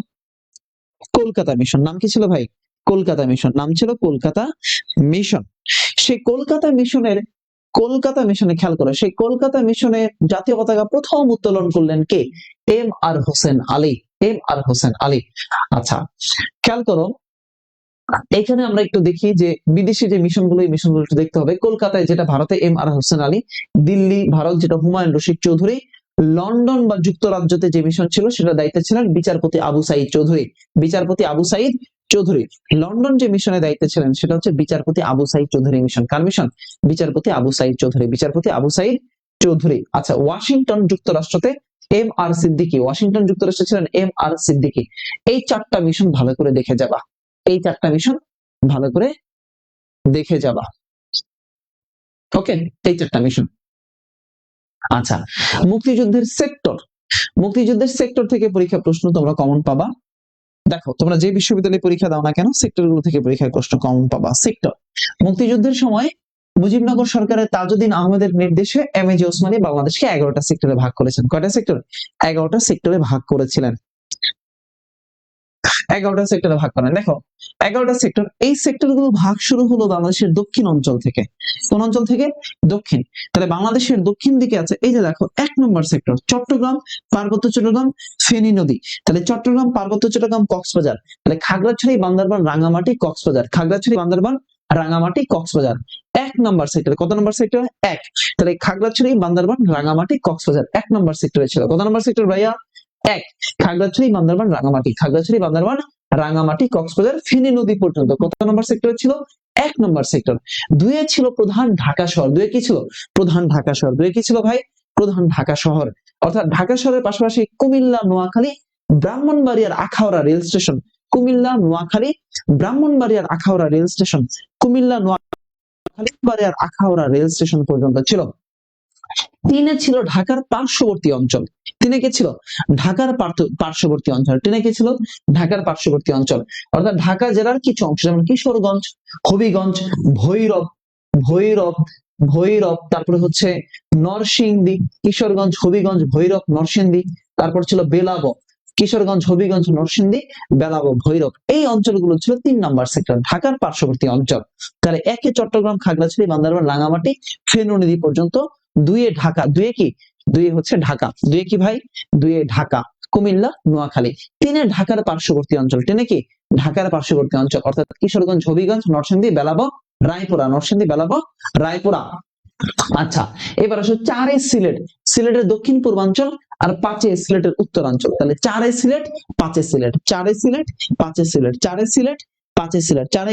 কলকাতা মিশন। নাম কি ছিল ভাই? কলকাতা মিশন। নাম ছিল কলকাতা মিশন। সেই কলকাতা মিশনে খেয়াল করো, সেই কলকাতা মিশনে জাতীয় পতাকা প্রথম উত্তোলন করলেন কে? M.R. হোসেন আলী। M.R. হোসেন আলী। আচ্ছা, খেয়াল করো, এখানে আমরা একটু দেখি যে বিদেশি যে মিশনগুলো, এই মিশনগুলো একটু দেখতে হবে। কলকাতায় যেটা ভারতে M.R. হোসেন আলী, দিল্লি ভারত যেটা হুমায়ুন রশিদ চৌধুরী, লন্ডন বা যুক্তরাজ্যতে যে মিশন ছিল সেটা দায়িত্বে ছিলেন বিচারপতি আবু সাইদ চৌধুরী। বিচারপতি আবু সাইদ চৌধুরী। লন্ডন যে মিশনে দায়িত্বে ছিলেন সেটা হচ্ছে বিচারপতি আবু সাইদ চৌধুরী মিশন। কার মিশন? বিচারপতি আবু সাইদ চৌধুরী। বিচারপতি আবু সাইদ চৌধুরী। আচ্ছা, ওয়াশিংটন যুক্তরাষ্ট্রতে M.R. সিদ্দিকী। ওয়াশিংটন যুক্তরাষ্ট্রে ছিলেন M.R. সিদ্দিকী। এই 4টা মিশন ভালো করে দেখে যাবা। এই 4টা মিশন ভালো করে দেখে যাবা। ওকে, এই 4টা মিশন। আচ্ছা, মুক্তিযুদ্ধের সেক্টর। মুক্তিযুদ্ধের সেক্টর থেকে পরীক্ষা প্রশ্ন তোমরা কমন পাবা। দেখো, তোমরা যে বিশ্ববিদ্যালয়ে পরীক্ষা দাও না কেন, সেক্টরগুলো থেকে পরীক্ষার প্রশ্ন কমন পাবা। সেক্টর, মুক্তিযুদ্ধের সময় মুজিবনগর সরকারের তাজউদ্দিন আহমেদের নির্দেশে M.A.J. ওসমানী বাংলাদেশকে 11টা সেক্টরে ভাগ করেছেন। কয়টা সেক্টর? 11টা সেক্টরে ভাগ করেছিলেন। 11টা সেক্টরে ভাগ করেন। দেখো, 11টা সেক্টর, এই সেক্টরগুলো ভাগ শুরু হলো বাংলাদেশের দক্ষিণ অঞ্চল থেকে। কোন অঞ্চল থেকে? দক্ষিণ। তাহলে বাংলাদেশের দক্ষিণ দিকে আছে, এই যে দেখো, 1 নম্বর সেক্টর চট্টগ্রাম, পার্বত্য চট্টগ্রাম, ফেনী নদী। তাহলে চট্টগ্রাম, পার্বত্য চট্টগ্রাম, কক্সবাজার। তাহলে খাগড়াছড়ি, বান্দরবান, রাঙ্গামাটি, কক্সবাজার। খাগড়াছড়ি, বান্দরবান, রাঙ্গামাটি, কক্সবাজার। 1 নম্বর সেক্টর। কত নম্বর সেক্টর? 1। তাহলে খাগড়াছড়ি, বান্দরবান, রাঙ্গামাটি, কক্সবাজার 1 নম্বর সেক্টরে ছিল। কত নম্বর সেক্টর ভাইয়া? 1। খাগড়াছড়ি, বান্দরবান, রাঙ্গামাটি। খাগড়াছড়ি, বান্দরবান, রাঙ্গামাটি, কক্সবাজার, ফেনী নদী পর্যন্ত কত নম্বর সেক্টরে ছিল? 1 নম্বর সেক্টর। 2 এ ছিল প্রধান ঢাকা শহর। 2 এ কি ছিল? প্রধান ঢাকা শহর। 2 এ কি ছিল ভাই? প্রধান ঢাকা শহর। অর্থাৎ ঢাকা শহরের পাশাপাশি কুমিল্লা, নোয়াখালী, ব্রাহ্মণবাড়িয়ার আখাউড়া রেল স্টেশন। কুমিল্লা, নোয়াখালী, ব্রাহ্মণবাড়িয়ার আখাউড়া রেল স্টেশন। কুমিল্লা, নোয়াখালী, বাড়িয়ার আখাউড়া রেল স্টেশন পর্যন্ত ছিল। 3 এ ছিল ঢাকার পার্শ্ববর্তী অঞ্চল। 3 এ কে ছিল? ঢাকার পার্শ্ববর্তী অঞ্চল। 3 এ কে ছিল? ঢাকার পার্শ্ববর্তী অঞ্চল। অর্থাৎ ঢাকা জেলার কিছু অংশ, যেমন কিশোরগঞ্জ, হবিগঞ্জ, ভৈরব, ভৈরব, ভৈরব, তারপরে হচ্ছে নরসিংদী, কিশোরগঞ্জ, হবিগঞ্জ, ভৈরব, নরসিংদী, তারপর ছিল বেলাব, কিশোরগঞ্জ, হবিগঞ্জ, নরসিংদী, বেলাব, ভৈরব, এই অঞ্চলগুলো ছিল 3 নম্বর সেক্টর, ঢাকার পার্শ্ববর্তী অঞ্চল। তাহলে 1 চট্টগ্রাম, খাগড়াছড়ি, বান্দরবান, রাঙামাটি, ফেনী নদী পর্যন্ত। 2 ঢাকা, 2 কি, 2 হচ্ছে ঢাকা, 2 কি ভাই, 2 ঢাকা, কুমিল্লা, নোয়াখালী। 3 ঢাকার পার্শ্ববর্তী অঞ্চল, 3 কি, ঢাকার পার্শ্ববর্তী অঞ্চল, অর্থাৎ কিশোরগঞ্জ, হবিগঞ্জ, নরসিংদী, বেলাব, রায়পুরা, নরসিংদী, বেলাব, রায়পুরা। আচ্ছা, এবার আসো 4 সিলেট, সিলেটের দক্ষিণ পূর্বাঞ্চল, আর 5 সিলেটের উত্তরাঞ্চল। তাহলে 4 সিলেট, 5 সিলেট, 4 সিলেট, 5 সিলেট, 4 সিলেট, 5 সিলেট, 4